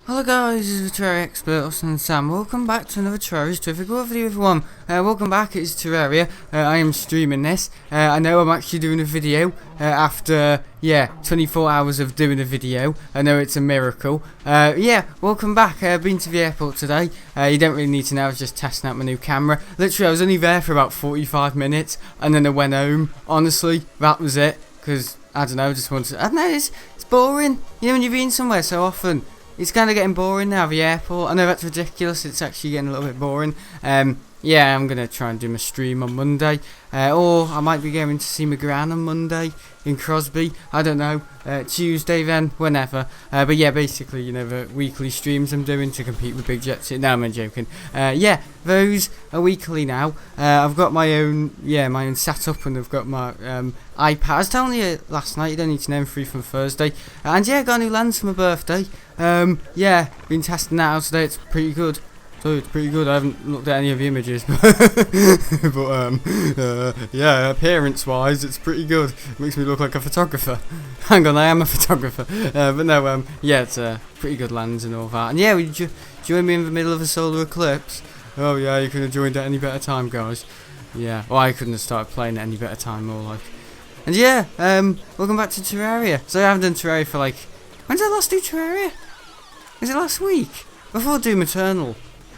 Hello guys, this is the Terraria Expert, Austin and Sam. Welcome back to another Terraria terrific world video everyone. Welcome back, it's Terraria. I am streaming this. I know I'm actually doing a video after 24 hours of doing a video. I know it's a miracle. Welcome back. I've been to the airport today. You don't really need to know, I was just testing out my new camera. Literally I was only there for about 45 minutes and then I went home. Honestly, that was it. Because, I don't know, it's boring. You know when you've been somewhere so often. It's kind of getting boring now, the airport. I know that's ridiculous, it's actually getting a little bit boring. I'm going to try and do my stream on Monday. Or I might be going to see my gran on Monday in Crosby. I don't know. Tuesday then, whenever. But yeah, basically, you know, the weekly streams I'm doing to compete with Big Jets. No, I'm joking. Those are weekly now. I've got my own setup, and I've got my iPad. I was telling you last night, you don't need to know I'm free from Thursday. I got a new lens for my birthday. Been testing that out today, it's pretty good. So it's pretty good. I haven't looked at any of the images, appearance wise it's pretty good. It makes me look like a photographer. Hang on, I am a photographer. It's a pretty good lens and all that. And yeah, would you join me in the middle of a solar eclipse? Oh yeah, you couldn't have joined at any better time, guys. Yeah, well, I couldn't have started playing at any better time, more like. And welcome back to Terraria. So I haven't done Terraria for like, when did I last do Terraria? Was it last week? Before Doom Eternal.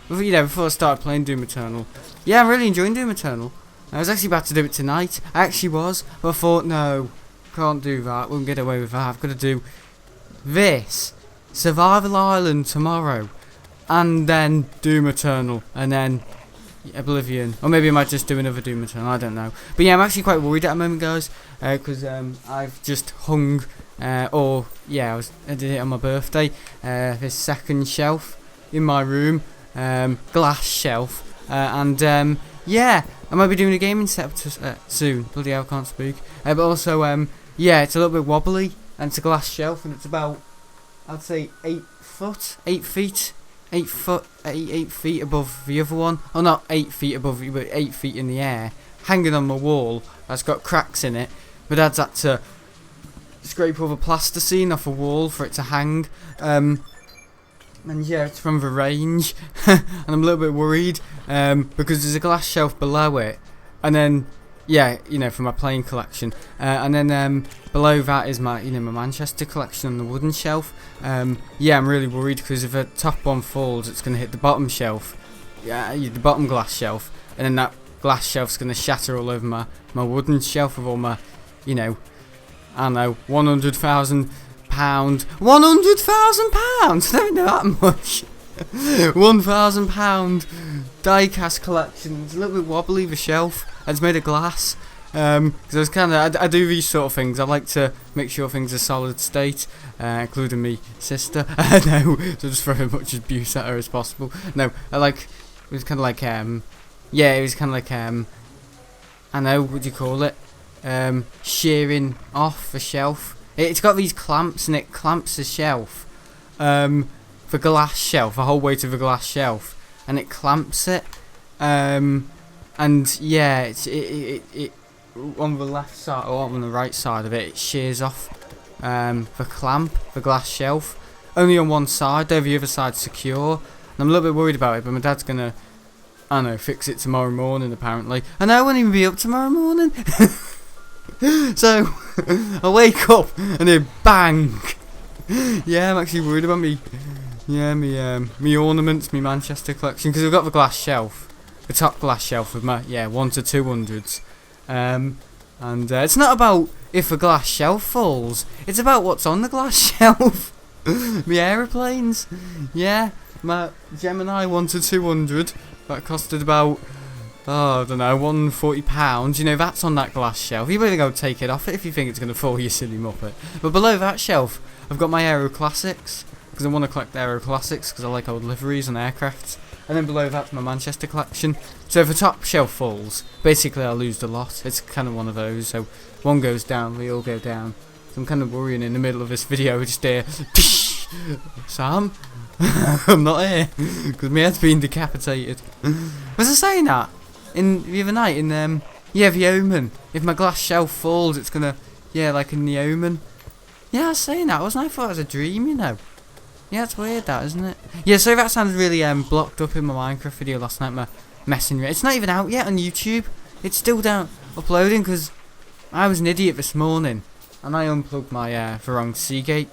Before I started playing Doom Eternal. Yeah, I'm really enjoying Doom Eternal. I was actually about to do it tonight. I actually was. But I thought, no, can't do that. Won't get away with that. I've got to do this. Survival Island tomorrow. And then Doom Eternal. And then Oblivion. Or maybe I might just do another Doom Eternal. I don't know. But yeah, I'm actually quite worried at the moment, guys. Because I've just hung... I did it on my birthday. This second shelf in my room. Glass shelf, I might be doing a gaming setup soon. Bloody hell, I can't speak. But also, it's a little bit wobbly, and it's a glass shelf, and it's about, I'd say, 8 feet above the other one. Oh, not 8 feet above, but 8 feet in the air, hanging on my wall. That's got cracks in it. My dad's had to scrape all the plasticine off a wall for it to hang. And yeah, it's from the range, and I'm a little bit worried, because there's a glass shelf below it, and then, for my playing collection, and then below that is my, my Manchester collection on the wooden shelf. I'm really worried, because if the top one falls, it's going to hit the bottom shelf, the bottom glass shelf, and then that glass shelf's going to shatter all over my wooden shelf with all my, I don't know, £100,000, £100,000. I don't know that much. £1,000 die-cast collection. It's a little bit wobbly, the shelf. It's made of glass. Because I do these sort of things. I like to make sure things are solid state, including me sister. No, so just throw as much abuse at her as possible. No, it was kind of like I know, what do you call it? Shearing off the shelf. It's got these clamps, and it clamps the shelf, the glass shelf, the whole way to the glass shelf, and it clamps it, it on the left side or on the right side of it, it shears off the clamp, the glass shelf, only on one side, though the other side's secure, and I'm a little bit worried about it, but my dad's gonna, fix it tomorrow morning apparently, and I won't even be up tomorrow morning. So, I wake up and then bang! I'm actually worried about me ornaments, me Manchester collection, because I've got the glass shelf, the top glass shelf with my 1 to 200s, and it's not about if the glass shelf falls, it's about what's on the glass shelf. My aeroplanes, my Gemini 1 to 200 that costed about, I don't know, £140. That's on that glass shelf. You better go take it off it if you think it's going to fall, you silly muppet. But below that shelf, I've got my Aero Classics, because I want to collect Aero Classics, because I like old liveries and aircrafts. And then below that's my Manchester collection. So if the top shelf falls, basically I'll lose the lot. It's kind of one of those. So one goes down, we all go down. So I'm kind of worrying in the middle of this video, just here, Sam? I'm not here, because my head's been decapitated. Was I saying that? In the other night, in the Omen. If my glass shelf falls, it's gonna, like in the Omen. Yeah, I was saying that, wasn't I? I thought it was a dream, Yeah, it's weird that, isn't it? Yeah, so that sounded really blocked up in my Minecraft video last night, my messing. It's not even out yet on YouTube. It's still down uploading because I was an idiot this morning and I unplugged my the wrong Seagate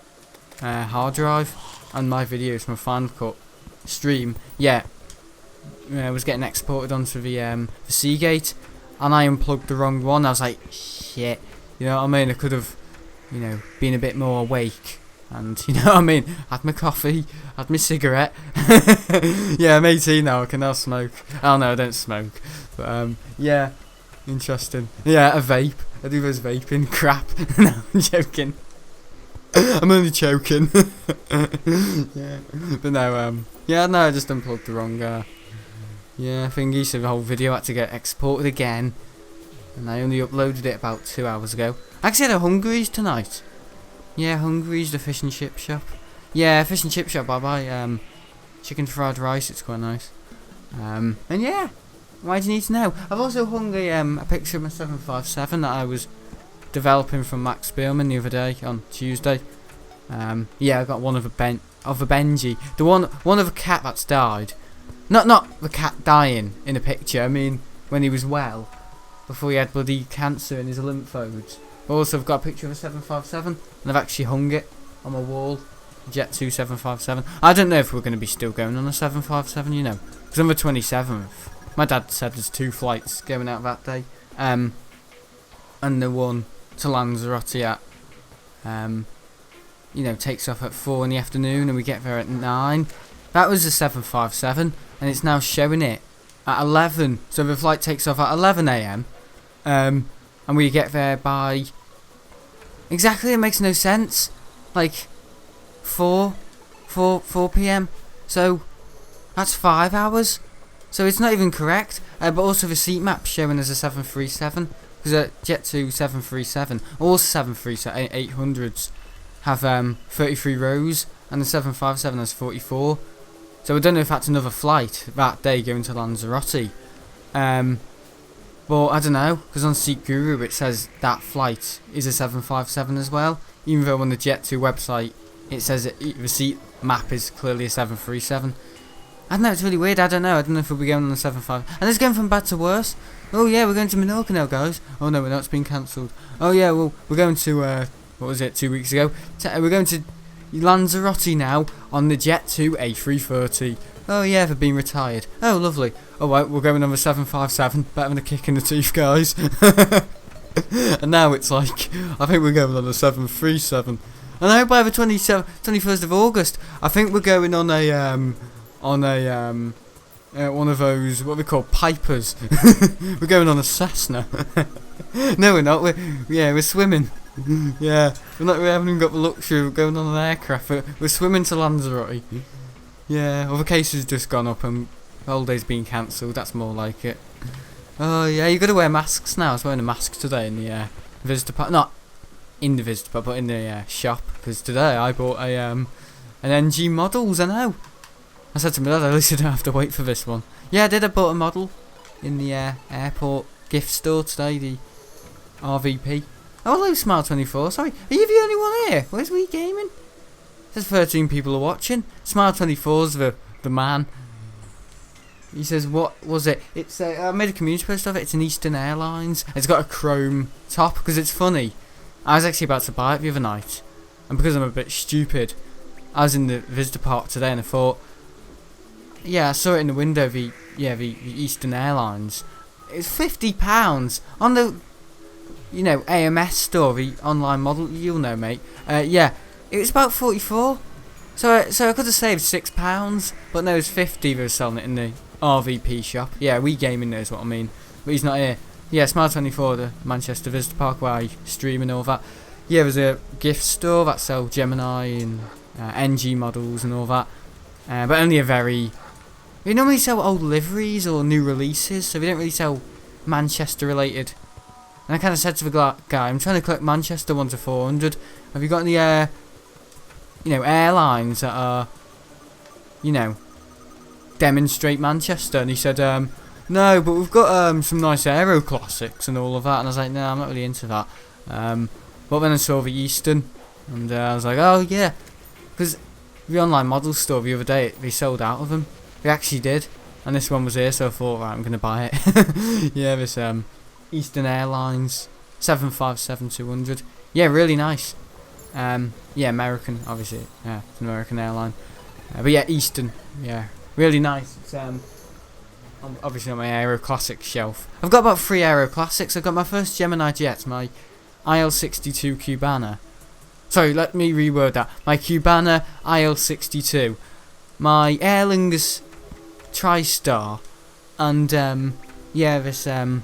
hard drive, and my videos from Final Cut stream, was getting exported onto the Seagate, and I unplugged the wrong one. I was like, shit, you know what I mean? I could have, been a bit more awake, and you know what I mean? Had my coffee, had my cigarette. Yeah, I'm 18 now. I can now smoke. Oh no, I don't smoke. But yeah, interesting. Yeah, a vape. I do those vaping crap. No, I'm joking. I'm only joking. Yeah, but no, I just unplugged the wrong thingy, so the whole video had to get exported again, and I only uploaded it about 2 hours ago. I actually had a Hungary's tonight. Yeah, Hungary's, the fish and chip shop. Yeah, fish and chip shop. I buy chicken fried rice. It's quite nice. And yeah, why do you need to know? I've also hung a picture of my 757 that I was developing from Max Spielman the other day on Tuesday. I got one of a Benji, the one of a cat that's died. Not the cat dying in a picture. I mean when he was well, before he had bloody cancer in his lymph nodes. Also, I've got a picture of a 757, and I've actually hung it on my wall. Jet 2 757. I don't know if we're going to be still going on a 757, because on the 27th, my dad said there's 2 flights going out that day, and the one to Lanzarote at, takes off at 4 in the afternoon, and we get there at 9. That was a 757, and it's now showing it at 11. So the flight takes off at 11 a.m. And we get there by exactly. It makes no sense. Like 4 p.m. So that's 5 hours. So it's not even correct. But also the seat map's showing as a 737, because a Jet 2 737, all 737-800s have 33 rows, and the 757 has 44. So I don't know if that's another flight that day going to Lanzarote. But I don't know, because on Seat Guru it says that flight is a 757 as well, even though on the Jet2 website it says that the seat map is clearly a 737. I don't know, it's really weird. I don't know if we'll be going on the 75. And it's going from bad to worse. Oh yeah, we're going to Menorca now, guys. Oh no, we're not. It's been cancelled. Oh yeah, well, we're going to, what was it, 2 weeks ago? We're going to Lanzarote now on the Jet2 A330. Oh yeah, they've been retired. Oh lovely. Oh right, we're going on the 757. Better than a kick in the teeth, guys. And now it's like, I think we're going on the 737. And I hope by the 21st of August, I think we're going on one of those, what we call pipers. We're going on a Cessna. No, we're not. We're swimming. Yeah, we haven't even got the luxury of going on an aircraft. We're swimming to Lanzarote. Yeah, other cases just gone up and the holiday's been cancelled. That's more like it. Oh yeah, you got to wear masks now. I was wearing a mask today in the visitor park, not in the visitor park, but in the shop. Because today I bought an NG models. I know. I said to my dad, at least I don't have to wait for this one. Yeah, I did. I bought a model in the airport gift store today. The RVP. Oh, hello, Smile24. Sorry, are you the only one here? Where's Wii Gaming? It says 13 people are watching. Smile24's the man. He says, what was it? It's I made a community post of it. It's an Eastern Airlines. It's got a chrome top, because it's funny. I was actually about to buy it the other night, and because I'm a bit stupid, I was in the visitor park today and I thought, yeah, I saw it in the window, the Eastern Airlines. It's £50 on the AMS store, the online model, you'll know, mate. It was about 44. So I could have saved £6, but no, it's 50. They were selling it in the RVP shop. Yeah, Wii Gaming knows what I mean, but he's not here. Yeah, Smile24, the Manchester Visitor Park where I stream and all that. Yeah, there's a gift store that sells Gemini and NG models and all that, but only a very. We normally sell old liveries or new releases, so we don't really sell Manchester related. And I kind of said to the guy, I'm trying to collect Manchester 1 to 400. Have you got any, airlines that are, demonstrate Manchester? And he said, no, but we've got some nice Aero Classics and all of that. And I was like, no, I'm not really into that. But then I saw the Eastern, and I was like, oh yeah, because the online model store the other day, they sold out of them. They actually did. And this one was here, so I thought, right, I'm going to buy it. Yeah, this Eastern Airlines 757-200. Yeah, really nice. Yeah, American, obviously. Yeah, it's an American airline. But yeah, Eastern. Yeah, really nice. It's obviously on my Aero Classics shelf. I've got about 3 Aero Classics. I've got my first Gemini jet, my IL-62 Cubana. Sorry, let me reword that. My Cubana IL-62. My Aer Lingus TriStar. And, yeah, this, yeah,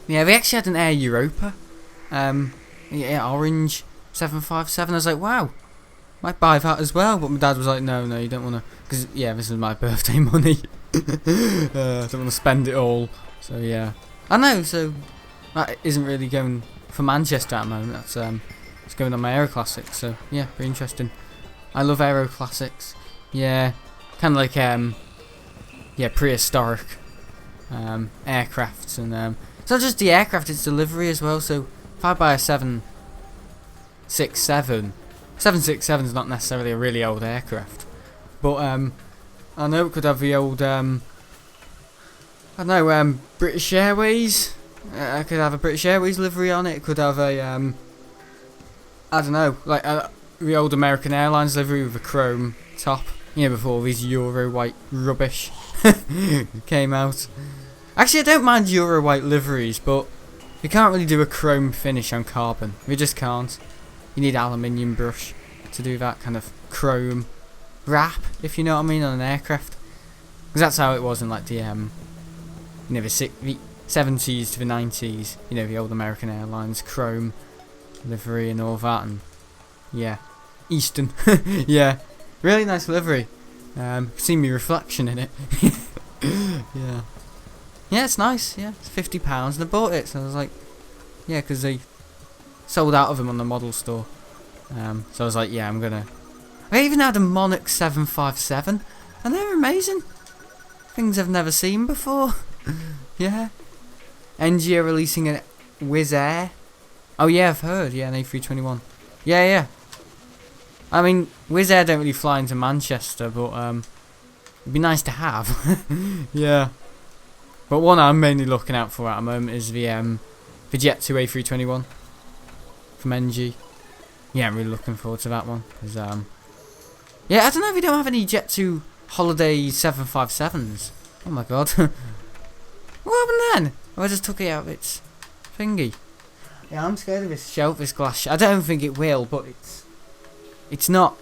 they actually had an Air Europa. Yeah, orange 757. I was like, wow, might buy that as well. But my dad was like, no, you don't want to. Because, yeah, this is my birthday money. I don't want to spend it all. So, yeah. I know, so that isn't really going for Manchester at the moment. That's, it's going on my Aero Classics. So, yeah, pretty interesting. I love Aero Classics. Yeah, kind of like, yeah, prehistoric aircrafts. And it's not just the aircraft, it's delivery as well. So, if I buy a 767 is not necessarily a really old aircraft. But, I know it could have the old, I don't know, British Airways. I could have a British Airways livery on it. It could have a, I don't know, like the old American Airlines livery with a chrome top. You know, before these Euro white rubbish came out. Actually, I don't mind Euro white liveries, but you can't really do a chrome finish on carbon. You just can't. You need aluminium brush to do that kind of chrome wrap, if you know what I mean, on an aircraft. Because that's how it was in like the, you know, the 70s to the 90s. You know, the old American Airlines chrome livery and all that, and yeah, Eastern. Yeah, really nice livery. Seen me reflection in it. Yeah, it's nice. Yeah, it's £50, and I bought it. So I was like, yeah, because they sold out of them on the model store. So I was like, yeah, I'm gonna. I even had a Monarch 757, and they're amazing. Things I've never seen before. Yeah. NG are releasing a Wizz Air. Oh yeah, I've heard. Yeah, an A321. Yeah. I mean, Wizz Air don't really fly into Manchester, but it'd be nice to have. Yeah. But one I'm mainly looking out for at the moment is the Jet 2 A321 from NG. Yeah, I'm really looking forward to that one. Cause, yeah, I don't know if we don't have any Jet 2 Holiday 757s. Oh my god. What happened then? Oh, I just took it out of its thingy. Yeah, I'm scared of this shelf, this glass. I don't think it will, but it's not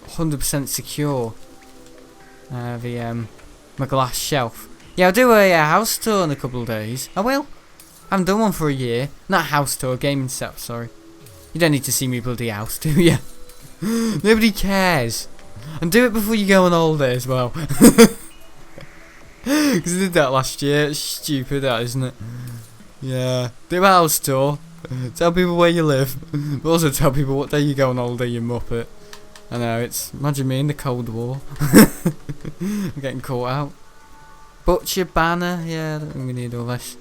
100% secure. My glass shelf. Yeah, I'll do a house tour in a couple of days. I will. I haven't done one for a year. Not a house tour, a gaming setup, sorry. You don't need to see me bloody house, do you? Nobody cares. And do it before you go on holiday as well. Because I did that last year. It's stupid, that, isn't it? Yeah. Do a house tour. Tell people where you live. But also tell people what day you go on holiday, you muppet. I know, imagine me in the Cold War. I'm getting caught out. Butcher banner. Yeah, I don't think we need all this.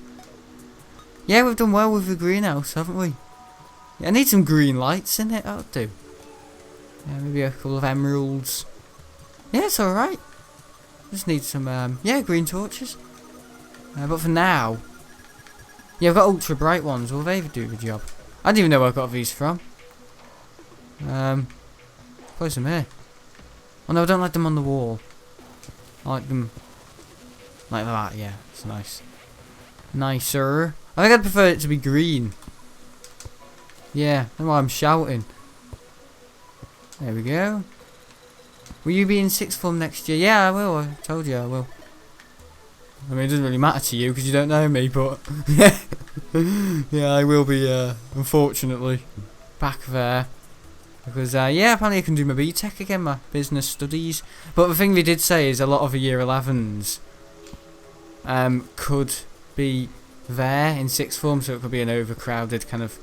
Yeah, we've done well with the greenhouse, haven't we? Yeah, I need some green lights in it, that'll do. Yeah, maybe a couple of emeralds. Yeah, it's alright. Just need some, yeah, green torches. But for now, yeah, I've got ultra bright ones. Will they do the job? I don't even know where I got these from. Place them here. Oh no, I don't like them on the wall. I like them like that, yeah. It's nice. Nicer. I think I'd prefer it to be green. Yeah, that's why I'm shouting. There we go. Will you be in sixth form next year? Yeah, I will. I told you I will. I mean, it doesn't really matter to you because you don't know me, but yeah, yeah, I will be. Unfortunately, back there because yeah, apparently I can do my BTEC again, my business studies. But the thing they did say is a lot of the year 11s could be there in sixth form, so it could be an overcrowded kind of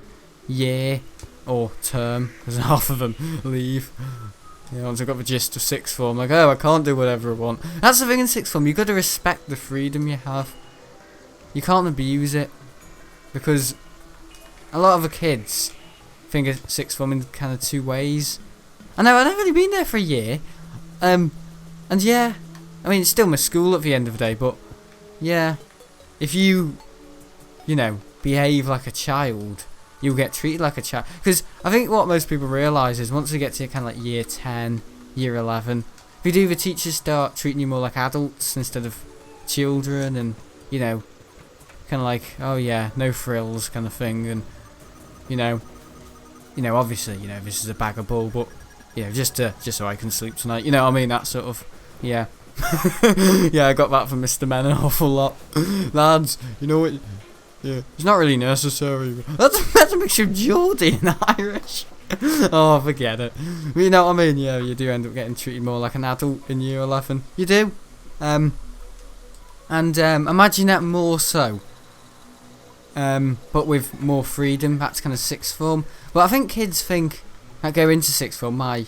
year or term because half of them leave. Yeah, once I've got the gist of sixth form, like, oh, I can't do whatever I want. That's the thing in sixth form, you've got to respect the freedom you have. You can't abuse it. Because a lot of the kids think of sixth form in kind of two ways. I know, I've never really been there for a year. And yeah, I mean, it's still my school at the end of the day, but yeah, if you behave like a child, you'll get treated like a child. Because I think what most people realise is once they get to kind of like year 10, year 11, if you do, the teachers start treating you more like adults instead of children, and kind of like, oh yeah, no frills kind of thing, and obviously, this is a bag of bull, but just so I can sleep tonight, what I mean, that sort of, yeah. Yeah, I got that from Mr. Men an awful lot. Lads, you know what? Yeah, it's not really necessary. That's a mixture of Geordie and Irish. Oh, forget it. You know what I mean? Yeah, you do end up getting treated more like an adult in year 11. You do. And imagine that more so. But with more freedom. That's kind of sixth form. But I think kids think that go into sixth form, my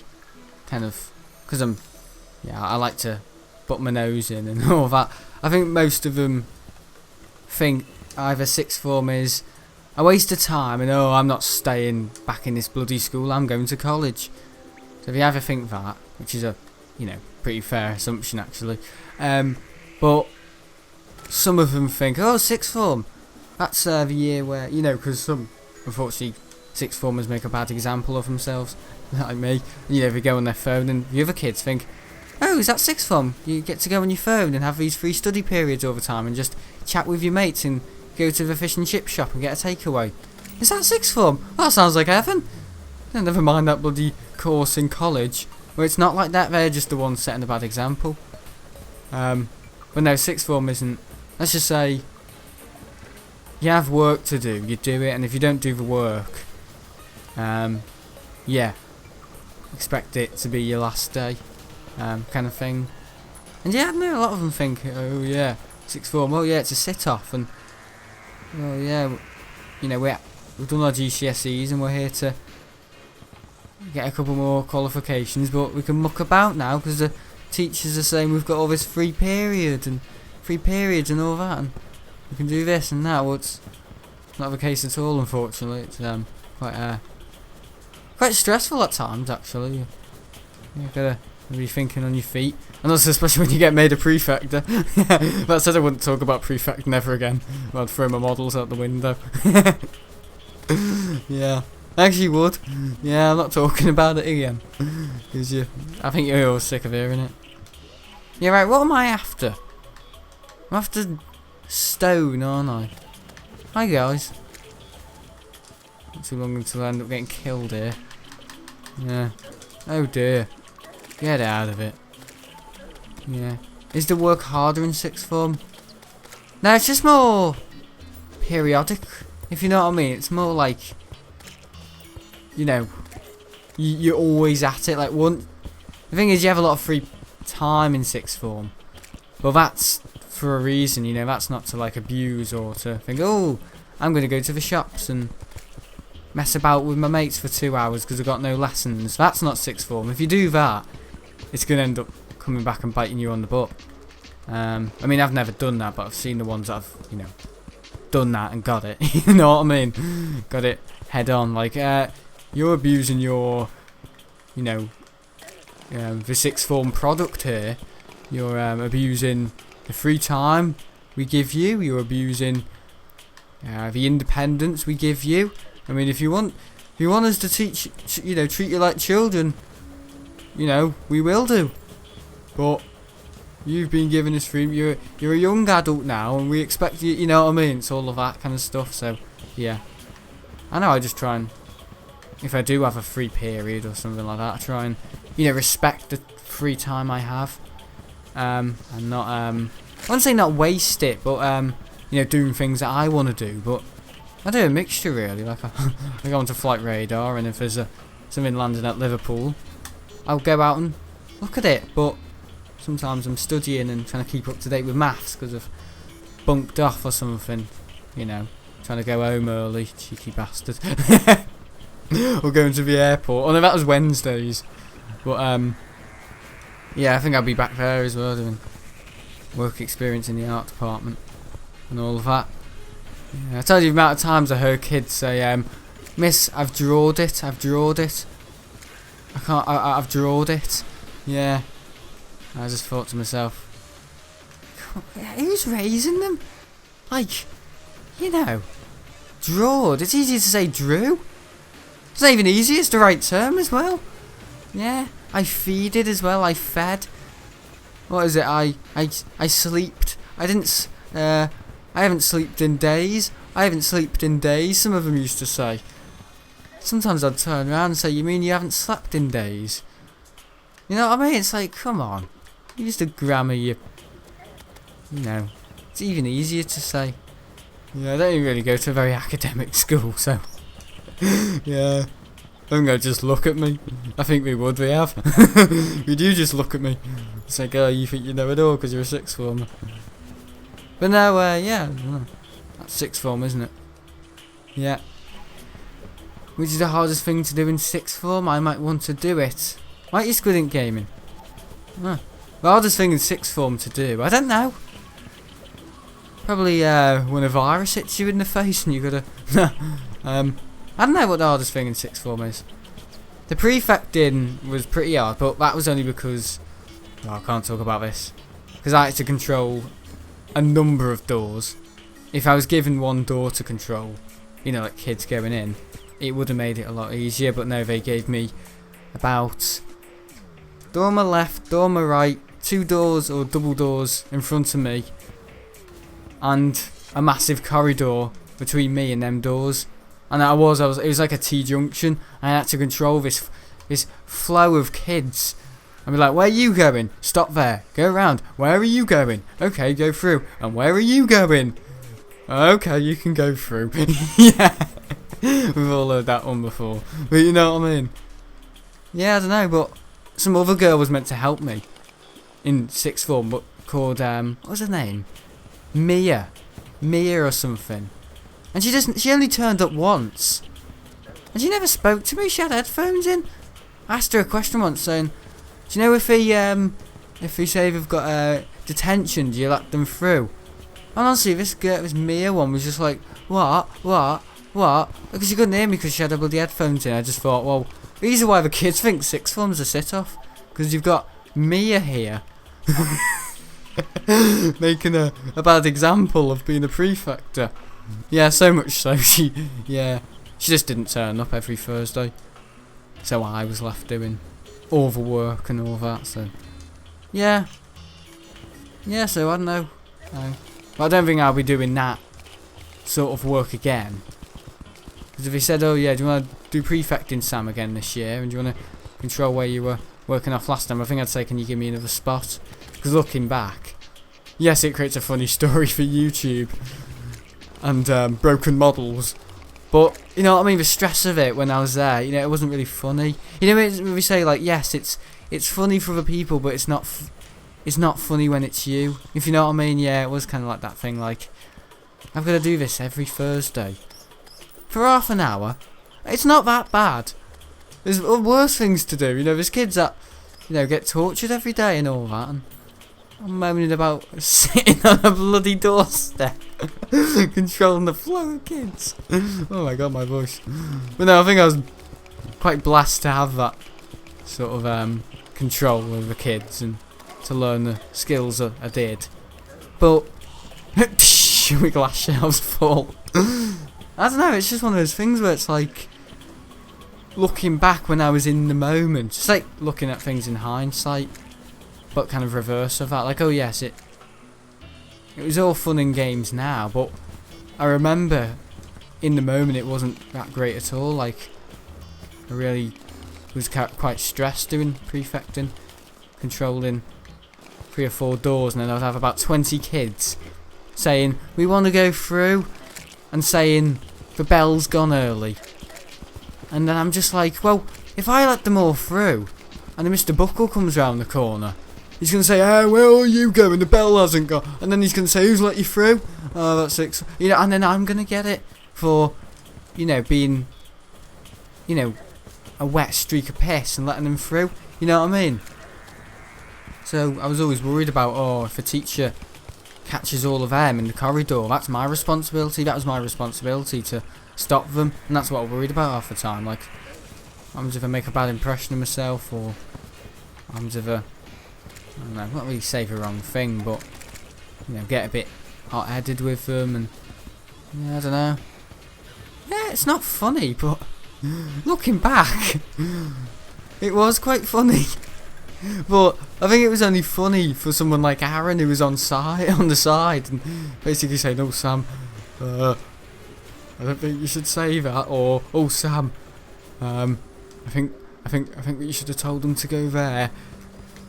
kind of, because I like to butt my nose in and all that. I think most of them think either sixth form is a waste of time and I'm not staying back in this bloody school, I'm going to college. So if you ever think that, which is a pretty fair assumption actually, but some of them think, sixth form, that's the year where, because some, unfortunately, sixth formers make a bad example of themselves, like me. They go on their phone, and the other kids think, oh, is that sixth form? You get to go on your phone and have these free study periods all the time and just chat with your mates and go to the fish and chip shop and get a takeaway. Is that sixth form? Oh, that sounds like heaven. And never mind that bloody course in college where it's not like that. They're just the ones setting a bad example. But no, sixth form isn't. Let's just say you have work to do. You do it, and if you don't do the work, expect it to be your last day, kind of thing. And yeah, I know a lot of them think, oh yeah, sixth form. Oh yeah, it's a sit-off, and oh yeah, we've done our GCSEs and we're here to get a couple more qualifications, but we can muck about now because the teachers are saying we've got all this free periods and all that, and we can do this and that. Well, it's not the case at all, unfortunately. It's quite stressful at times, actually. You gotta be thinking on your feet, and also especially when you get made a prefect. That said, I wouldn't talk about prefect never again. I'd throw my models out the window. Yeah, I actually would. Yeah, I'm not talking about it again. Cause I think you're all sick of hearing it. Yeah, right, what am I after? I'm after stone, aren't I? Hi guys. Not too long until I end up getting killed here. Yeah. Oh dear. Get out of it. Yeah. Is the work harder in sixth form? No, it's just more periodic, if you know what I mean. It's more like, you're always at it. Like the thing is, you have a lot of free time in sixth form, but that's for a reason. That's not to like abuse or to think, oh, I'm going to go to the shops and mess about with my mates for 2 hours because I've got no lessons. That's not sixth form. If you do that, it's going to end up coming back and biting you on the butt. I mean, I've never done that, but I've seen the ones that have, done that and got it. You know what I mean? Got it head on. Like, you're abusing your, the sixth form product here. You're abusing the free time we give you. You're abusing the independence we give you. I mean, if you want us to treat you like children, we will do. But you've been given this freedom. You're a young adult now, and we expect you. You know what I mean? It's all of that kind of stuff. So yeah, I know. I just try and, if I do have a free period or something like that, I try and respect the free time I have, and not I wouldn't say not waste it, but doing things that I want to do. But I do a mixture really. Like I go onto Flight Radar, and if there's something landing at Liverpool, I'll go out and look at it. But sometimes I'm studying and trying to keep up to date with maths because I've bunked off or something. Trying to go home early, cheeky bastard. Or going to the airport. Oh no, that was Wednesdays. But yeah, I think I'll be back there as well, doing work experience in the art department and all of that. Yeah, I told you the amount of times I heard kids say, Miss, I've drawed it. I can't. I've drawed it. Yeah. I just thought to myself, who's raising them? Like, you know, drawed. It's easier to say drew. It's not even easy. It's the right term as well. Yeah. I feeded as well. I fed. What is it? I sleeped. I didn't. I haven't slept in days. I haven't slept in days. Some of them used to say. Sometimes I'd turn around and say, "You mean you haven't slept in days?" You know what I mean? It's like, come on. You use the grammar. You know, it's even easier to say. Yeah, I don't even really go to a very academic school, so yeah. I think they'll just look at me. I think we would. We have. We do just look at me. It's like, oh, you think you know it all because you're a sixth former. But no, yeah, that's sixth form, isn't it? Yeah. Which is the hardest thing to do in sixth form? I might want to do it. Why are you squid ink gaming? Huh. The hardest thing in sixth form to do? I don't know. Probably when a virus hits you in the face and you gotta. I don't know what the hardest thing in sixth form is. The prefecting was pretty hard, but that was only because I can't talk about this. Because I had to control a number of doors. If I was given one door to control, you know, like kids going in, it would have made it a lot easier. But no, they gave me about door on my left, door on my right, 2 doors or double doors in front of me, and a massive corridor between me and them doors. And it was like a T-junction. I had to control this flow of kids. I'd be like, where are you going? Stop there. Go around. Where are you going? Okay, go through. And where are you going? Okay, you can go through. Yeah. We've all heard that one before. But you know what I mean? Yeah, I don't know, but some other girl was meant to help me in sixth form, but called, what was her name? Mia or something. And she only turned up once. And she never spoke to me. She had headphones in. I asked her a question once saying, do you know if we say we've got detention, do you let them through? And honestly, this Mia one was just like, what? Because she couldn't hear me because she had her bloody headphones in. I just thought, well, these are why the kids think sixth form's a sit-off. Because you've got Mia here. Making a bad example of being a prefect. Yeah, so much so she just didn't turn up every Thursday. So I was left doing all the work and all that, so yeah, so I don't know. But I don't think I'll be doing that sort of work again. Because if he said, oh yeah, do you want to do prefecting Sam again this year, and do you want to control where you were working off last time, I think I'd say, can you give me another spot? Because looking back, yes, it creates a funny story for YouTube and broken models, but you know what I mean, the stress of it when I was there, you know, it wasn't really funny. You know, when we say like, yes, it's funny for other people, but it's not funny when it's you, if you know what I mean. Yeah, it was kind of like that thing, like, I've got to do this every Thursday for half an hour. It's not that bad. There's worse things to do, you know. There's kids that, you know, get tortured every day and all that, and I'm moaning about sitting on a bloody doorstep controlling the flow of kids. Oh my god, my voice. But no, I think I was quite blessed to have that sort of control over the kids and to learn the skills that I did. But my glass shelves full. I don't know, it's just one of those things where it's like, looking back when I was in the moment, it's like looking at things in hindsight, but kind of reverse of that. Like, oh yes, it was all fun and games now, but I remember in the moment it wasn't that great at all. Like, I really was quite stressed doing prefecting, controlling 3 or 4 doors, and then I'd have about 20 kids saying, we want to go through, and saying, the bell's gone early. And then I'm just like, well, if I let them all through, and then Mr. Buckle comes round the corner, he's going to say, oh, where are you going? The bell hasn't gone. And then he's going to say, who's let you through? Oh, that's 6. You know, and then I'm going to get it for, you know, being, you know, a wet streak of piss and letting them through. You know what I mean? So I was always worried about, oh, if a teacher catches all of them in the corridor, that's my responsibility. That was my responsibility to stop them. And that's what I worried about half the time. Like, What happens if I make a bad impression of myself, or what happens if I don't know, not really say the wrong thing, but you know, get a bit hot-headed with them, and yeah, I don't know. Yeah, it's not funny, but looking back, it was quite funny. But I think it was only funny for someone like Aaron, who was on the side, and basically saying, "Oh Sam, I don't think you should say that," or "Oh Sam, I think that you should have told them to go there."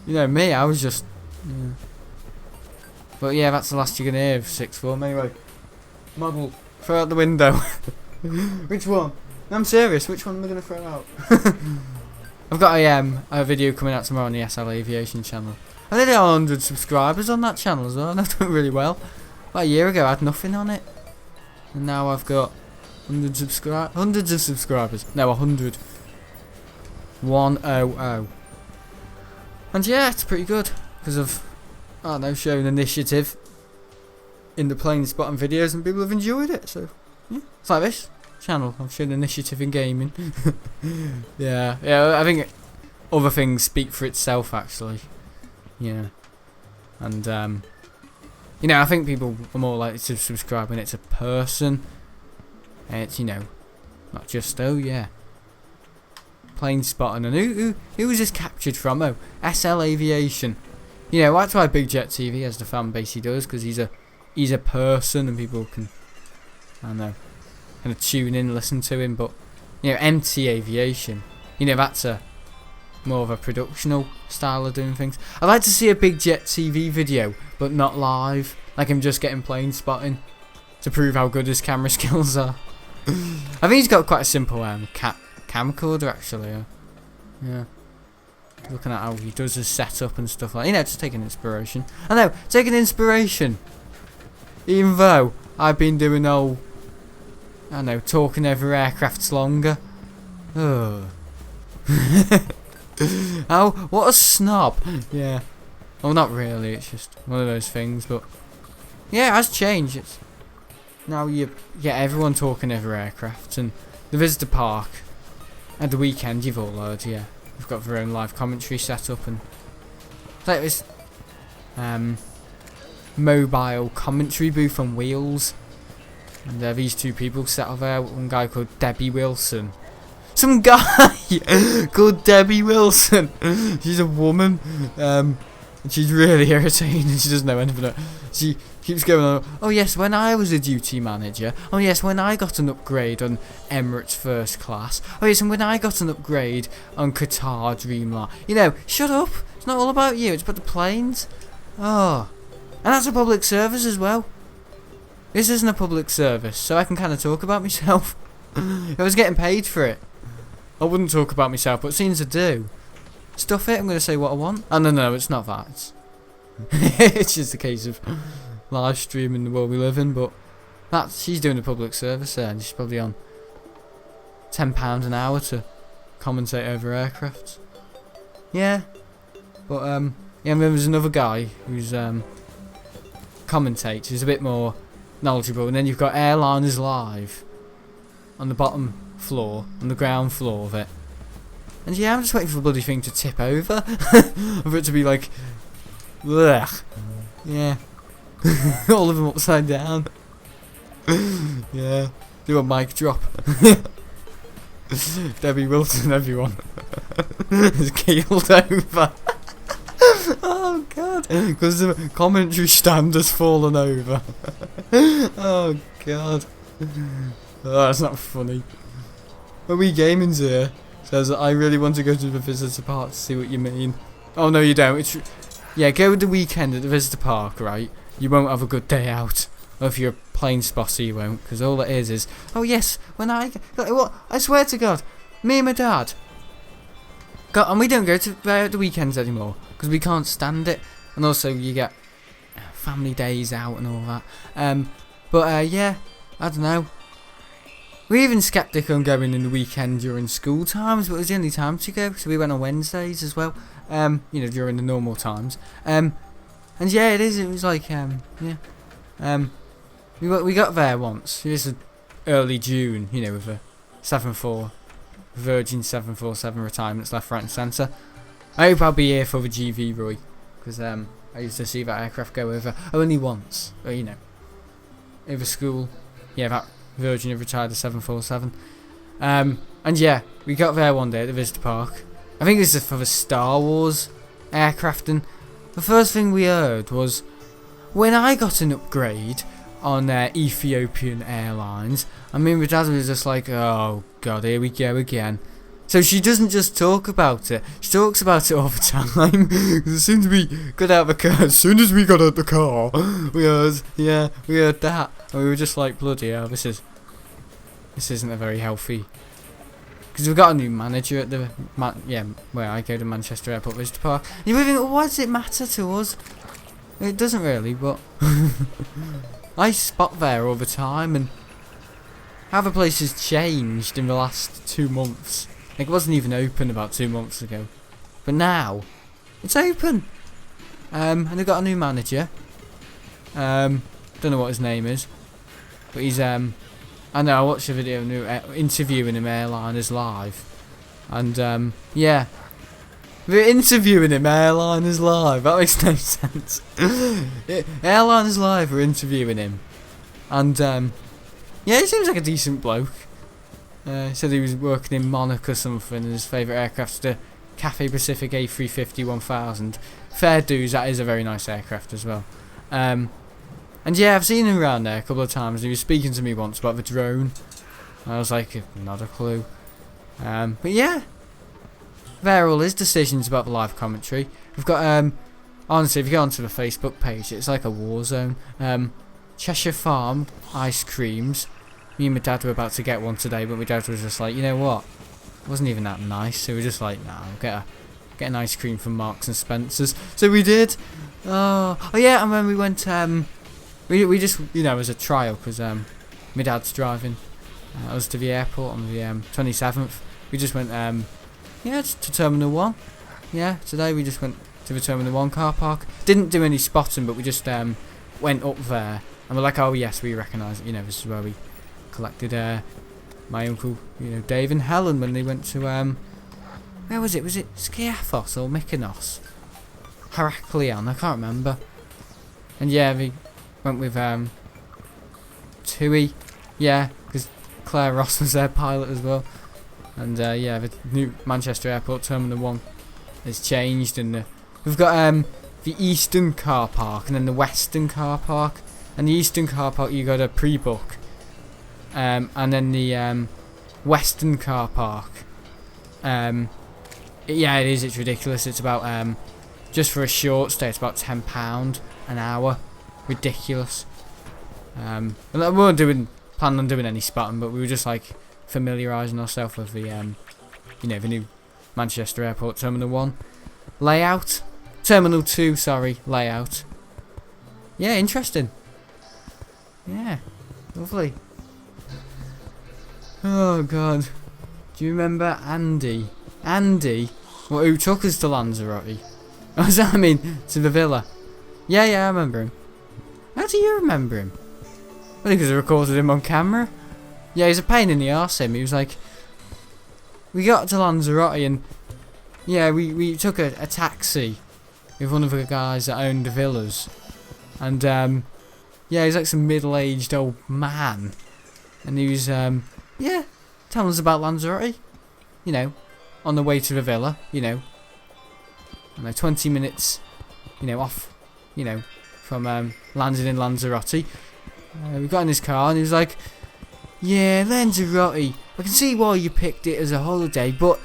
You know me, I was just. Yeah. But yeah, that's the last you're gonna hear of sixth form. Anyway, model, throw out the window. Which one? No, I'm serious. Which one am I gonna throw out? I've got a video coming out tomorrow on the SL Aviation channel. I nearly got 100 subscribers on that channel as well, and I've done really well. About a year ago I had nothing on it, and now I've got hundreds of subscribers. No, 100. 100. And yeah, it's pretty good, because of, I don't know, showing initiative in the plane spotting videos, and people have enjoyed it, so yeah, it's like this channel, I've shown initiative in gaming. yeah, I think other things speak for itself, actually. Yeah, and you know, I think people are more likely to subscribe when it's a person, and it's, you know, not just, oh yeah, plane spotting. And who was this captured from? Oh, SL Aviation. You know, that's why Big Jet TV has the fan base he does, because he's a person, and people can, I don't know, kind of tune in, listen to him. But you know, MT Aviation, you know, that's a more of a productional style of doing things. I'd like to see a Big Jet TV video, but not live, like him just getting plane spotting to prove how good his camera skills are. I think he's got quite a simple camcorder, actually. Yeah, looking at how he does his setup and stuff like, you know, just taking inspiration. I know, taking inspiration. Even though I've been doing all, I don't know, talking over aircrafts longer. Oh. Oh, what a snob. Yeah. Well, not really, it's just one of those things, but yeah, it has changed. It's now you get everyone talking over aircraft, and the visitor park at the weekend, you've all heard, yeah, we've got their own live commentary set up, and it's like this mobile commentary booth on wheels, and these two people sat over there, one guy called Debbie Wilson. Some guy called Debbie Wilson. She's a woman, and she's really irritating, and she doesn't know anything about it. She keeps going on, oh yes, when I was a duty manager, oh yes, when I got an upgrade on Emirates First Class, oh yes, and when I got an upgrade on Qatar Dreamliner. You know, shut up, it's not all about you, it's about the planes. Oh, and that's a public service as well. This isn't a public service, so I can kind of talk about myself. I was getting paid for it. I wouldn't talk about myself, but seems to do. Stuff it, I'm going to say what I want. Oh, no, it's not that. It's just a case of live streaming the world we live in, but she's doing a public service there, and she's probably on £10 an hour to commentate over aircraft. Yeah. But, yeah, there's another guy who's, commentates, who's a bit more knowledgeable, and then you've got Airliners Live on the bottom floor, on the ground floor of it. And yeah, I'm just waiting for the bloody thing to tip over. For it to be like, blech. Yeah. All of them upside down. Yeah. Do a mic drop. Debbie Wilson, everyone. Is keeled over. Oh god. Because the commentary stand has fallen over. Oh god. Oh, that's not funny. But we gaming's here says that I really want to go to the visitor park to see what you mean. Oh no, you don't. It's yeah, go with the weekend at the visitor park, right? You won't have a good day out. Or if you're a plane spotter, you won't, because all it is oh yes, when what? I swear to God, me and my dad. God, and we don't go to there at the weekends anymore because we can't stand it, and also you get family days out and all that. But yeah, I don't know. We're even skeptic on going in the weekend during school times, but it was the only time to go, so we went on Wednesdays as well, you know, during the normal times. And yeah, it was like, yeah. We got there once, it was early June, you know, with a 7-4 Virgin 747 retirements left, right and centre. I hope I'll be here for the GV Roy, because I used to see that aircraft go over only once, but you know, over school. Yeah, that Virgin have retired the 747. And yeah, we got there one day at the visitor park. I think this is for the Star Wars aircraft, and the first thing we heard was, when I got an upgrade on Ethiopian Airlines, and me and my dad was just like, oh god, here we go again. So she doesn't just talk about it, she talks about it all the time. As soon as we got out of the car, we heard that, and we were just like, bloody hell, this isn't a very healthy. Because we've got a new manager at the where I go to Manchester Airport Visitor Park. And you would think, why does it matter to us? It doesn't really, but I spot there all the time, and how the place has changed in the last 2 months. Like, it wasn't even open about 2 months ago, but now it's open. And they've got a new manager. Don't know what his name is, but he's I know, I watched a video interviewing him Airliners Live, and yeah, we're interviewing him Airliners Live. That makes no sense. Airliners Live, we're interviewing him, and yeah, he seems like a decent bloke. He said he was working in Monarch or something, and his favourite aircraft's the Cathay Pacific A350-1000. Fair dues, that is a very nice aircraft as well. And yeah, I've seen him around there a couple of times. He was speaking to me once about the drone. I was like, not a clue. But yeah, there are all his decisions about the live commentary. We've got, honestly, if you go onto the Facebook page, it's like a war zone. Cheshire Farm ice creams. Me and my dad were about to get one today, but my dad was just like, you know what? It wasn't even that nice. So we were just like, nah, I'll get an ice cream from Marks and Spencer's. So we did. Oh yeah, and when we went, we just, you know, as a trial, because my dad's driving us to the airport on the 27th. We just went, yeah, to Terminal 1. Yeah, today we just went to the Terminal 1 car park. Didn't do any spotting, but we just went up there, and we're like, oh yes, we recognise it. You know, this is where we collected my uncle, you know, Dave and Helen, when they went to where was it? Was it Skiathos or Mykonos? Heraklion, I can't remember. And yeah, we went with Tui, yeah, because Claire Ross was their pilot as well. And yeah, the new Manchester Airport Terminal 1 has changed, and we've got the Eastern car park and then the Western car park. And the Eastern car park you got to pre-book, and then the Western car park, yeah, it is, it's ridiculous. It's about just for a short stay, it's about £10 an hour. Ridiculous. And we weren't planning on doing any spotting, but we were just like familiarising ourselves with the you know, the new Manchester Airport Terminal 1 layout. Terminal 2, sorry, layout. Yeah, interesting. Yeah, lovely. Oh god. Do you remember Andy? Andy? Well, who took us to Lanzarote? Oh, does that mean to the villa? Yeah, I remember him. How do you remember him? I think because I recorded him on camera. Yeah, he's a pain in the arse, him. He was like, we got to Lanzarote and yeah, we took a taxi with one of the guys that owned the villas, and yeah, he's like some middle-aged old man, and he was yeah, telling us about Lanzarote, you know, on the way to the villa, you know, and 20 minutes, you know, off, you know, from landing in Lanzarote. We got in his car and he was like, yeah, Lanzarote, I can see why you picked it as a holiday, but,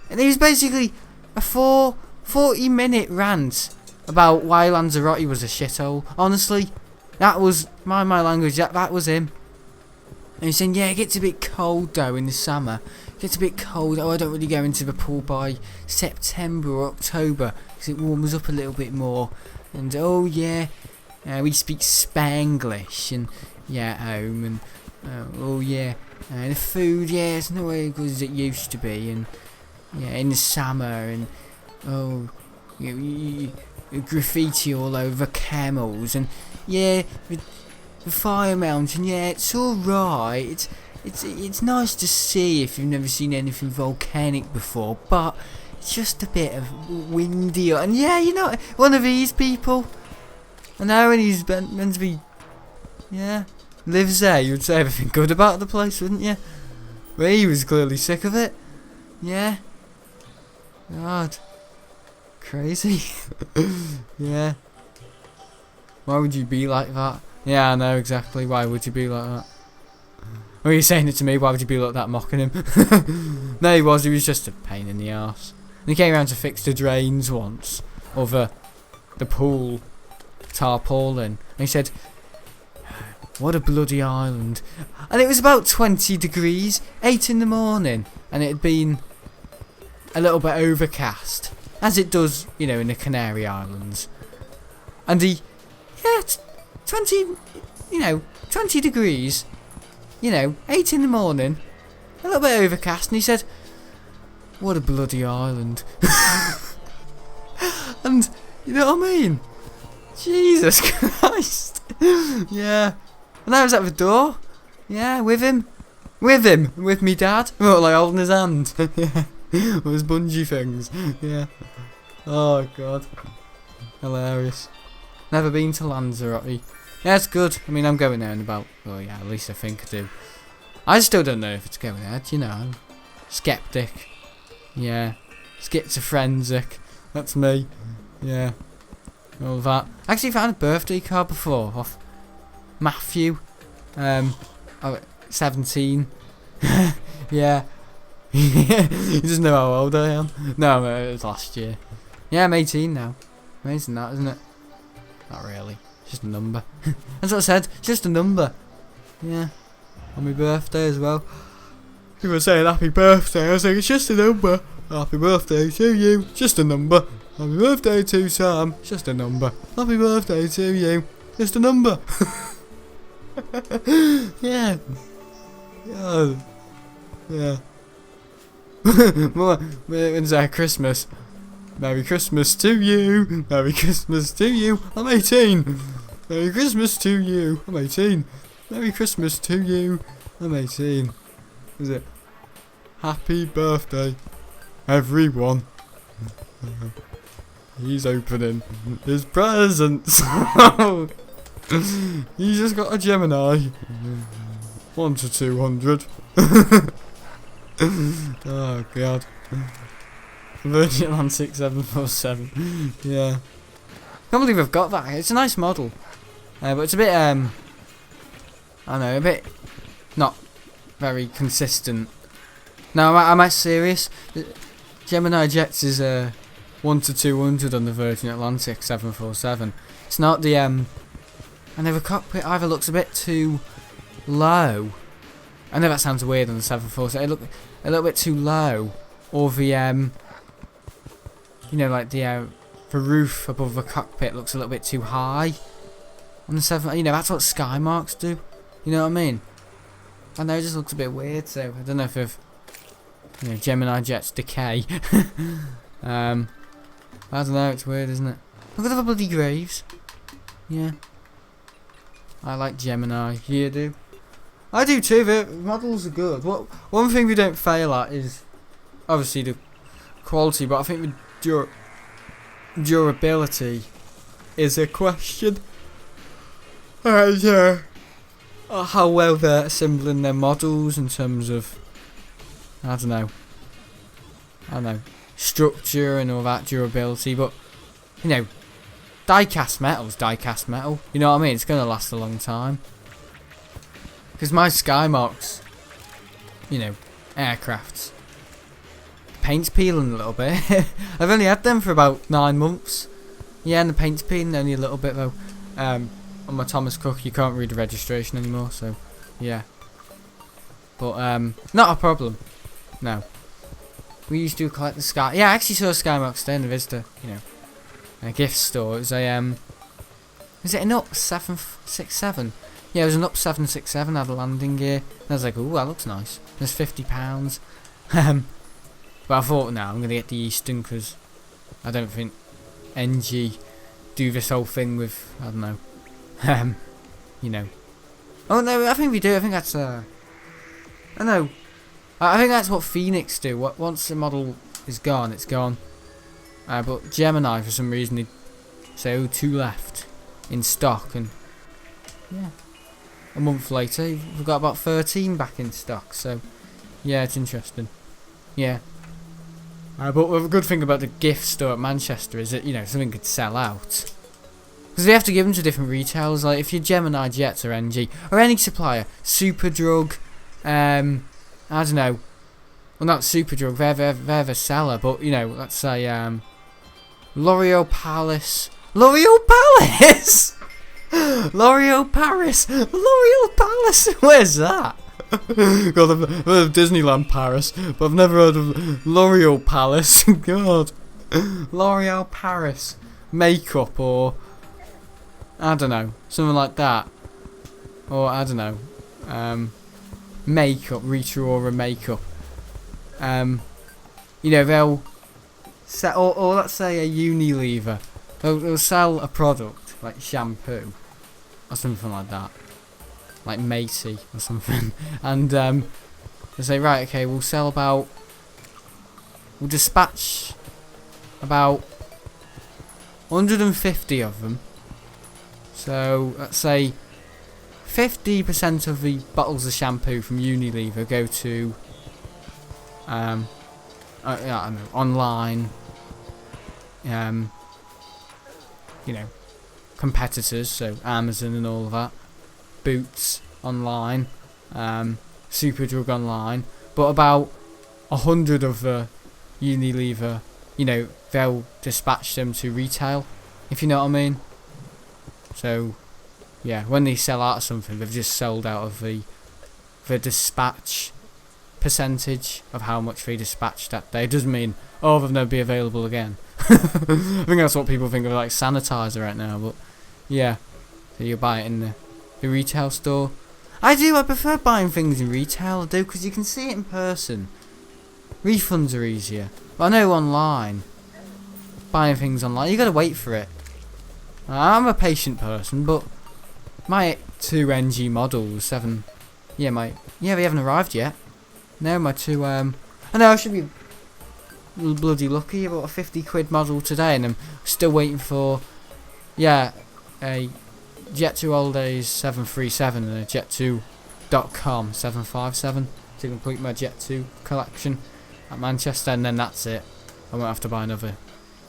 and he was basically a 40-minute rant about why Lanzarote was a shithole. Honestly, that was my language. That was him. And he's saying, yeah, it gets a bit cold though in the summer. It gets a bit cold. Oh, I don't really go into the pool by September or October because it warms up a little bit more. And oh yeah, we speak Spanglish and yeah, at home, and oh yeah, the food, yeah, it's not as good as it used to be, and yeah, in the summer, and oh, you graffiti all over camels, and yeah, the fire mountain, yeah, it's alright, it's nice to see if you've never seen anything volcanic before, but it's just a bit of windy. And yeah, you know, one of these people. I know, and he's meant to be, yeah, lives there. You would say everything good about the place, wouldn't you? But he was clearly sick of it. Yeah. God. Crazy. Yeah. Why would you be like that? Yeah, I know exactly. Why would you be like that? Well, you're saying it to me. Why would you be like that, mocking him? No, he was just a pain in the arse. And he came around to fix the drains once, or the pool tarpaulin. And he said, "What a bloody island!" And it was about 20 degrees, 8 in the morning, and it had been a little bit overcast, as it does, you know, in the Canary Islands. And he, yeah, 20, you know, 20 degrees, you know, 8 in the morning, a little bit overcast, and he said, "What a bloody island." And, you know what I mean? Jesus Christ. Yeah. And I was at the door. Yeah, with him. With me dad. Oh, like holding his hand. Yeah. Those bungee things. Yeah. Oh, God. Hilarious. Never been to Lanzarote. Yeah, it's good. I mean, I'm going there in about, well, yeah, at least I think I do. I still don't know if it's going ahead, you know. I'm skeptic. Yeah. Schizophrenic. That's me. Yeah. All that. I actually found a birthday card before off Matthew. 17. Yeah. He doesn't know how old I am. No, it was last year. Yeah, I'm 18 now. Amazing that, isn't it? Not really. It's just a number. That's what I said. It's just a number. Yeah. On my birthday as well. People were saying happy birthday. I was like, it's just a number. Happy birthday to you. Just a number. Happy birthday to Sam. Just a number. Happy birthday to you. Just a number. Yeah. Yeah. Yeah. When's our Christmas? Merry Christmas to you. Merry Christmas to you. I'm 18. Merry Christmas to you. I'm 18. Merry Christmas to you. I'm 18. Is it? Happy birthday, everyone. He's opening his presents. He's just got a Gemini. 1 to 200. Oh, God. Virgin Atlantic 747. Yeah. Can't believe I've got that. It's a nice model. But it's a bit, I don't know, a bit not very consistent. No, am I serious? Gemini Jets is 1 to 200 on the Virgin Atlantic 747. It's not the, I know the cockpit either looks a bit too low. I know that sounds weird on the 747. It look a little bit too low. Or the, you know, like the roof above the cockpit looks a little bit too high. On the 7, you know, that's what Sky Marks do. You know what I mean? I know it just looks a bit weird, so I don't know if I've, you know, Gemini Jets decay. I don't know, it's weird, isn't it? Look at the bloody graves. Yeah. I like Gemini. You do? I do too, the models are good. One thing we don't fail at is obviously the quality, but I think the durability is a question. And how well they're assembling their models in terms of, I don't know, structure and all that durability, but, you know, die-cast metal's die-cast metal, you know what I mean? It's going to last a long time. Because my Skymarks, you know, aircrafts, paint's peeling a little bit. I've only had them for about 9 months. Yeah, and the paint's peeling only a little bit though. On my Thomas Cook, you can't read the registration anymore, so yeah. But not a problem. No. We used to collect the Sky. Yeah, I actually saw a Skymark today in the visitor, you know, a gift store. It was a is it an up 767? Yeah, it was an up 767. Had a landing gear. And I was like, ooh, that looks nice. There's £50. But I thought, no, I'm gonna get the Eastern because I don't think NG do this whole thing with, I don't know, you know. Oh no, I think we do. I think that's I know. I think that's what Phoenix do. Once the model is gone, it's gone. But Gemini, for some reason, they say, oh, 2 left in stock, and yeah, a month later, we've got about 13 back in stock. So yeah, it's interesting. Yeah. But the good thing about the gift store at Manchester is that, you know, something could sell out. Because they have to give them to different retailers. Like, if you're Gemini, Jets, or NG, or any supplier, Superdrug, I don't know. Well, not Superdrug, they're the seller, but, you know, let's say, L'Oreal Palace. L'Oreal Palace! L'Oreal Paris! L'Oreal Palace! Where's that? God, I've heard of Disneyland Paris, but I've never heard of L'Oreal Palace. God. L'Oreal Paris. Makeup, or I don't know, something like that. Or I don't know. Makeup, Rita Ora makeup. You know, they'll sell, or let's say a Unilever. They'll sell a product like shampoo or something like that, like Macy or something, and they say, right, okay, we'll dispatch about 150 of them. So let's say 50% of the bottles of shampoo from Unilever go to I don't know, online, you know, competitors, so Amazon and all of that, Boots online, Superdrug online, but about 100 of the Unilever, you know, they'll dispatch them to retail, if you know what I mean. So yeah, when they sell out of something, they've just sold out of the dispatch percentage of how much they dispatched that day. It doesn't mean, oh, they'll never be available again. I think that's what people think of like sanitizer right now, but yeah, so you buy it in the retail store. I prefer buying things in retail, I do, because you can see it in person. Refunds are easier, but I know online, buying things online, you gotta wait for it. I'm a patient person, but my 2 NG models, they haven't arrived yet. No, my 2, I know I should be bloody lucky. I bought a 50 quid model today, and I'm still waiting for, a Jet 2 Old Days 737 and a Jet 2.com 757 to complete my Jet 2 collection at Manchester, and then that's it. I won't have to buy another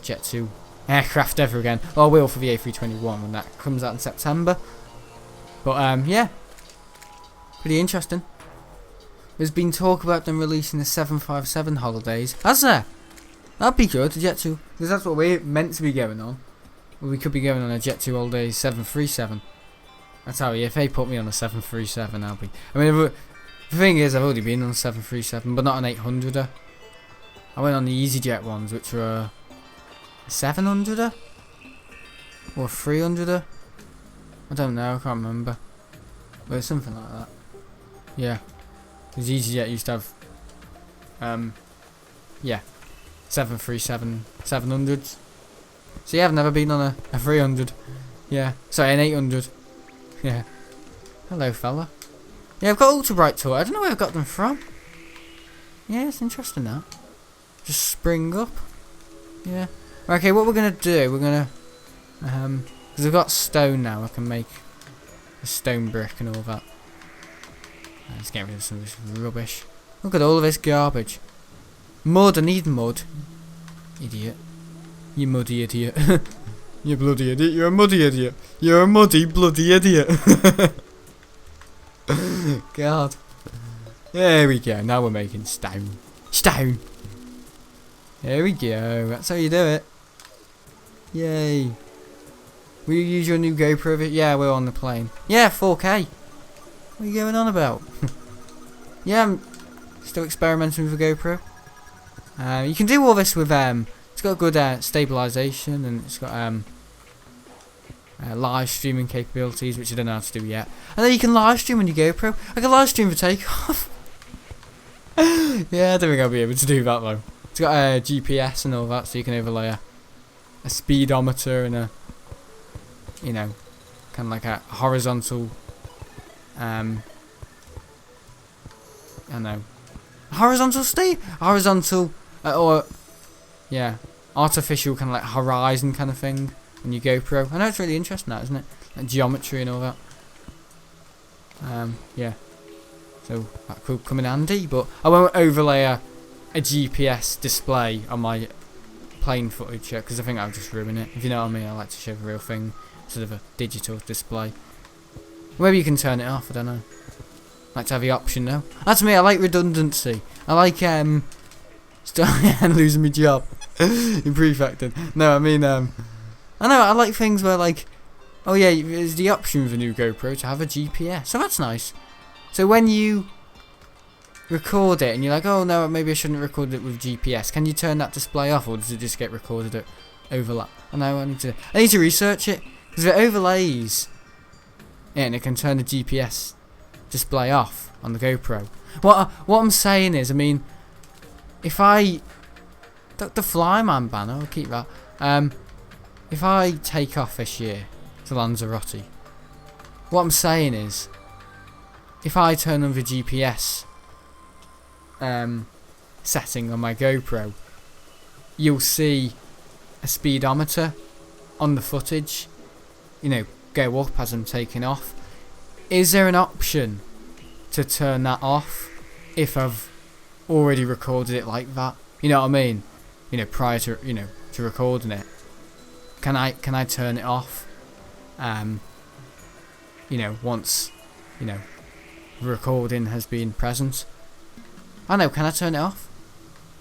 Jet 2 aircraft ever again. Oh, I will for the A321 when that comes out in September. But yeah, pretty interesting. There's been talk about them releasing the 757 holidays. Has there? That'd be good, a Jet 2, because that's what we're meant to be going on. Well, we could be going on a Jet 2 All Days 737. I tell you, if they put me on a 737, I'll be... I mean, the thing is, I've already been on a 737, but not an 800er. I went on the EasyJet ones, which were a 700er? Or a 300er? I don't know, I can't remember. But it's something like that. Yeah. Because EasyJet used to have, 737 700s. So yeah, I've never been on a 300. Yeah, sorry, an 800. Yeah. Hello, fella. Yeah, I've got Ultra Bright Tour. I don't know where I've got them from. Yeah, it's interesting that. Just spring up. Yeah. Okay, what we're gonna do, we're gonna, because I've got stone now, I can make a stone brick and all that. Let's get rid of some of this rubbish. Look at all of this garbage. Mud, I need mud. Idiot. You muddy idiot. You bloody idiot, you're a muddy idiot. You're a muddy bloody idiot. God. There we go, now we're making stone. Stone! There we go, that's how you do it. Yay. Will you use your new GoPro? Yeah, we're on the plane. Yeah, 4K. What are you going on about? Yeah, I'm still experimenting with the GoPro. You can do all this with, it's got good stabilisation, and it's got live streaming capabilities, which I don't know how to do yet. And then you can live stream on your GoPro. I can live stream for takeoff. Yeah, I don't think I'll be able to do that though. It's got GPS and all that, so you can overlay a speedometer and a, you know, kind of like a horizontal I know. Horizontal state? Horizontal, or, yeah, artificial kind of like horizon kind of thing on your GoPro. I know it's really interesting that, isn't it? Like geometry and all that. Yeah. So that could come in handy, but I won't overlay a GPS display on my plane footage because I think I'll just ruin it. If you know what I mean, I like to show the real thing instead of a digital display. Maybe you can turn it off, I don't know. Like to have the option though. That's me, I like redundancy. I like losing my job in prefecting. No, I mean I know, I like things where like, oh yeah, there's the option with a new GoPro to have a GPS. So that's nice. So when you record it and you're like, oh no, maybe I shouldn't record it with GPS, can you turn that display off, or does it just get recorded at overlap? I know, I need to research it, because if it overlays, yeah, and it can turn the GPS display off on the GoPro. What I'm saying is, I mean, if I the Flyman banner, I'll keep that. If I take off this year to Lanzarote, what I'm saying is, if I turn on the GPS setting on my GoPro, you'll see a speedometer on the footage, you know, go up as I'm taking off. Is there an option to turn that off if I've already recorded it like that? You know what I mean? You know, prior to, you know, to recording it. Can I turn it off? You know, once, you know, the recording has been present. I know, can I turn it off?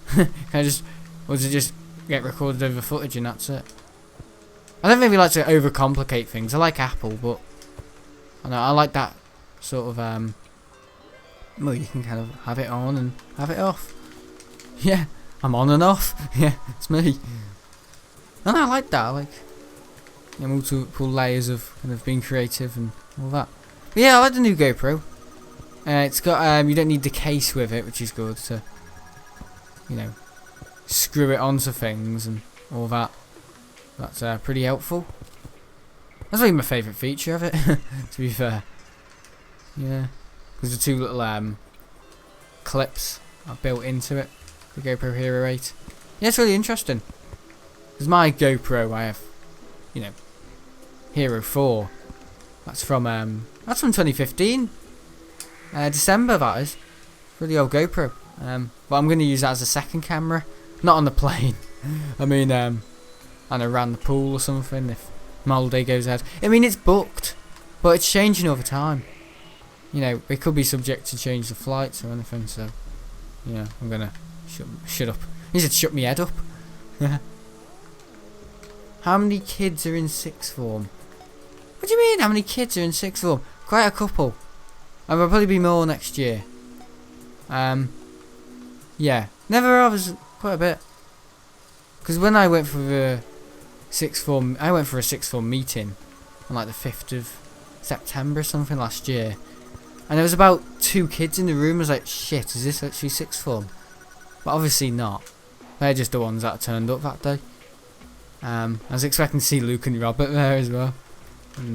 Can I just, or does it just get recorded over footage and that's it? I don't really like to overcomplicate things. I like Apple, but I know I like that sort of well, you can kind of have it on and have it off. Yeah, I'm on and off. Yeah, it's me. And I like that. I like, you know, multiple layers of kind of being creative and all that. But yeah, I like the new GoPro. It's got you don't need the case with it, which is good to, you know, screw it onto things and all that. That's pretty helpful. That's really my favourite feature of it, to be fair. Yeah, because the two little clips are built into it, the GoPro Hero 8. Yeah, it's really interesting. Because my GoPro, I have, you know, Hero 4. That's from 2015. December, that is. Really old GoPro. But I'm going to use that as a second camera. Not on the plane. I mean, and around the pool or something if my holiday goes ahead. I mean, it's booked, but it's changing over time. You know, it could be subject to change the flights or anything, so, yeah, I'm going to shut up. He said shut me head up. How many kids are in sixth form? What do you mean, how many kids are in sixth form? Quite a couple. And there'll probably be more next year. Yeah, never others, quite a bit. Because when I went for the sixth form, I went for a sixth form meeting on like the 5th of September or something last year. And there was about 2 kids in the room. I was like, shit, is this actually sixth form? But obviously not. They're just the ones that turned up that day. I was expecting to see Luke and Robert there as well. And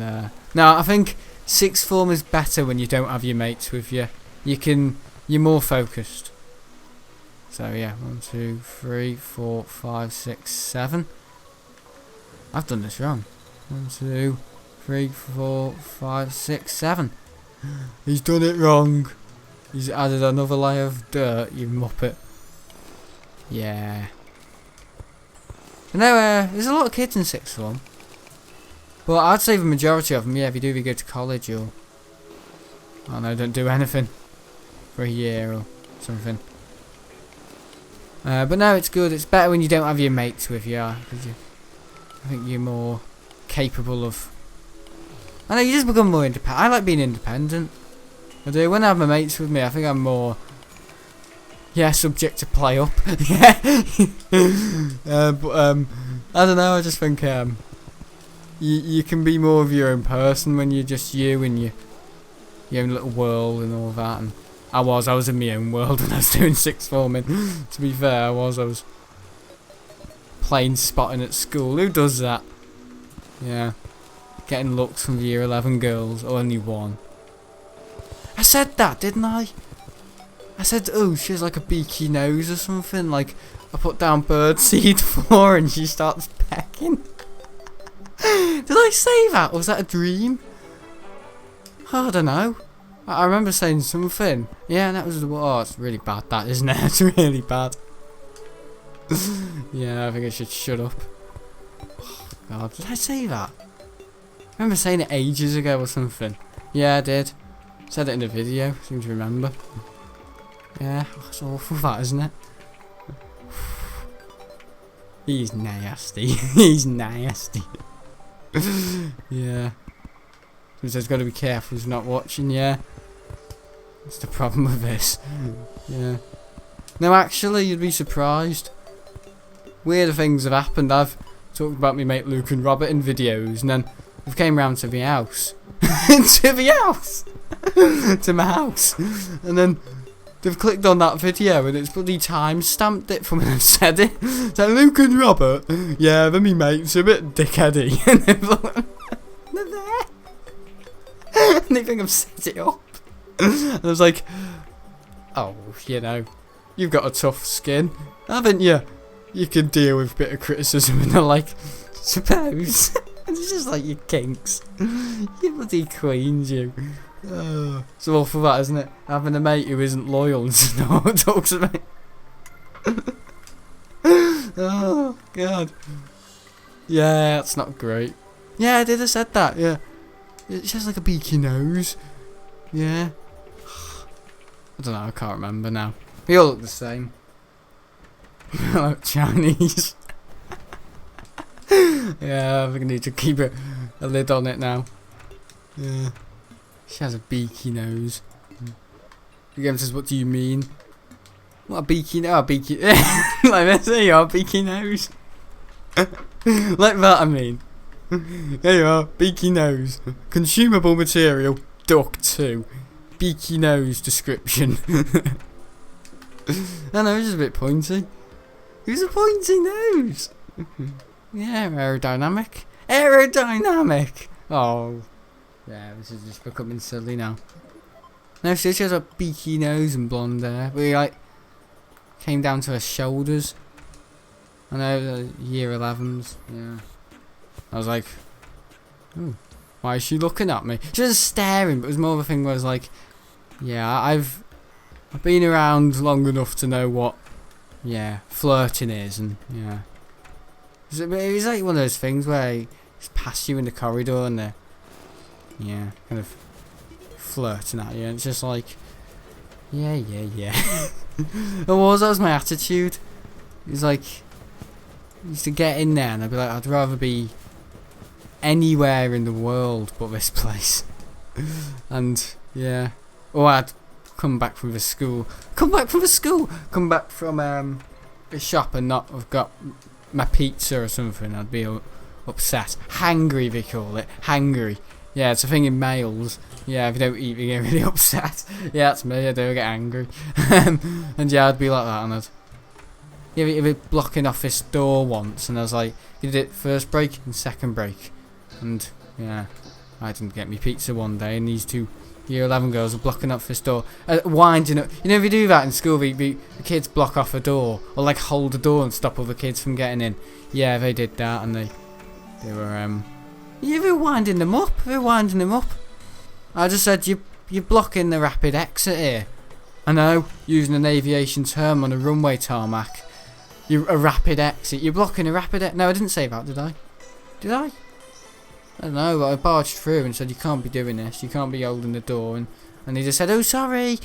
no, I think sixth form is better when you don't have your mates with you. You're more focused. So yeah, 1, 2, 3, 4, 5, 6, 7. I've done this wrong. 1, 2, 3, 4, 5, 6, 7. He's done it wrong. He's added another layer of dirt, you muppet. Yeah. But no, there's a lot of kids in sixth form. But I'd say the majority of them, yeah, if you do, if you go to college or, I don't know, don't do anything for a year or something. But no, it's good. It's better when you don't have your mates with you, because I think you're more capable of. I know, you just become more independent. I like being independent. I do. When I have my mates with me, I think I'm more, yeah, subject to play up. Yeah. But I don't know. I just think you can be more of your own person when you're just you and your own little world and all that. And I was in my own world when I was doing sixth form. And to be fair, I was plane spotting at school. Who does that? Yeah, getting looks from the year 11 girls. Only one. I said that, didn't I? I said, oh, she has like a beaky nose or something. Like, I put down birdseed for her and she starts pecking. Did I say that? Or was that a dream? Oh, I don't know. I remember saying something. Yeah, and that was the... Oh, it's really bad, that, isn't it? It's really bad. Yeah, I think I should shut up. Oh, God, did I say that? I remember saying it ages ago or something. Yeah, I did. Said it in a video, I seem to remember. Yeah, it's awful that, isn't it? He's nasty. He's nasty. Yeah. So he's got to be careful he's not watching, yeah. That's the problem with this. Yeah. No, actually, you'd be surprised. Weirder things have happened. I've talked about me mate Luke and Robert in videos, and then they've came round to the house. To the house! To my house. And then they've clicked on that video and it's bloody time stamped it from when I've said it. So Luke and Robert, yeah, they're me mates, a bit dickheady. And they're there. And they think I've set it up. And I was like, oh, you know, you've got a tough skin, haven't you? You can deal with a bit of criticism. And they're like, suppose. And it's just like, you kinks. You bloody queens, you. Oh, it's awful that, isn't it? Having a mate who isn't loyal and just no one talks about it. Oh, God. Yeah, that's not great. Yeah, I did have said that, yeah. She has like a beaky nose. Yeah. I don't know, I can't remember now. We all look the same. We all look Chinese. Yeah, I think I need to keep a lid on it now. Yeah. She has a beaky nose. The game says, what do you mean? What, a beaky nose? Oh, a beaky... like this, there you are, beaky nose. Like that, I mean. There you are, beaky nose. Consumable material, duck 2. Beaky nose description. I know, it's just a bit pointy. Who's a pointy nose? Yeah, aerodynamic. Aerodynamic! Oh. Yeah, this is just becoming silly now. No, she has a beaky nose and blonde hair. But like, came down to her shoulders. I know, the year 11s, yeah. I was like, ooh, why is she looking at me? She was staring, but it was more of a thing where I was like, yeah, I've been around long enough to know what, yeah, flirting is, and yeah. It was like one of those things where he just pass you in the corridor and they're, yeah, kind of flirting at you, and it's just like, yeah. That was my attitude. It was like, I used to get in there and I'd be like, I'd rather be anywhere in the world but this place. And yeah, or I'd come back from the school, come back from the shop and not have got my pizza or something. I'd be upset. Hangry, they call it. Hangry. Yeah, it's a thing in males. Yeah, if you don't eat, you get really upset. Yeah, that's me. I do get angry. And yeah, I'd be like that, and I'd be blocking off this door once, and I was like, you did it first break and second break, and yeah, I didn't get me pizza one day, and these two year 11 girls were blocking off this door, winding up. You know, if you do that in school, the kids block off a door, or like hold the door and stop other kids from getting in. Yeah, they did that, and they were yeah, they were winding them up. I just said, you're blocking the rapid exit here. I know, using an aviation term on a runway tarmac. A rapid exit. You're blocking a rapid exit. No, I didn't say that, did I? Did I? I don't know, but I barged through and said, you can't be doing this. You can't be holding the door. And he just said, oh, sorry.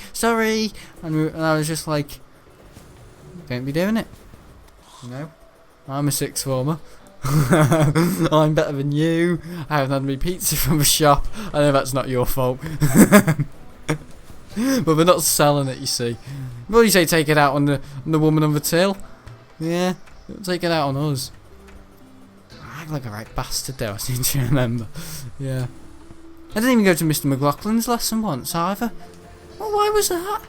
And I was just like, don't be doing it. You know? I'm a sixth former. I'm better than you. I haven't had me pizza from a shop. I know that's not your fault. But they're not selling it, you see. Well, you say take it out on the woman on the till. Yeah, take it out on us. I act like a right bastard though, I seem to remember. Yeah. I didn't even go to Mr. McLaughlin's lesson once either. Well, why was that?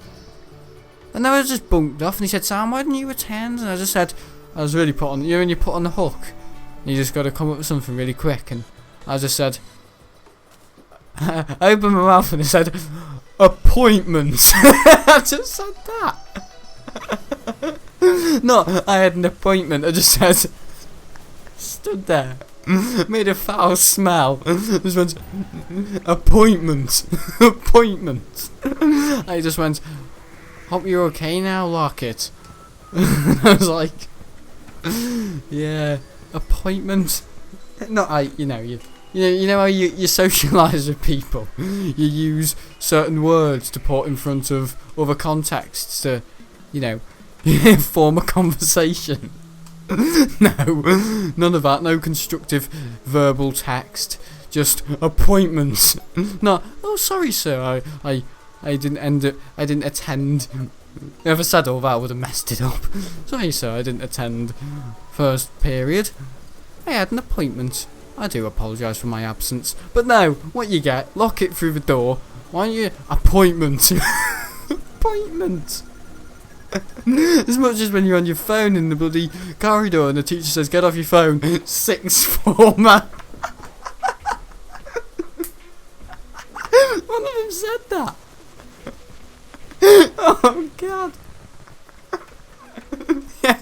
And then I was just bunked off and he said, Sam, why didn't you attend? And I just said, I was really put on, you know when you put on the hook? And you just got to come up with something really quick, and I just said, I opened my mouth and I said, appointment. I just said that. No, I had an appointment. I just said, stood there, made a foul smell. Just went, appointment, appointment. I just went, hope you're okay now, Lockett. I was like, yeah, appointment. Not you know how you socialise with people. You use certain words to put in front of other contexts to, form a conversation. No, none of that. No constructive verbal text. Just appointments. No. Oh, sorry, sir. I didn't attend. If I said all that, I would have messed it up. Sorry, sir. I didn't attend first period. I had an appointment. I do apologise for my absence. But no, what you get, lock it through the door. Why don't you? Appointment. Appointment. As much as when you're on your phone in the bloody corridor and the teacher says, get off your phone, sixth former. One of them said that. Oh, God. Yeah.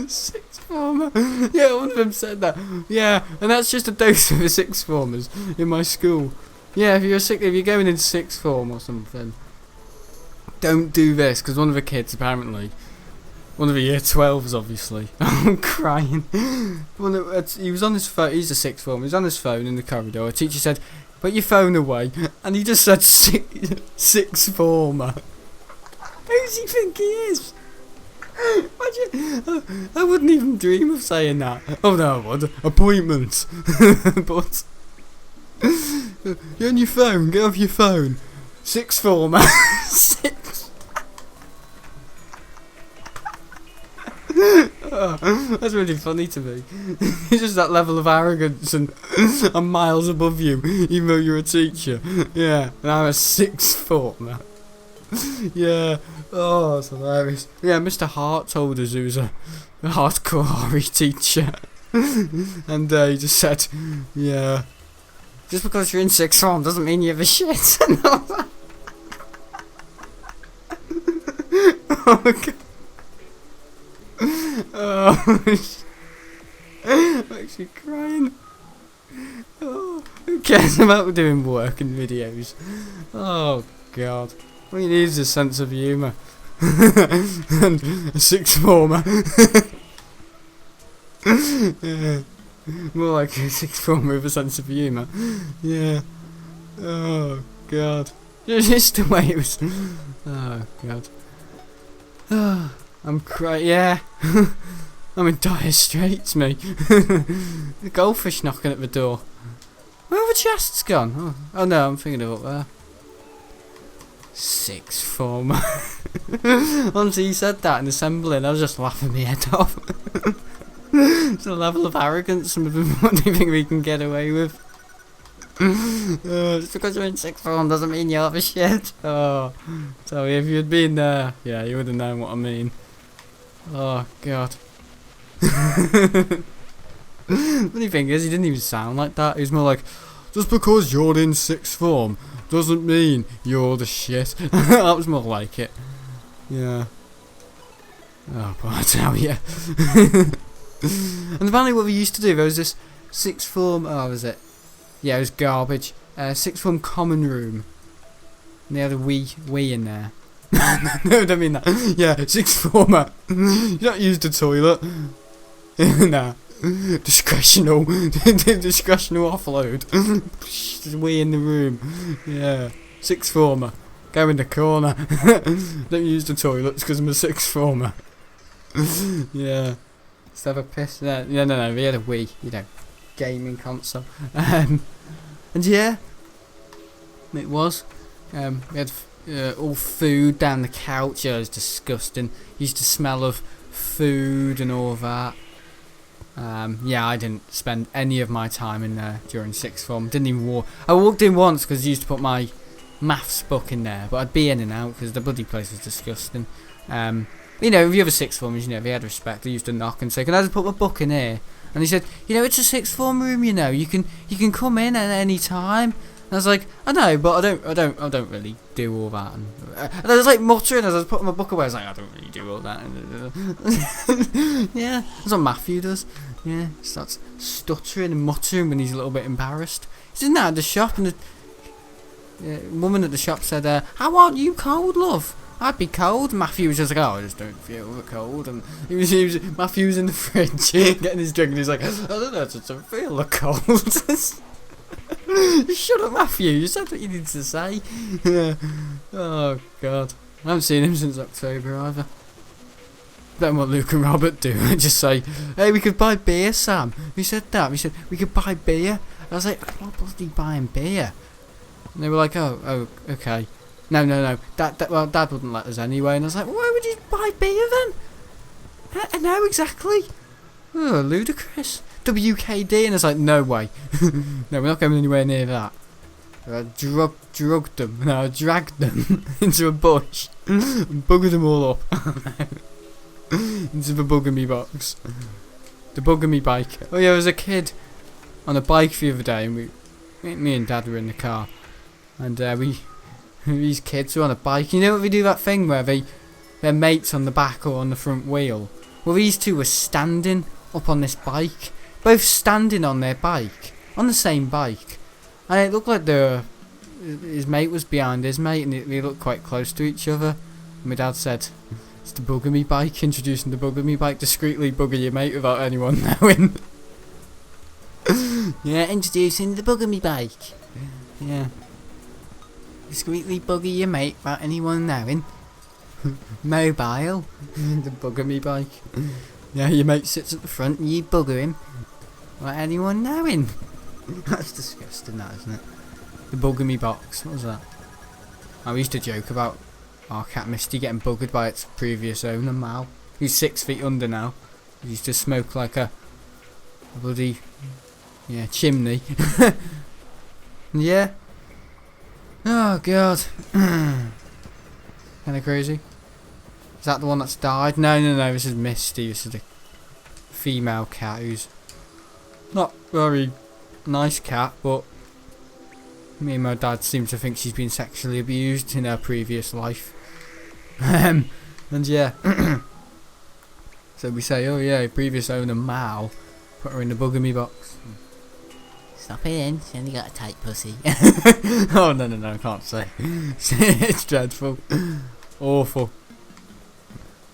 Sixth former. Yeah, one of them said that. Yeah, and that's just a dose of the sixth formers in my school. Yeah, if you're going into sixth form or something, don't do this, because one of the kids apparently, one of the year 12s obviously, I'm crying. He was on his phone. He's a sixth form. He was on his phone in the corridor. A teacher said, "Put your phone away," and he just said sixth former. Who does he think he is? Imagine, I wouldn't even dream of saying that. Oh no, I would. Appointment. But you're on your phone. Get off your phone. Sixth former. Six. Oh, that's really funny to me. It's just that level of arrogance and I'm miles above you, even though you're a teacher. Yeah, and I'm a sixth former. Yeah. Oh, that's hilarious. Yeah, Mr. Hart told us he was a hardcore RE teacher. And he just said, yeah, just because you're in sixth form doesn't mean you have a shit. Oh, God. Oh, I'm actually crying. Oh, who cares about doing work and videos? Oh, God. All you need is a sense of humour. And a sixth former. Yeah. More like a sixth former with a sense of humour. Yeah. Oh, God. Just the way it was. Oh, God. Oh, I'm crying. Yeah. I'm in dire straits, me. The goldfish knocking at the door. Where have the chests gone? Oh no, I'm thinking of up there. Sixth former. Honestly, he said that in assembly and I was just laughing my head off. It's a level of arrogance. What do you think we can get away with? Just because you're in sixth form doesn't mean you have a shit. Oh, so if you'd been there, yeah, you would have known what I mean. Oh, God. Funny thing is, he didn't even sound like that. He was more like, just because you're in sixth form doesn't mean you're the shit. That was more like it. Yeah. Oh, but I tell ya. And apparently what we used to do, there was this sixth form, oh, was it? Yeah, it was garbage. Sixth form common room. And they had a wee in there. No, I don't mean that. Yeah, sixth former. You don't use the toilet. Nah. Discretional offload. Just wee in the room. Yeah. Sixth former. Go in the corner. Don't use the toilets because I'm a sixth former. Yeah. Just have a piss. No, we had a wee, gaming console. And yeah, it was. We had all food down the couch. Yeah, it was disgusting. Used to smell of food and all that. Yeah, I didn't spend any of my time in there during sixth form. Didn't even walk. I walked in once because I used to put my maths book in there, but I'd be in and out because the bloody place was disgusting. If the other sixth formers, they had respect. They used to knock and say, "Can I just put my book in here?" And he said, "It's a sixth form room. You can come in at any time." I was like, I know, but I don't really do all that. And I was like muttering as I was putting my book away. I was like, I don't really do all that. Yeah, that's what Matthew does. Yeah, he starts stuttering and muttering when he's a little bit embarrassed. He's in there at the shop, and the woman at the shop said, "How aren't you cold, love?" I'd be cold. Matthew was just like, "Oh, I just don't feel the cold." And Matthew was in the fridge getting his drink, and he's like, "I don't know, I just don't feel the cold." Shut up, Matthew. You said what you needed to say. Yeah. Oh God, I haven't seen him since October either. Then what Luke and Robert do? Just say, "Hey, we could buy beer, Sam." Who said that? We said we could buy beer. I was like, "I'm not bloody buying beer." And they were like, "Oh, okay." No. Well, Dad wouldn't let us anyway. And I was like, "Why would you buy beer then?" I know exactly. Oh, ludicrous. WKD, and I was like, "No way. No, we're not going anywhere near that." I dragged them into a bush and buggered them all up into the bugger me box. The bugger me bike. Oh yeah, there was a kid on a bike the other day, and me and Dad were in the car, and these kids were on a bike. You know what they do, that thing where their mates on the back or on the front wheel? Well, these two were standing up on this bike, both standing on their bike, on the same bike, and it looked like his mate was behind his mate, and they looked quite close to each other. And my dad said, "It's the bugger me bike," introducing the bugger me bike. Discreetly bugger your mate without anyone knowing. Yeah, introducing the bugger me bike. Yeah. Discreetly bugger your mate without anyone knowing. Mobile. The bugger me bike. Yeah, your mate sits at the front and you bugger him without anyone knowing. That's disgusting, that, isn't it? The bugger me box. What was that? I used to joke about our cat Misty getting buggered by its previous owner, Mal. He's 6 feet under now. He used to smoke like a bloody chimney. Yeah. Oh God. Kinda crazy. Is that the one that's died? No, this is Misty. This is the female cat who's not very nice cat, but me and my dad seem to think she's been sexually abused in her previous life. And yeah. So we say, oh yeah, previous owner Mal put her in the bugger me box. Stop it in, she only got a tight pussy. Oh no, I can't say. It's dreadful. Awful.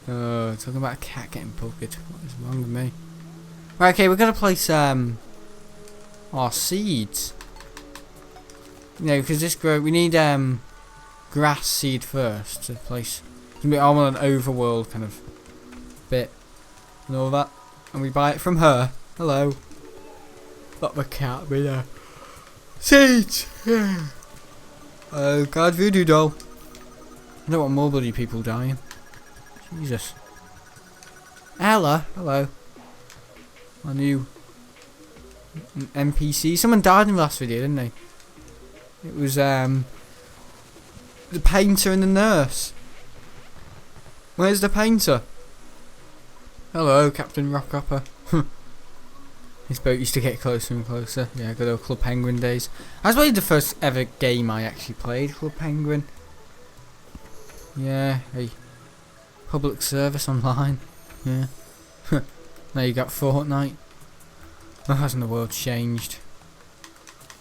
Talking about a cat getting buggered. What is wrong with me? Right, okay, we're gonna place our seeds. You know, because we need grass seed first to place. I want an overworld kind of bit and all that, and we buy it from her. Hello. Not the cat, but seeds. Oh God, voodoo doll. I don't want more bloody people dying. Jesus. Ella, hello. My new NPC. Someone died in the last video, didn't they? It was the painter and the nurse. Where's the painter? Hello, Captain Rockhopper. His boat used to get closer and closer. Yeah, good old Club Penguin days. I was probably the first ever game I actually played, Club Penguin. Yeah, hey. Public service online. Yeah. Now you got Fortnite. Oh, hasn't the world changed?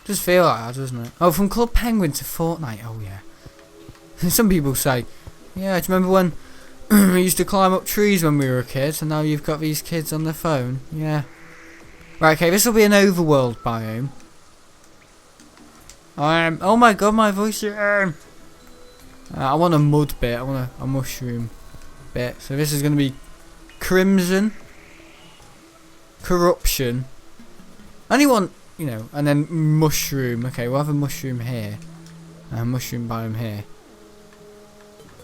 Does feel like that, doesn't it? Oh, from Club Penguin to Fortnite. Oh yeah. Some people say, yeah, do you remember when we used to climb up trees when we were kids, and now you've got these kids on their phone? Yeah. Right, okay, this will be an overworld biome. Oh my God, my voice. I want a mud bit. I want a mushroom bit. So this is going to be crimson, corruption. I only want, and then mushroom. Okay, we'll have a mushroom here. A mushroom biome here.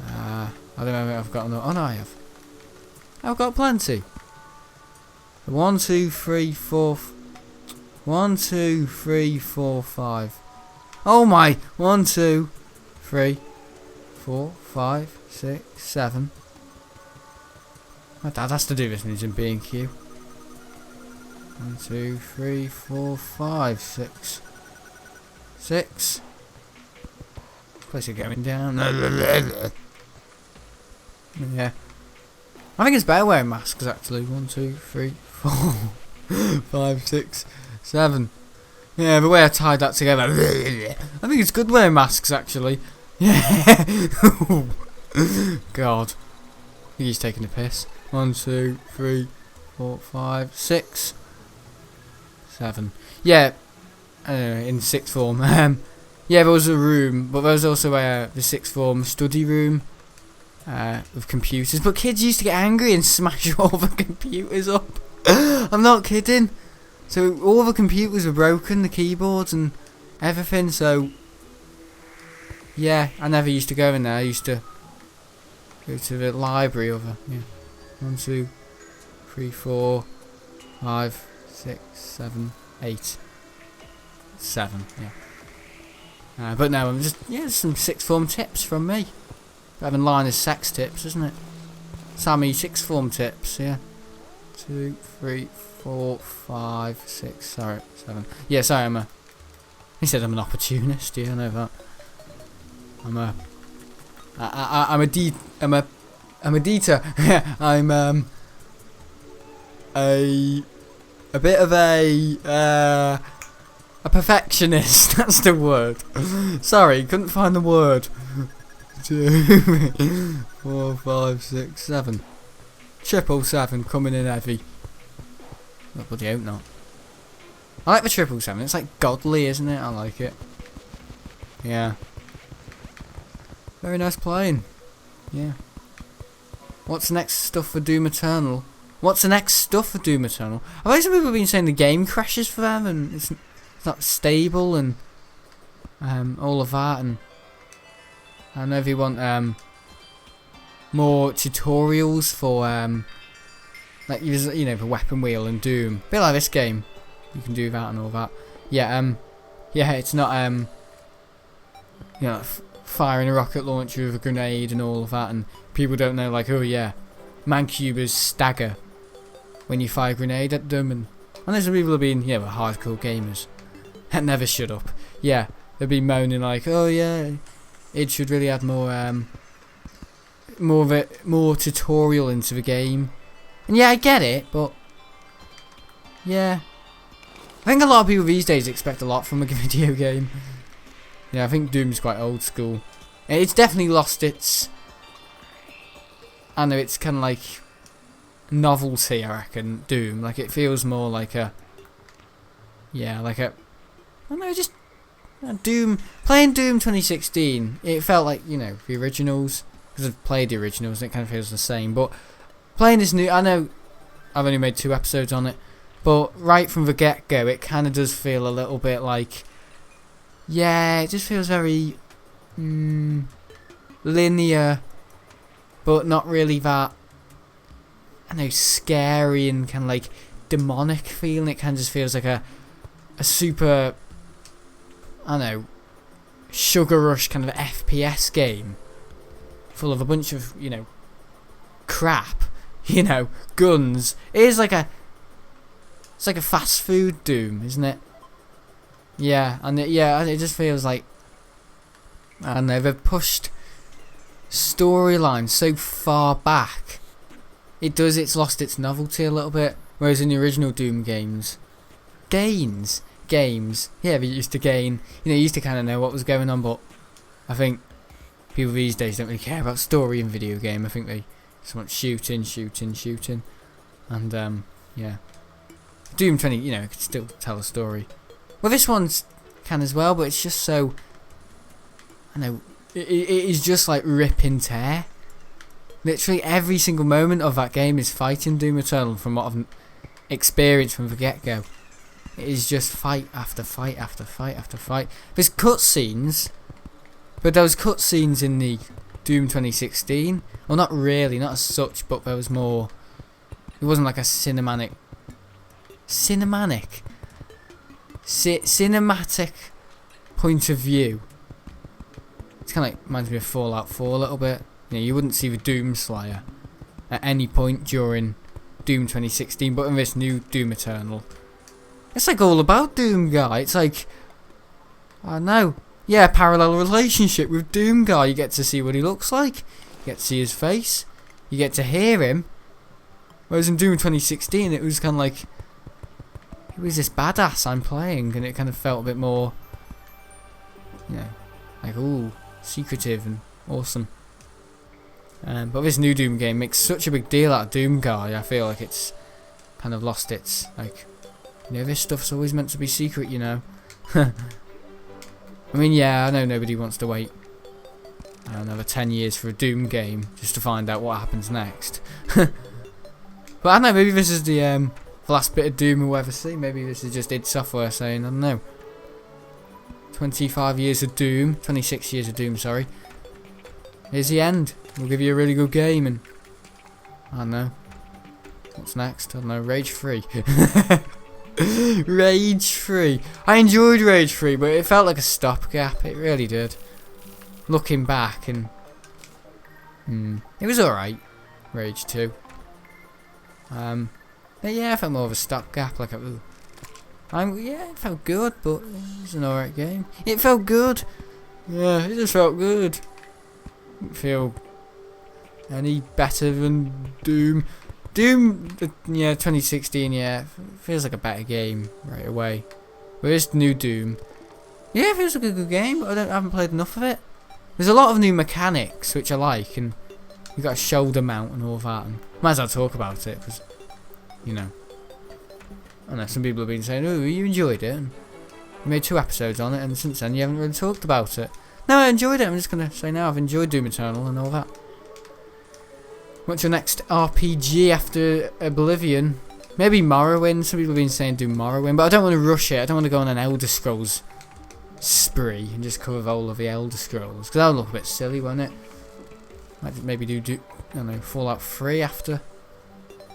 I don't know if I've got enough. Oh no, I have. I've got plenty. 1, 2, 3, 4. 1, 2, 3, 4, 5. Oh my! 1, 2, 3, 4, 5, 6, 7. My dad has to do this when he's in B&Q. 1, 2, 3, 4, 5, 6, 6. Place is going down. Yeah. I think it's better wearing masks actually. 1, 2, 3, 4, 5, 6, 7. Yeah, the way I tied that together. I think it's good wearing masks actually. Yeah. God. I think he's taking the piss. 1, 2, 3, 4, 5, 6, 7. Yeah. In sixth form. Yeah, there was a room, but there was also the sixth form study room with computers. But kids used to get angry and smash all the computers up. I'm not kidding. So all the computers were broken, the keyboards and everything. So yeah, I never used to go in there. I used to go to the library over. Yeah, 1, 2, 3, 4, 5, 6, 7, 8, 7. Yeah. But no, I'm just some sixth form tips from me. Better than Linus sex tips, isn't it? Sammy sixth form tips. Yeah. 2, 3, 4, 5, 6. Sorry, 7. Yeah, sorry. He said I'm an opportunist. Yeah, I know that. I'm a deeter. I'm a bit of a perfectionist. That's the word. Sorry, couldn't find the word. 2, 3, 4, 5, 6, 7. 777 coming in heavy. Oh, bloody hope not. I like the 777. It's like godly, isn't it? I like it. Yeah. Very nice plane. Yeah. What's the next stuff for Doom Eternal? What's the next stuff for Doom Eternal? I've heard some people have been saying the game crashes for them and it's not stable and all of that, and I know if you want more tutorials for like the weapon wheel and Doom, a bit like this game, you can do that and all that. Yeah, yeah, it's not firing a rocket launcher with a grenade and all of that, and people don't know, like, oh yeah, mancubers stagger when you fire a grenade at them, and there's some people have been, we're hardcore gamers and never shut up. Yeah, they've been moaning like, oh yeah, it should really add more tutorial into the game. And yeah, I get it, but yeah, I think a lot of people these days expect a lot from a video game. Yeah, I think Doom's quite old school. It's definitely lost its, I know, it's kind of like novelty, I reckon, Doom. Like, it feels more like I don't know, just Doom. Playing Doom 2016, it felt like, the originals, because I've played the originals and it kind of feels the same. But playing this new, I know I've only made 2 episodes on it, but right from the get-go, it kind of does feel a little bit like, it just feels very linear, but not really that, I know, scary and kind of like demonic feeling. It kind of just feels like a super, I don't know, sugar rush kind of FPS game full of a bunch of, crap, guns. It is like it's like a fast food Doom, isn't it? Yeah, and it just feels like, I don't know, they've pushed storyline so far back. It's lost its novelty a little bit. Whereas in the original Doom games, yeah, they used to gain, you used to kind of know what was going on, but I think people these days don't really care about story in video game. I think they just want shooting, and yeah. Doom 20, it could still tell a story. Well, this one's can as well, but it's just so, I know, it is just like rip and tear. Literally every single moment of that game is fighting Doom Eternal, from what I've experienced from the get-go. It is just fight after fight after fight after fight. There's cutscenes, but there was cutscenes in the Doom 2016. Well, not really, not as such, but there was more. It wasn't like a cinematic point of view. It's kind of like, reminds me of Fallout 4 a little bit. You wouldn't see the Doom Slayer at any point during Doom 2016, but in this new Doom Eternal, it's like all about Doom, guy. It's like I know. Yeah, parallel relationship with Doom Guy. You get to see what he looks like. You get to see his face. You get to hear him. Whereas in Doom 2016, it was kind of like, he was this badass I'm playing, and it kind of felt a bit more, you know, like, ooh, secretive and awesome. But this new Doom game makes such a big deal out of Doom Guy. I feel like it's kind of lost its, like, you know, this stuff's always meant to be secret, you know. I mean, yeah, I know nobody wants to wait another 10 years for a Doom game just to find out what happens next. But I don't know, maybe this is the last bit of Doom we'll ever see. Maybe this is just id Software saying, I don't know, 25 years of Doom, 26 years of Doom, sorry. Here's the end. We'll give you a really good game, and I don't know. What's next? I don't know, Rage 3. Rage 3. I enjoyed Rage 3, but it felt like a stopgap. It really did. Looking back, and it was alright. Rage 2. But yeah, I felt more of a stopgap. Like, yeah, it felt good, but it was an alright game. It felt good. Yeah, it just felt good. Didn't feel any better than Doom. Doom, yeah, 2016, yeah, feels like a better game right away. But this new Doom, yeah, it feels like a good game, but I haven't played enough of it. There's a lot of new mechanics which I like, and you've got a shoulder mount and all that, and might as well talk about it, because, you know, I know some people have been saying, oh, you enjoyed it, and you made 2 episodes on it, and since then you haven't really talked about it. No, I enjoyed it. I'm just going to say now I've enjoyed Doom Eternal and all that. What's your next RPG after Oblivion? Maybe Morrowind. Some people have been saying do Morrowind, but I don't want to rush it. I don't want to go on an Elder Scrolls spree and just cover all of the Elder Scrolls, because that would look a bit silly, won't it? Might maybe do I don't know, Fallout 3 after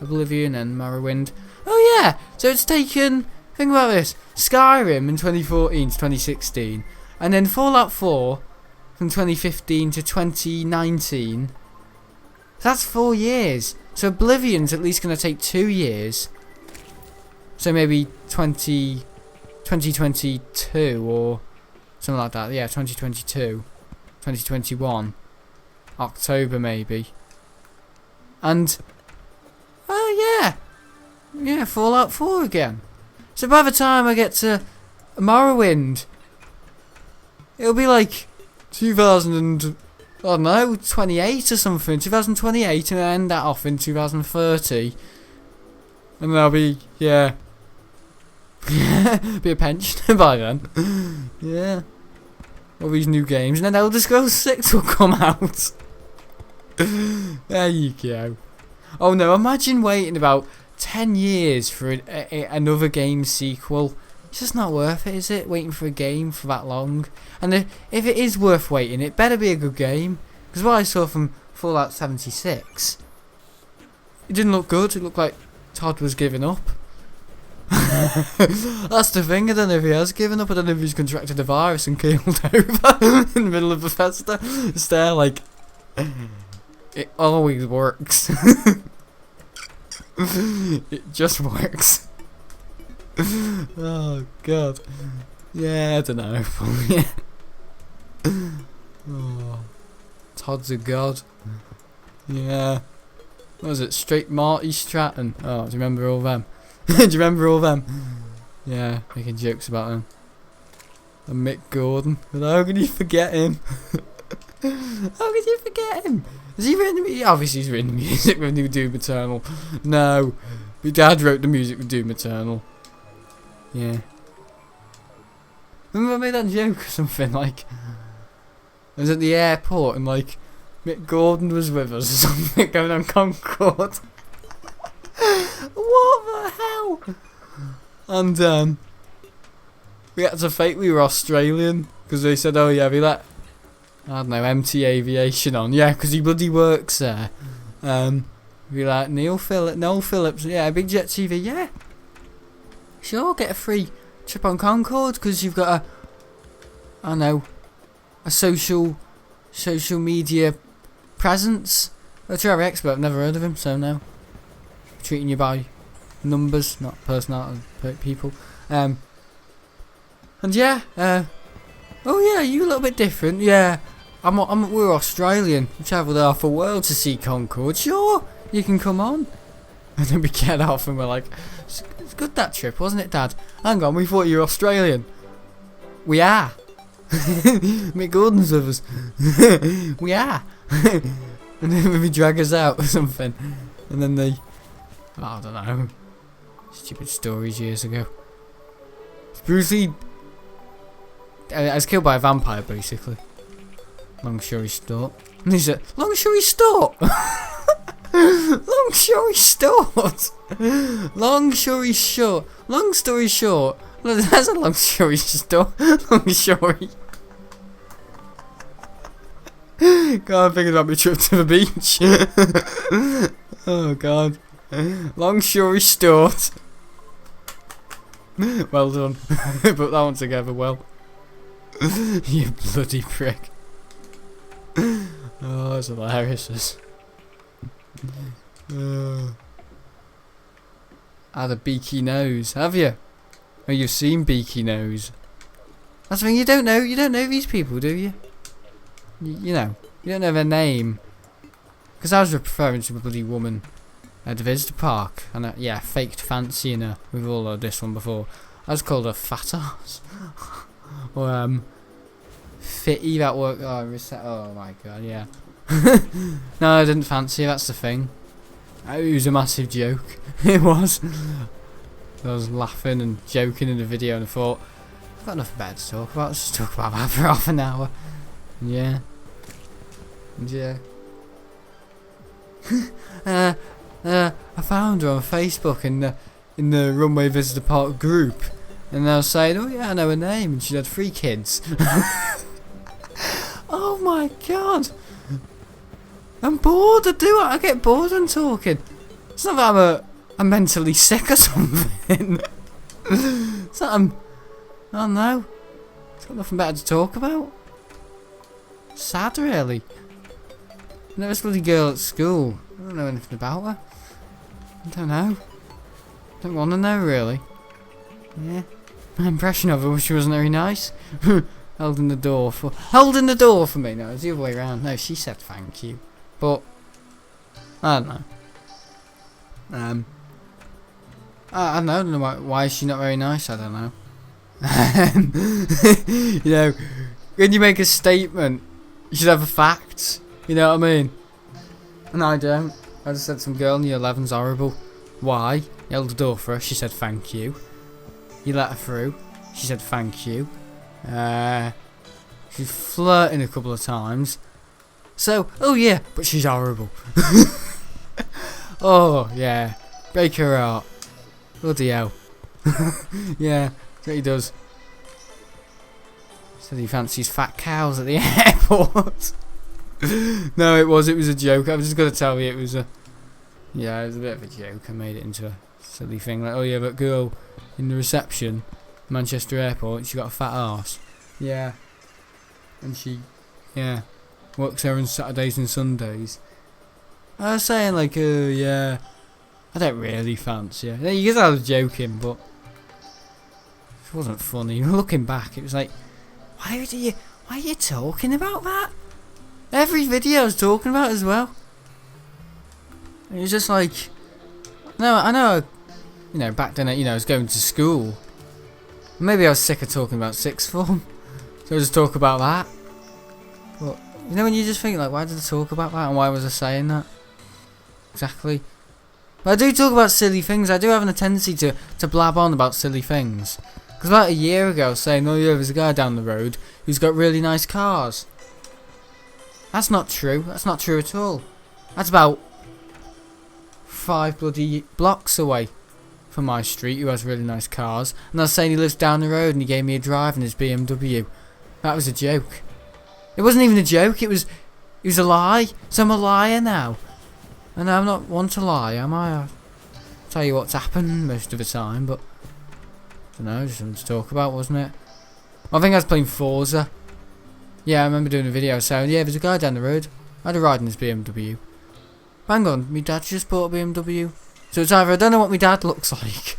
Oblivion and Morrowind. Oh yeah, so it's taken, think about this, Skyrim in 2014 to 2016, and then Fallout 4 from 2015 to 2019. So that's 4 years. So Oblivion's at least going to take 2 years. So maybe 2022 or something like that. Yeah, 2022, 2021, October maybe. And yeah, Fallout 4 again. So by the time I get to Morrowind, it'll be like 28 or something, 2028, and I end that off in 2030, and then I'll be, yeah, be a pensioner by then. Yeah, all these new games, and then Elder Scrolls 6 will come out. There you go. Oh no, imagine waiting about 10 years for another game sequel. It's just not worth it, is it? Waiting for a game for that long. And if it is worth waiting, it better be a good game. Because what I saw from Fallout 76, it didn't look good. It looked like Todd was giving up. That's the thing. I don't know if he has given up. I don't know if he's contracted a virus and keeled over in the middle of Bethesda. It's there, like, it always works. It just works. Oh god. Yeah, I don't know. Yeah. Oh, Todd's a god. Yeah. What was it? Straight Marty Stratton. Oh, do you remember all them? Do you remember all them? Yeah, making jokes about them. And Mick Gordon. But how could you forget him? How could you forget him? Has he written the obviously he's written the music with New Doom Eternal. No. My dad wrote the music with Doom Eternal. Yeah. Remember I made that joke or something, like I was at the airport and like Mick Gordon was with us or something going on Concorde. What the hell? And we had to fake we were Australian because they said, oh yeah, we let, I don't know, MT Aviation on. Yeah, because he bloody works there. We like Noel Phillips, yeah, Big Jet TV, yeah. Sure, get a free trip on Concorde because you've got I don't know, a social media presence. A Terraria expert, I've never heard of him, so no. Treating you by numbers, not personality, people. And yeah, Oh yeah, you a little bit different. Yeah, we're Australian. We travelled half the world to see Concord. Sure, you can come on. And then we get off and we're like, it's good that trip, wasn't it, Dad? Hang on, we thought you were Australian. We are. Mick Gordon's with us. We are. And then maybe drag us out or something. And then they, I don't know, stupid stories years ago. Bruce Lee, I was killed by a vampire basically. Long story short. And he said, long story short. Long story short. Long story short. Long story short. That's a long story short. Long story. God, thinking about my trip to the beach. Oh God. Long story short. Well done. Put that one together well. You bloody prick. Oh, that's hilarious. Had a beaky nose, have you? Oh, you've seen beaky nose. That's the thing, you don't know these people, do you? You know, you don't know their name. Because I was referring to a bloody woman at the visitor park, and yeah, faked fancying her. We've all heard this one before. I was called a fat ass. Or fitty that work. Oh my god, yeah. No, I didn't fancy her, that's the thing. It was a massive joke. It was. I was laughing and joking in the video, and I thought, I've got nothing better to talk about. Let's just talk about that for half an hour. And yeah. And yeah. I found her on Facebook in the Runway Visitor Park group, and I was saying, oh yeah, I know her name, and she had 3 kids. Oh my god. I'm bored. I get bored when talking. It's not that I'm mentally sick or something. It's not I don't know. It's got nothing better to talk about. Sad, really. I know this bloody girl at school. I don't know anything about her. I don't know. Don't want to know, really. Yeah. My impression of her was she wasn't very nice. Holding the door for me. No, it was the other way around. No, she said thank you. But I don't know. I don't know why is she not very nice. I don't know. You know, when you make a statement, you should have a fact. You know what I mean? And I don't. I just said some girl in year 11's horrible. Why? You held the door for her. She said thank you. You let her through. She said thank you. She's flirting a couple of times. So, oh yeah, but she's horrible. Oh yeah, break her heart. Bloody hell. Yeah, that's what he does. Said he fancies fat cows at the airport. No, it was a joke. I've just got to tell you, it was a bit of a joke. I made it into a silly thing like, oh yeah, that girl in the reception, Manchester Airport, she got a fat arse. Yeah, and she, works there on Saturdays and Sundays. I was saying like, yeah, I don't really fancy her. You guess I was joking, but it wasn't funny. Looking back, it was like, why are you talking about that? Every video I was talking about as well. It was just like, no, I know, back then, I was going to school. Maybe I was sick of talking about sixth form, so I just talk about that. But when you just think like, why did I talk about that, and why was I saying that? Exactly. But I do talk about silly things. I do have a tendency to blab on about silly things. Because about a year ago, I was saying, oh yeah, there's a guy down the road who's got really nice cars. That's not true. That's not true at all. That's about 5 bloody blocks away from my street who has really nice cars. And I was saying he lives down the road and he gave me a drive in his BMW. That was a joke. It wasn't even a joke. It was a lie. So I'm a liar now. And I'm not one to lie, am I? I'll tell you what's happened most of the time, but I don't know, just something to talk about, wasn't it? I think I was playing Forza. Yeah, I remember doing a video saying, yeah, there's a guy down the road. I had a ride in his BMW. Hang on, my dad just bought a BMW. So it's either I don't know what my dad looks like,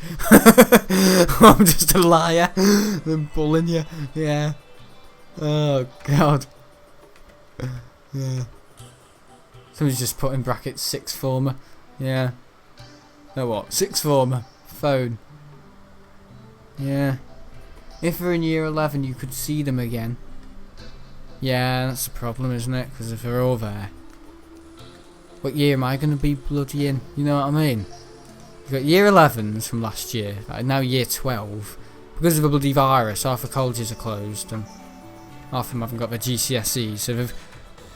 or I'm just a liar. I'm bullying you. Yeah. Oh god. Yeah. Somebody's just put in brackets sixth former. Yeah. No what? Sixth former. Phone. Yeah. If we're in year 11 you could see them again. Yeah, that's the problem, isn't it? Because if they're all there. What year am I going to be bloody in? You know what I mean? You've got year 11s from last year. Now year 12. Because of the bloody virus, half the colleges are closed. And half of them haven't got their GCSEs. So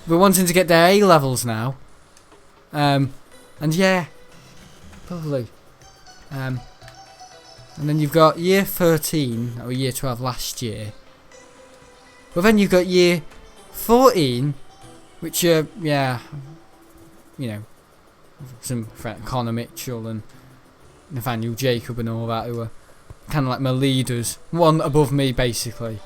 we're wanting to get their A levels now. And yeah. Lovely. And then you've got year 13, or year 12 last year. But then you've got year 14, which are, yeah, you know, some Connor Mitchell and Nathaniel Jacob and all that, who are kind of like my leaders. One above me, basically.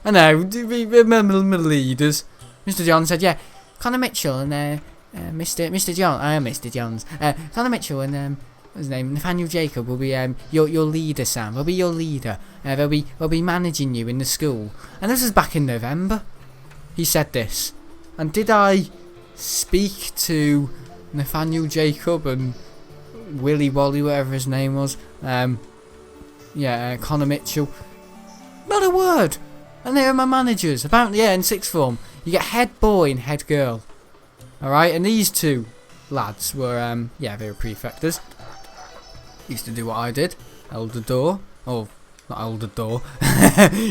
I know, my leaders. Mr. John said, yeah, Connor Mitchell and Mr. John, I am Mr. Johns. Connor Mitchell and what's his name? Nathaniel Jacob will be your leader, Sam. They'll be your leader. They'll be managing you in the school. And this was back in November. He said this. And did I speak to Nathaniel Jacob and Willy Wally, whatever his name was? Connor Mitchell. Not a word. And they are my managers. Apparently, yeah, in sixth form, you get head boy and head girl. Alright, and these two lads were, they were prefectors. Used to do what I did. Held the door. Oh, not held the door.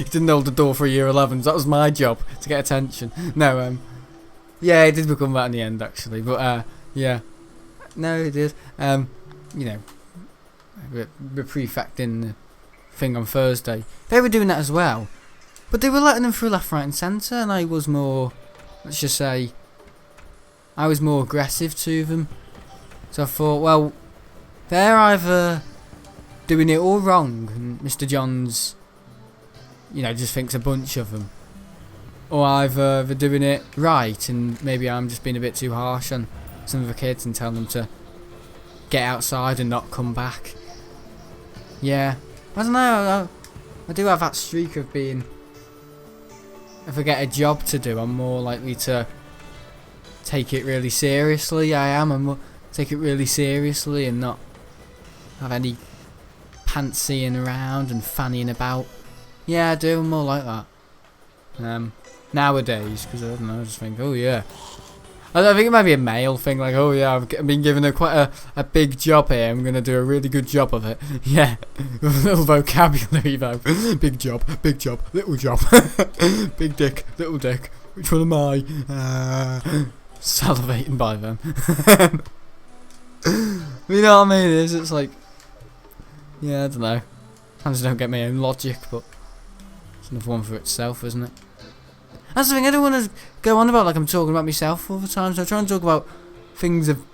Didn't hold the door for year 11s. That was my job, to get attention. No, yeah, it did become that in the end, actually. But, yeah. No, it did. You know, the prefecting the thing on Thursday. They were doing that as well. But they were letting them through left, right and centre. And I was more, let's just say, I was more aggressive to them. So I thought, well, they're either doing it all wrong, and Mr. Johns, you know, just thinks a bunch of them, or either they're doing it right, and maybe I'm just being a bit too harsh on some of the kids and telling them to get outside and not come back. Yeah, I don't know. I do have that streak of being, if I get a job to do, I'm more likely to take it really seriously. I'm take it really seriously and not have any pantsying around and fannying about. Yeah, I do. I'm more like that. Nowadays, because I don't know, I just think, oh yeah. I think it might be a male thing, like, oh yeah, I've been given quite a big job here. I'm gonna do a really good job of it. Yeah, little vocabulary though. Big job, little job. Big dick, little dick. Which one am I? Salivating by them. You know what I mean? It's like, yeah, I don't know. I just don't get my own logic, but it's another one for itself, isn't it? That's the thing, I don't want to go on about like I'm talking about myself all the time, so I try and talk about things I've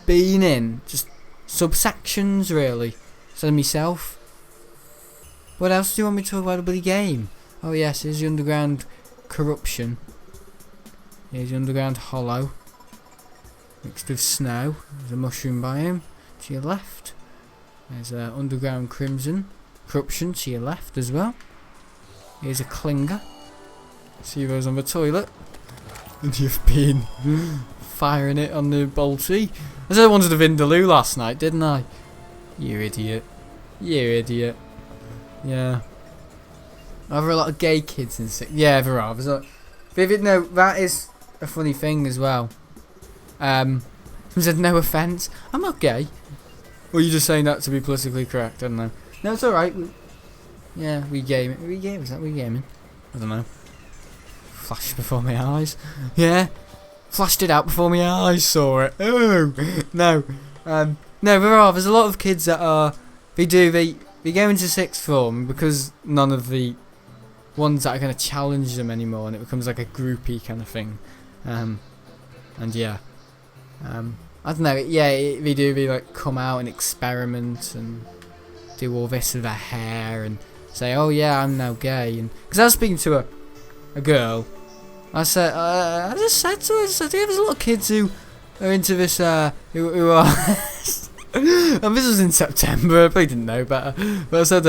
been in, just subsections really, instead of myself. What else do you want me to talk about? A bloody game? Oh yes, here's the underground corruption. Here's the underground hollow, mixed with snow. There's a mushroom biome to your left. There's underground corruption to your left as well. Here's a clinger. See those on the toilet. And you've been firing it on the bolty. I said I wanted a Vindaloo last night, didn't I? You idiot. You idiot. Yeah. Are there a lot of gay kids in six? Yeah, there are. Vivid, no, that is a funny thing as well. Someone said no offence. I'm not gay. Or are you just saying that to be politically correct? I don't know. No, it's alright. Yeah, we gaming. Is that we gaming? I don't know. Flashed before my eyes. Yeah. Flashed it out before my eyes saw it. Oh no. No, there's a lot of kids that are they go into sixth form because none of the ones that are gonna challenge them anymore, and it becomes like a groupie kind of thing. And yeah. I don't know, they do like come out and experiment and do all this with their hair and say, oh yeah, I'm now gay. And because I was speaking to a girl, I just said to her, yeah, there's a lot of kids who are into this, who are, and this was in September, I probably didn't know better, but I said,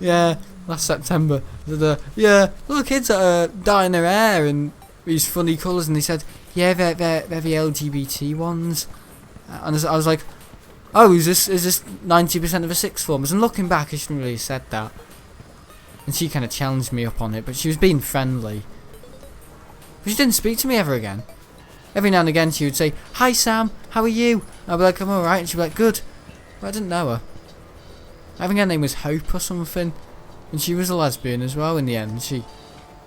yeah, last September. Yeah, little kids that are dyeing their hair in these funny colours, and they said, yeah, they're the LGBT ones. And I was like, oh, is this 90% of the sixth formers? And looking back, I shouldn't really have said that. And she kind of challenged me up on it, but she was being friendly. But she didn't speak to me ever again. Every now and again she would say, hi Sam, how are you? I'd be like, I'm alright, and she'd be like, good. But I didn't know her. I think her name was Hope or something. And she was a lesbian as well in the end. She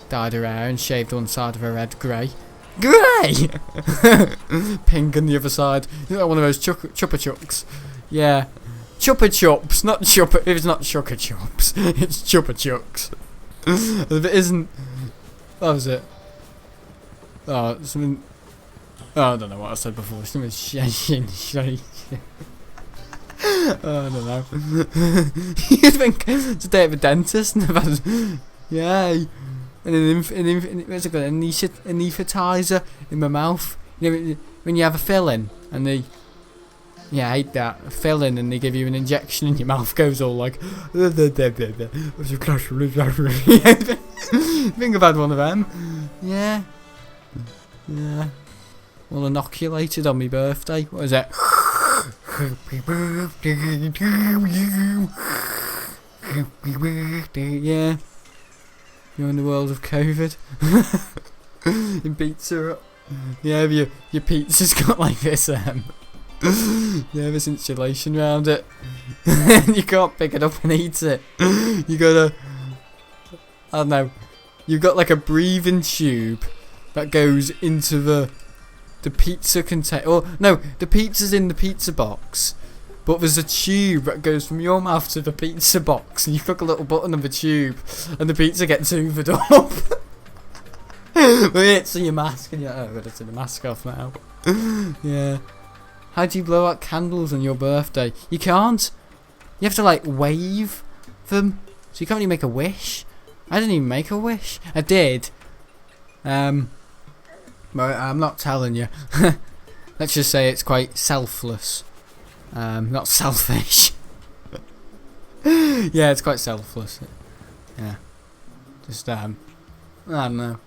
dyed her hair and shaved one side of her head grey. Grey! Pink on the other side. You know, one of those Chupa Chups. Yeah. Chupa Chups, not Chupa. If it's not Chupa Chups, it's Chupa Chups. If it isn't. What was it? Oh, something. Oh, I don't know what I said before. Something shay. Oh, I don't know. You'd think it's a day of a dentist, and yay. And what's it called? An anesthetizer in my mouth. You know, when you have a fill-in, and they. Yeah, I hate that. A fill-in, and they give you an injection, and your mouth goes all like. Think I've had one of them. Yeah. Yeah. Well, inoculated on my birthday. What is it? Happy birthday to you. Happy birthday. Yeah. You're in the world of COVID. In pizza. Yeah, your pizza's got like this yeah, this insulation around it. You can't pick it up and eat it. You gotta, I don't know, you've got like a breathing tube that goes into the pizza container. Or no, the pizza's in the pizza box, but there's a tube that goes from your mouth to the pizza box, and you click a little button on the tube, and the pizza gets hoovered up. But it's your mask, and you're like, oh, I've got to take the mask off now. Yeah. How do you blow out candles on your birthday? You can't. You have to like wave them, so you can't really make a wish. I didn't even make a wish. I did. But I'm not telling you. Let's just say it's quite selfless. Not selfish. Yeah, it's quite selfless. Yeah. Just I don't know.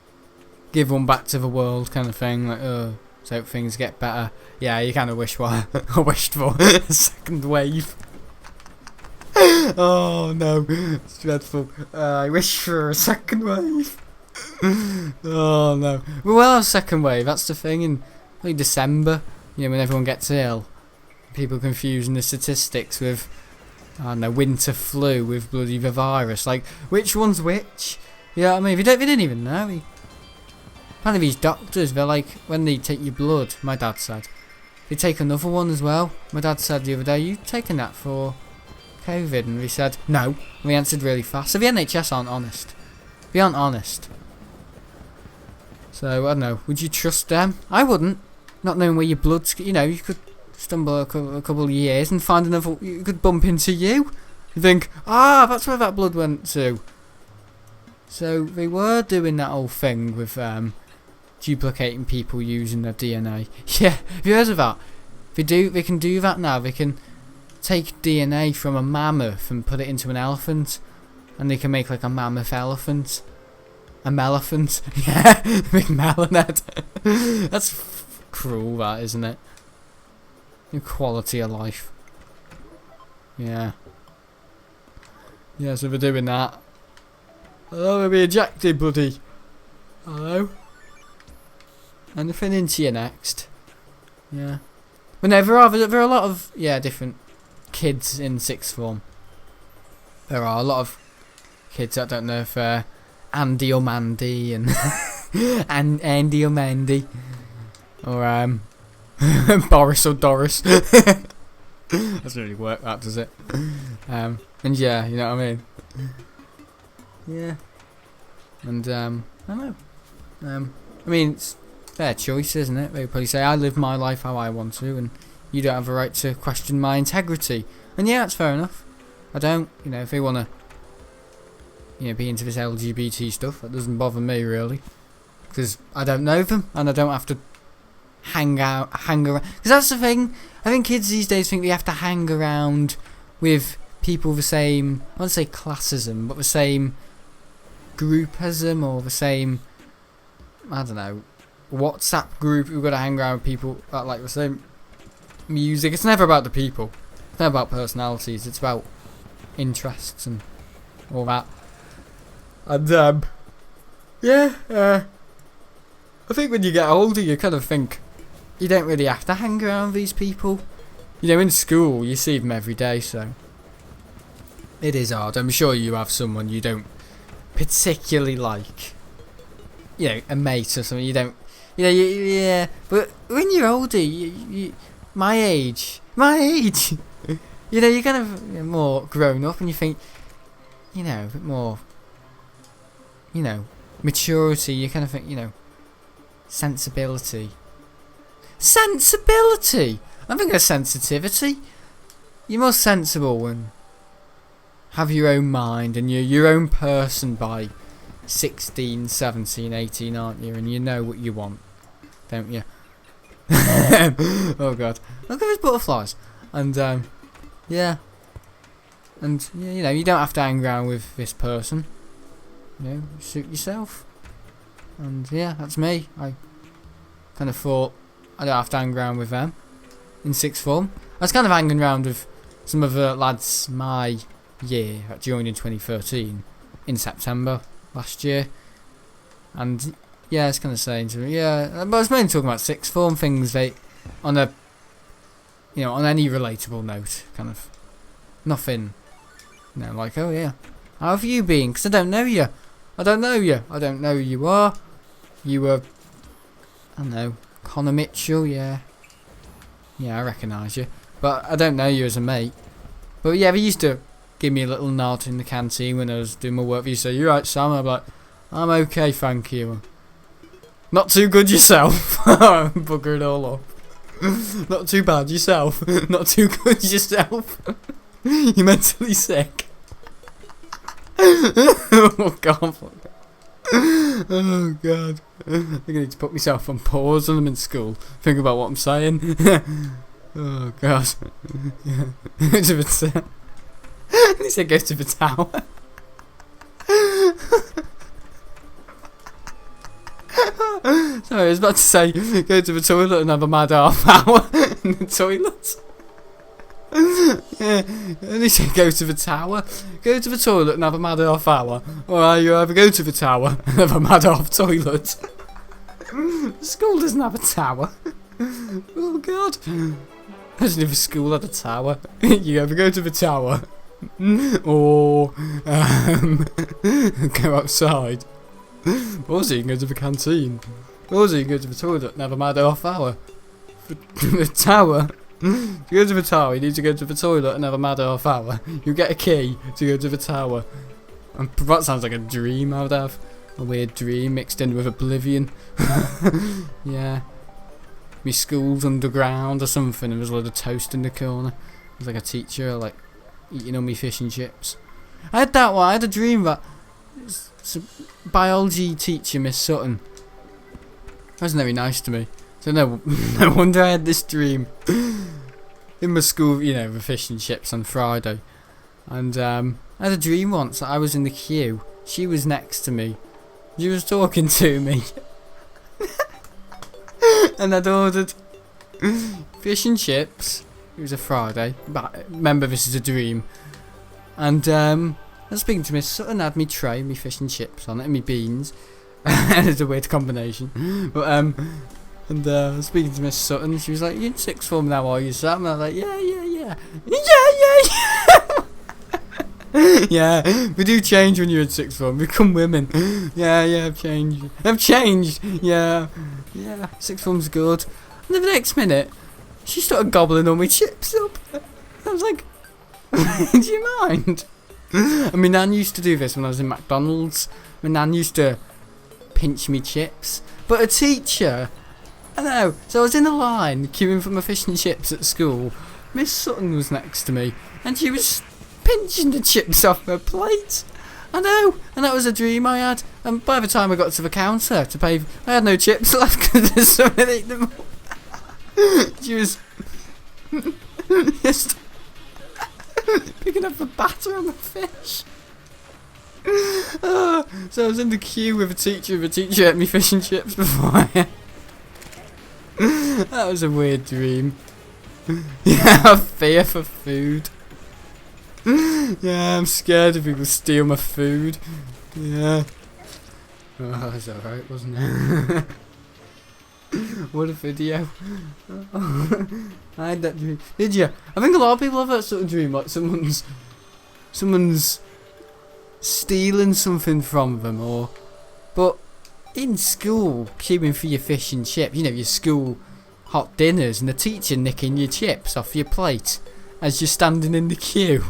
Give one back to the world kind of thing. Like, so hope things get better. Yeah, you kind of wish what I wished for. A second wave. Oh no, it's dreadful. I wish for a second wave. Oh no. We'll have a second wave, that's the thing. In like December, you know, when everyone gets ill, people confusing the statistics with, I don't know, winter flu with bloody the virus. Like, which one's which? You know what I mean? They didn't even know. Apparently these doctors, they're like, when they take your blood, my dad said, they take another one as well. My dad said the other day, you taking that for COVID? And we said, no. And we answered really fast. So the NHS aren't honest. They aren't honest. So, I don't know, would you trust them? I wouldn't. Not knowing where your blood's, you know, you could stumble a couple of years and find another, you could bump into you. You think, that's where that blood went to. So, they were doing that whole thing with, duplicating people using their DNA. Yeah, have you heard of that? They can do that now. They can take DNA from a mammoth and put it into an elephant, and they can make like a mammoth elephant. A melephant. Yeah, big melanet. That's cruel, that, isn't it? Quality of life. Yeah. Yeah, so they're doing that. Hello, we'll be ejected, buddy. Hello? Anything into you next? Yeah. But no, there are a lot of, different kids in sixth form. There are a lot of kids, I don't know if Andy or Mandy and Andy or Mandy, or Boris or Doris. Doesn't really work, that, does it? And yeah, you know what I mean. Yeah. And I don't know. I mean, it's their choice, isn't it? They probably say, I live my life how I want to, and you don't have a right to question my integrity. And yeah, that's fair enough. I don't, you know, if they want to, you know, be into this LGBT stuff, that doesn't bother me really, because I don't know them, and I don't have to hang around. Because that's the thing, I think kids these days think they have to hang around with people the same, I wouldn't say class as them, but the same group as them, or the same, I don't know, WhatsApp group. We've got to hang around with people that like the same music. It's never about the people. It's never about personalities. It's about interests and all that. And yeah, I think when you get older, you kind of think you don't really have to hang around with these people. You know, in school you see them every day, so it is hard. I'm sure you have someone you don't particularly like. You know, a mate or something. You don't. You know, yeah. But when you're older, my age. You know, you're kind of more grown up, and you think, you know, a bit more, you know, maturity. You kind of think, you know, sensibility. I think of sensitivity. You're more sensible and have your own mind, and you're your own person by 16, 17, 18, aren't you? And you know what you want, don't you? Oh god, look at those butterflies. And yeah, and you know, you don't have to hang around with this person. You know, suit yourself. And yeah, that's me. I kind of thought I don't have to hang around with them in sixth form. I was kind of hanging around with some of the lads my year that joined in 2013 in September last year, and yeah, it's kind of saying to me, yeah, but I was mainly talking about sixth form things. They, on a, you know, on any relatable note, kind of nothing, you know, like, oh yeah, how have you been? Because I don't know you. I don't know who you are. You were, I don't know, Connor Mitchell, yeah, I recognise you, but I don't know you as a mate. But yeah, they used to give me a little nod in the canteen when I was doing my work. They used to say, "You right, Sam?" I'm like, "I'm okay, thank you." Not too good yourself. Bugger it all up. Not too bad yourself. Not too good yourself. You're mentally sick. Oh god. Oh god. I think I need to put myself on pause when I'm in school. Think about what I'm saying. Oh god. Yeah. He said go to the tower. Sorry, I was about to say go to the toilet and have a mad half hour in the toilet. Yeah, and he said go to the tower, go to the toilet and have a mad half hour, or you either go to the tower and have a mad half toilet. School doesn't have a tower. Oh god. Imagine if a school had a tower. You either go to the tower or go outside. Also you can go to the canteen. Also you can go to the toilet and have a mad half hour. The tower. To go to the tower, you need to go to the toilet and have a mad half hour. You get a key to go to the tower. And that sounds like a dream I would have. A weird dream mixed in with oblivion. Yeah. My school's underground or something, and there's a load of toast in the corner. There's like a teacher like eating on me fish and chips. I had that one. I had a dream that biology teacher, Miss Sutton, wasn't very nice to me. So no wonder I had this dream in my school, you know, with fish and chips on Friday. And I had a dream once that I was in the queue. She was next to me. She was talking to me. And I'd ordered fish and chips. It was a Friday. But remember, this is a dream. And I was speaking to Miss Sutton. I had me tray, me fish and chips on it, and me beans. It's a weird combination. But and I was speaking to Miss Sutton. She was like, "You're in sixth form now, are you, Sam?" And I was like, yeah. Yeah, we do change when you're in sixth form. We become women. Yeah, I've changed. Yeah, sixth form's good. And then the next minute, she started gobbling all my chips up. I was like, do you mind? And my nan used to do this when I was in McDonald's. My nan used to pinch me chips. But a teacher, I know, so I was in a line queuing for my fish and chips at school. Miss Sutton was next to me, and she was pinching the chips off her plate. I know, and that was a dream I had. And by the time I got to the counter to pay, I had no chips left because someone had eaten them all. She was just Picking up the batter on the fish. So I was in the queue with a teacher. The teacher ate me fish and chips before. That was a weird dream. Yeah, I have fear for food. Yeah, I'm scared if people steal my food. Yeah. Oh, that was alright, wasn't it? What a video. I had that dream. Did you? I think a lot of people have that sort of dream, like someone's stealing something from them, or... But in school, queuing for your fish and chips, you know, your school hot dinners, and the teacher nicking your chips off your plate as you're standing in the queue.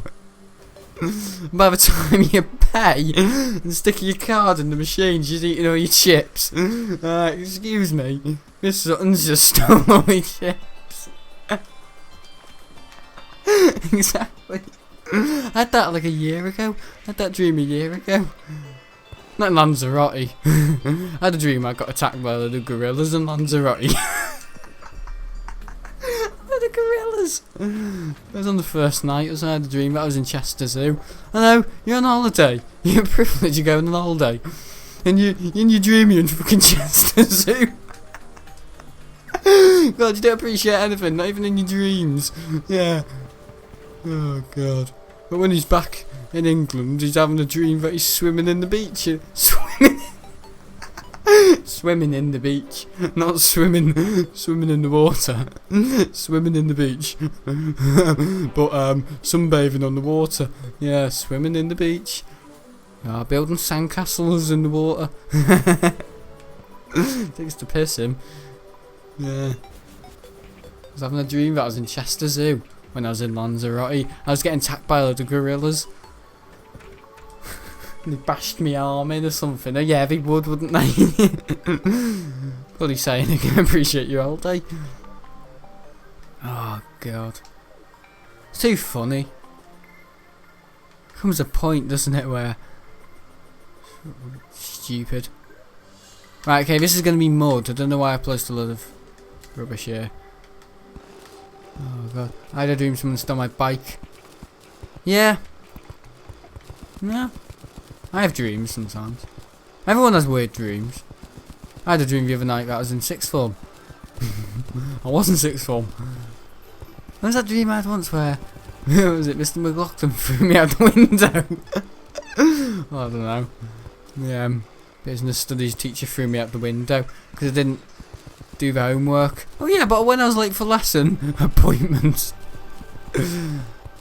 By the time you pay and stick your card in the machine, she's eating all your chips. Excuse me, Miss Sutton's just stole all my chips. Exactly. I had that like a year ago. I had that dream a year ago. Not in Lanzarote. I had a dream I got attacked by the gorillas in Lanzarote. The gorillas. It was on the first night. I had a dream that I was in Chester Zoo. I know, you're on holiday. You're privileged, you're going on holiday. And in your dream you're in fucking Chester Zoo. God, you don't appreciate anything, not even in your dreams. Yeah. Oh God. But when he's back in England, he's having a dream that he's swimming in the beach. Swimming. Swimming in the beach, not swimming in the water. Swimming in the beach. But sunbathing on the water. Yeah, swimming in the beach. Building sandcastles in the water. Takes to piss him. Yeah. I was having a dream that I was in Chester Zoo when I was in Lanzarote. I was getting attacked by a load of gorillas. They bashed me arm in or something. Oh yeah, they would, wouldn't they? Probably saying I can appreciate you all day. Oh God. It's too funny. Comes a point, doesn't it, where... Stupid. Right, okay, this is going to be mud. I don't know why I placed a lot of rubbish here. Oh God. I had a dream someone stole my bike. Yeah. No. I have dreams sometimes. Everyone has weird dreams. I had a dream the other night that I was in sixth form. I was in sixth form. What was that dream I had once where... was it Mr. McLaughlin threw me out the window? Oh, I don't know. The business studies teacher threw me out the window because I didn't do the homework. Oh yeah, but when I was late for lesson appointments.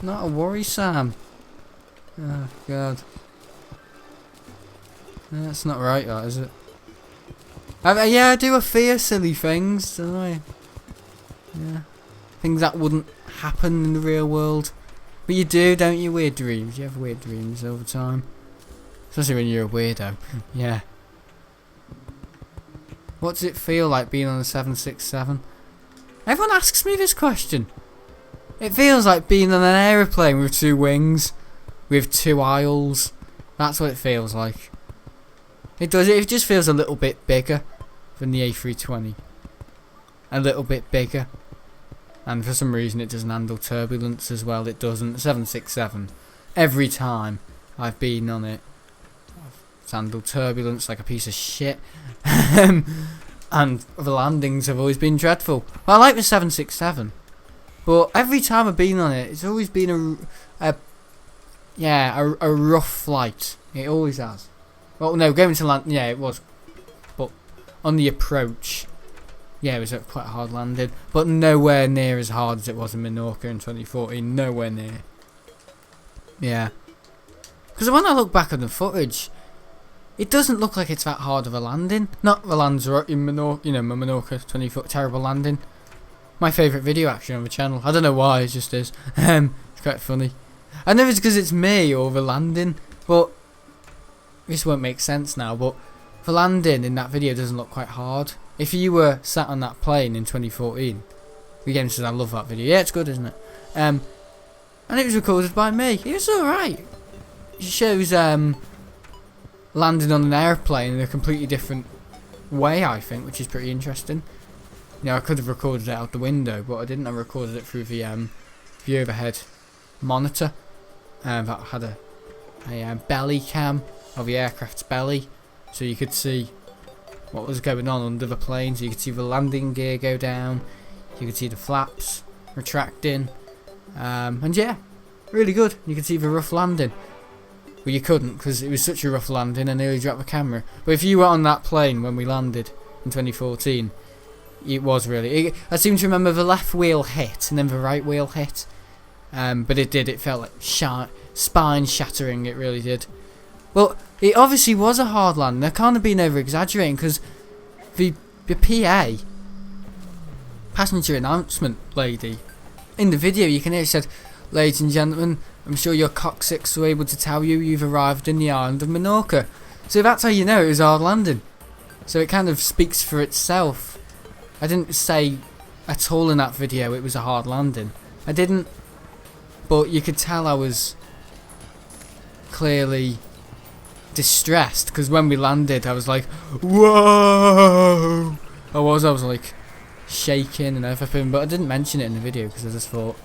Not a worry, Sam. Oh God. That's not right, that is it? Yeah, I do a fear silly things, don't I? Yeah. Things that wouldn't happen in the real world. But you do, don't you? Weird dreams. You have weird dreams all the time. Especially when you're a weirdo. Yeah. What does it feel like being on a 767? Everyone asks me this question. It feels like being on an aeroplane with two wings, with two aisles. That's what it feels like. It does. It just feels a little bit bigger than the A320. A little bit bigger. And for some reason it doesn't handle turbulence as well. It doesn't. The 767. Every time I've been on it, it's handled turbulence like a piece of shit. And the landings have always been dreadful. Well, I like the 767. But every time I've been on it, it's always been a rough flight. It always has. Well, no, going to land, yeah, it was. But on the approach, yeah, it was quite a hard landing. But nowhere near as hard as it was in Menorca in 2014. Nowhere near. Yeah. Because when I look back on the footage, it doesn't look like it's that hard of a landing. Not the Lanzarote in Menorca, you know, my Menorca 20-foot terrible landing. My favourite video actually on the channel. I don't know why, it just is. It's quite funny. I know it's because it's me or the landing, but this won't make sense now, but the landing in that video doesn't look quite hard. If you were sat on that plane in 2014, again says I love that video. Yeah, it's good, isn't it? And it was recorded by me. It was alright. It shows landing on an airplane in a completely different way, I think, which is pretty interesting. You know, I could have recorded it out the window, but I didn't. I recorded it through the overhead monitor. that had a belly cam of the aircraft's belly, so you could see what was going on under the plane. So you could see the landing gear go down, you could see the flaps retracting, and yeah, really good. You could see the rough landing. Well, you couldn't because it was such a rough landing. I nearly dropped the camera. But if you were on that plane when we landed in 2014, it was really. I seem to remember the left wheel hit and then the right wheel hit. But it did. It felt like spine shattering. It really did. Well, it obviously was a hard landing. I can't have been over exaggerating because the PA, passenger announcement lady, in the video you can hear it said, "Ladies and gentlemen, I'm sure your coccyx were able to tell you've arrived in the island of Minorca." So that's how you know it was a hard landing. So it kind of speaks for itself. I didn't say at all in that video it was a hard landing. I didn't. But you could tell I was clearly distressed because when we landed I was like, whoa! I was like shaking and everything, but I didn't mention it in the video because I just thought,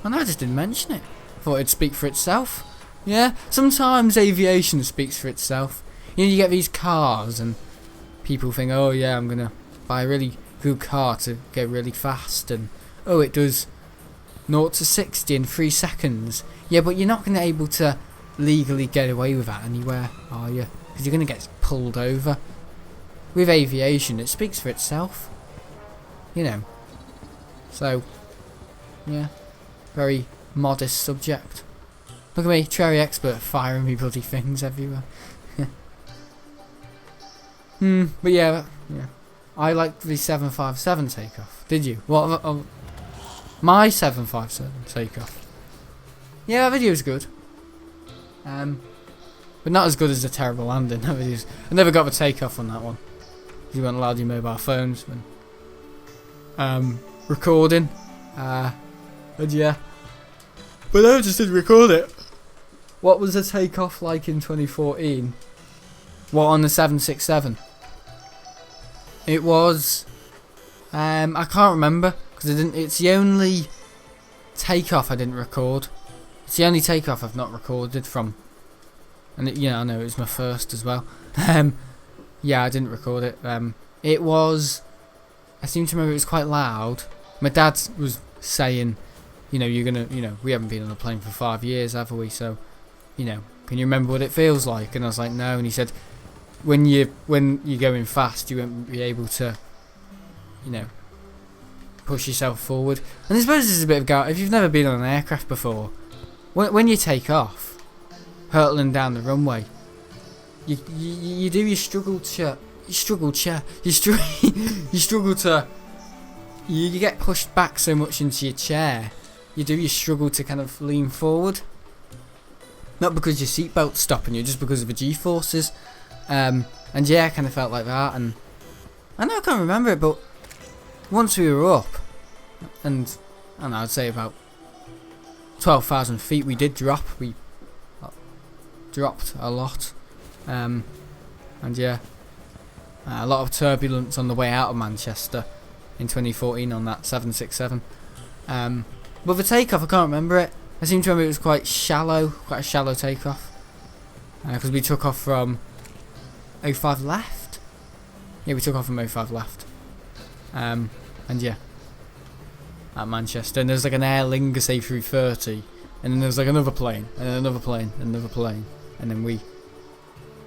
I just didn't mention it. Thought it'd speak for itself. Yeah, sometimes aviation speaks for itself. You know, you get these cars and people think, oh yeah, I'm gonna buy a really good car to go really fast, and oh, it does 0 to 60 in 3 seconds. Yeah, but you're not gonna be able to legally get away with that anywhere, are you? Because you're gonna get pulled over. With aviation, it speaks for itself. You know. So, yeah, very modest subject. Look at me, Terraria expert, firing me bloody things everywhere. But yeah. I liked the 757 takeoff. Did you? What? My 757 takeoff. Yeah, that video's good. But not as good as the terrible landing. I never got the takeoff on that one. You weren't allowed your mobile phones when recording. And yeah. But I just didn't record it. What was the takeoff like in 2014? What, on the 767? It was, I can't remember because it's the only takeoff I didn't record. It's the only takeoff I've not recorded from, and I know it was my first as well. Yeah, I didn't record it. It was, I seem to remember it was quite loud. My dad was saying, you're gonna, we haven't been on a plane for 5 years, have we? So, can you remember what it feels like? And I was like, no. And he said, when you're going fast, you won't be able to, push yourself forward. And I suppose this is a bit of if you've never been on an aircraft before, when you take off, hurtling down the runway, you struggle to you get pushed back so much into your chair. You struggle to kind of lean forward. Not because your seatbelt's stopping you, just because of the G-forces. And yeah, I kind of felt like that, and I know I can't remember it, but once we were up, and I don't know, I'd say about 12,000 feet, we did drop. We dropped a lot, and yeah, a lot of turbulence on the way out of Manchester in 2014 on that 767. But the takeoff, I can't remember it. I seem to remember it was quite a shallow takeoff, because we took off from 05 left. Yeah, we took off from 05 left. And yeah, at Manchester, and there's like an Aer Lingus A330, and then there was like another plane, and then another plane, and another plane, and then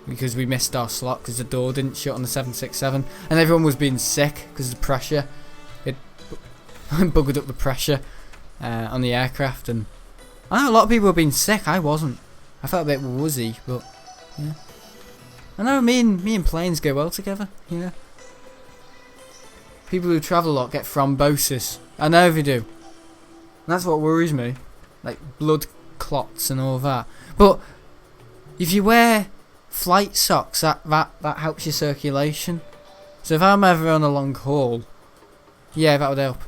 because we missed our slot because the door didn't shut on the 767, and everyone was being sick because of the pressure. It buggered up the pressure on the aircraft, and I know a lot of people were being sick. I wasn't. I felt a bit woozy, but yeah. I know me and planes go well together. Yeah. People who travel a lot get thrombosis. I know they do. And that's what worries me, like blood clots and all that. But if you wear flight socks, that helps your circulation. So if I'm ever on a long haul, yeah, that would help.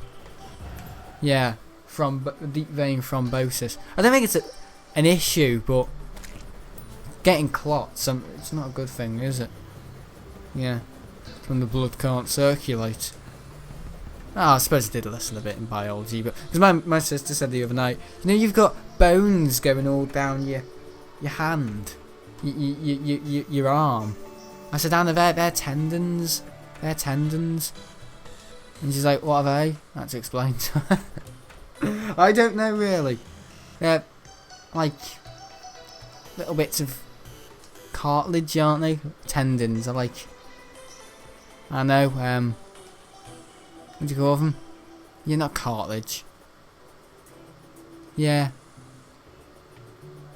Yeah, deep vein thrombosis. I don't think it's an issue, but getting clots, it's not a good thing, is it? Yeah, when the blood can't circulate. I suppose I did listen a bit in biology, but because my sister said the other night, you've got bones going all down your hand, your arm. I said, Anna, they're tendons. They're tendons. And she's like, what are they? I had to explain to her. I don't know really. They're like little bits of cartilage, aren't they? Tendons are like, I know, what do you call them? You're not cartilage. Yeah.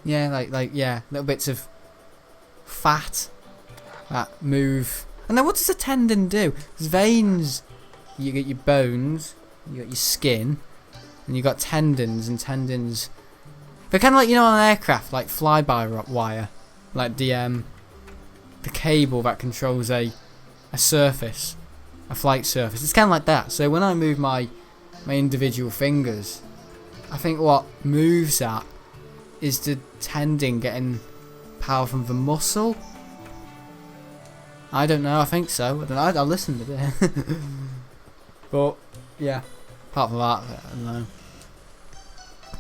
Yeah, like yeah, little bits of fat that move. And then what does a tendon do? There's veins. You get your bones, you got your skin, and you got tendons, and tendons. They're kind of like, you know, on an aircraft, like fly-by-wire, like the cable that controls a surface, a flight surface. It's kind of like that. So when I move my individual fingers, I think what moves that is the tendon getting power from the muscle. I don't know. I think so. I don't know. I'll listen to it. But yeah, apart from that, I don't know.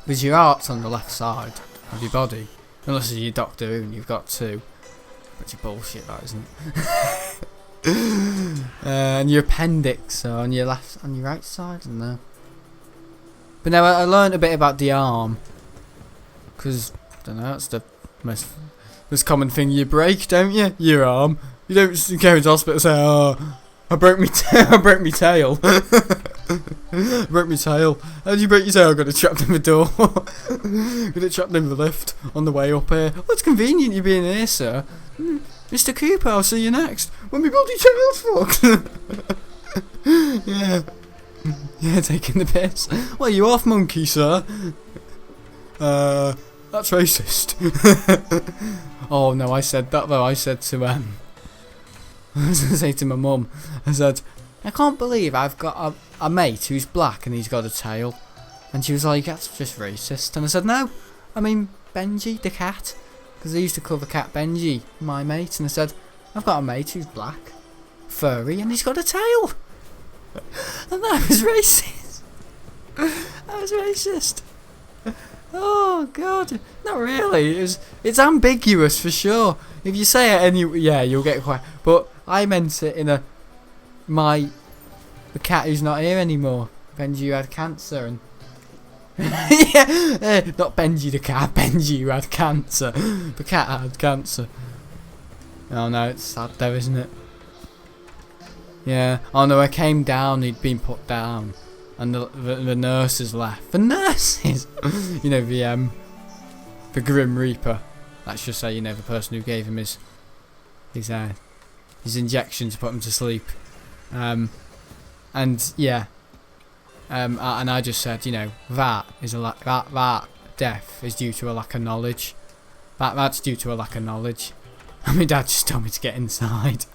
Because your heart's on the left side of your body, unless you're Doctor Who and you've got two. Which is bullshit, that isn't it? And your appendix are on your right side. I don't know. But now I learned a bit about the arm, because I don't know, that's the most common thing you break, don't you? Your arm. You don't go into hospital and say, "Oh, I broke my I broke my tail." Broke my tail. How did you break your tail? I got it trapped in the door. Got it trapped in the lift on the way up here. Oh, it's convenient you being here, sir. Mr. Cooper, I'll see you next. When my bloody tail's fucked. Yeah. Yeah, taking the piss. What, are you off, monkey, sir? That's racist. Oh no, I said that though. I said to I was going to say to my mum, I said, I can't believe I've got a mate who's black and he's got a tail. And she was like, that's just racist. And I said, no, I mean Benji, the cat. Because I used to call the cat Benji, my mate. And I said, I've got a mate who's black, furry, and he's got a tail. And that was racist. That was racist. Oh god, not really. It's ambiguous for sure. If you say it yeah, you'll get quite. But I meant it in the cat who's not here anymore. Benji who had cancer and yeah, not Benji the cat. Benji who had cancer. The cat had cancer. Oh no, it's sad though, isn't it? Yeah. Oh no, I came down. He'd been put down. And the nurses left. The nurses! You know, the Grim Reaper. Let's just say, you know, the person who gave him his injection to put him to sleep. And yeah. And I just said, you know, that death is due to a lack of knowledge. That's due to a lack of knowledge. And my dad just told me to get inside.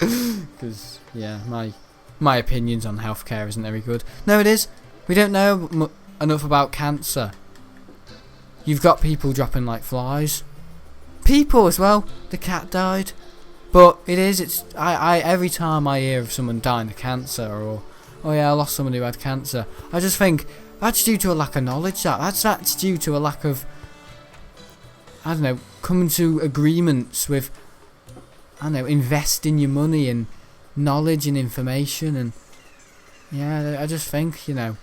Because, yeah, my opinions on healthcare isn't very good. No, it is. We don't know enough about cancer. You've got people dropping like flies. People as well. The cat died. But I every time I hear of someone dying of cancer, or oh yeah, I lost someone who had cancer, I just think that's due to a lack of knowledge. That's due to a lack of, I don't know, coming to agreements with, I don't know, investing your money in knowledge and information. And yeah, I just think, you know,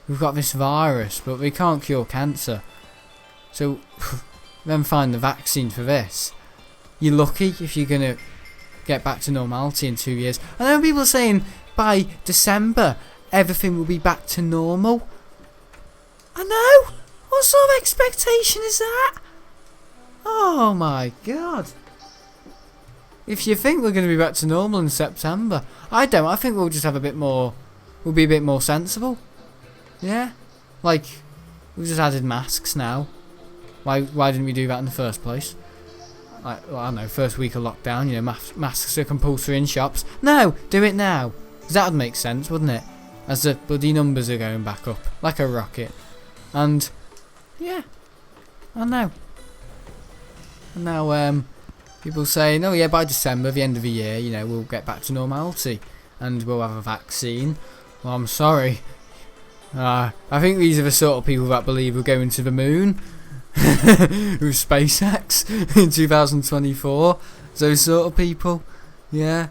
we've got this virus but we can't cure cancer, so then find the vaccine for this. You're lucky if you're gonna get back to normality in 2 years. I know people are saying by December everything will be back to normal. I know. What sort of expectation is that? Oh my god. If you think we're going to be back to normal in September, I don't. I think we'll just have a bit more. We'll be a bit more sensible. Yeah, like we've just added masks now. Why didn't we do that in the first place? Like, well, I don't know. First week of lockdown, you know, masks are compulsory in shops. No, do it now. 'Cause that would make sense, wouldn't it? As the bloody numbers are going back up like a rocket. And yeah, I know. And now people saying, oh yeah, by December, the end of the year, you know, we'll get back to normality and we'll have a vaccine. Well, I'm sorry, I think these are the sort of people that believe we're going to the moon with SpaceX in 2024. Those sort of people, yeah.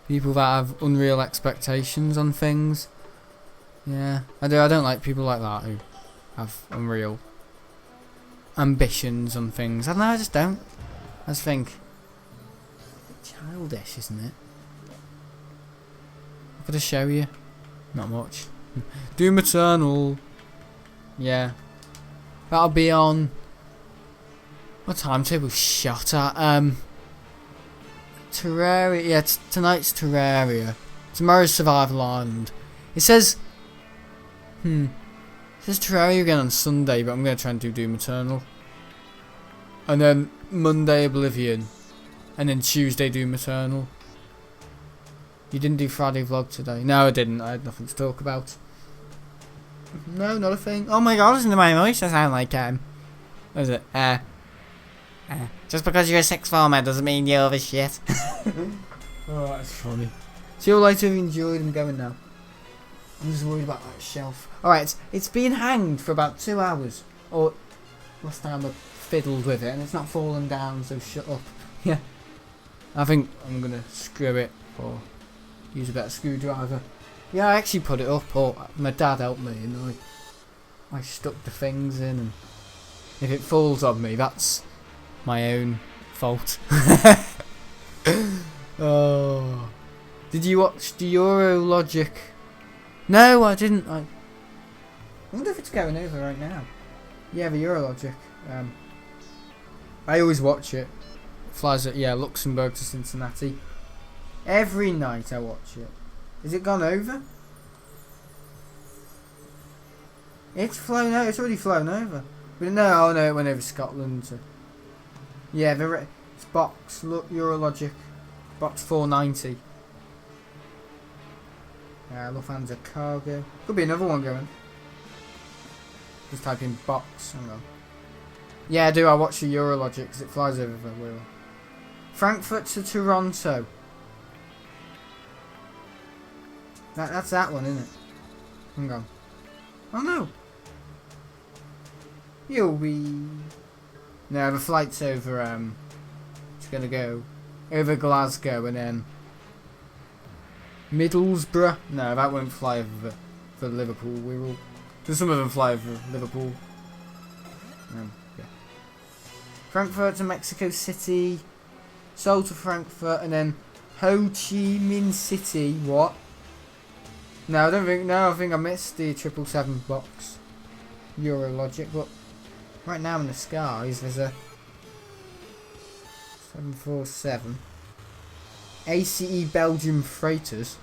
People that have unreal expectations on things. Yeah, I don't like people like that who have unreal ambitions on things. I don't know, I just don't. I just think childish, isn't it? What could I show you? Not much. Doom Eternal. Yeah. That'll be on... What timetable's shot at? Terraria. Yeah, tonight's Terraria. Tomorrow's Survival Island. It says... It says Terraria again on Sunday, but I'm going to try and do Doom Eternal. And then Monday Oblivion. And then Tuesday Doom Eternal. You didn't do Friday vlog today? No, I didn't. I had nothing to talk about. No, not a thing. Oh my god, listen to my voice. I sound like, what is it? Just because you're a sixth former doesn't mean you're the shit. Oh, that's funny. See you later if you enjoyed. I'm going now. I'm just worried about that shelf. Alright, it's been hanged for about 2 hours. Or, last time I fiddled with it, and it's not fallen down, so shut up. Yeah. I think I'm gonna screw it, or use a better screwdriver. Yeah, I actually put it up, or my dad helped me, and I stuck the things in, and if it falls on me, that's my own fault. Oh. Did you watch the Euro Logic? No, I didn't. I wonder if it's going over right now. Yeah, the Euro Logic. I always watch it. Flies at Luxembourg to Cincinnati. Every night I watch it. Is it gone over? It's flown over. It's already flown over. But no, it went over Scotland. Yeah, it's box. Look, Eurologic, box 490. Lufthansa cargo. Could be another one going. Just type in box. Hang on. Yeah, I do. I watch the Eurologic because it flies over the wheel. Frankfurt to Toronto. That's that one, isn't it? Hang on. Oh no. You'll be... No, the flight's over, it's gonna go over Glasgow and then Middlesbrough. No, that won't fly over for Liverpool. We will... So some of them fly over Liverpool. Yeah. Frankfurt to Mexico City. Seoul to Frankfurt and then Ho Chi Minh City. What? No, I don't think... No, I think I missed the 777 box. Eurologic, but... Right now in the skies there's a 747 ACE Belgium freighters.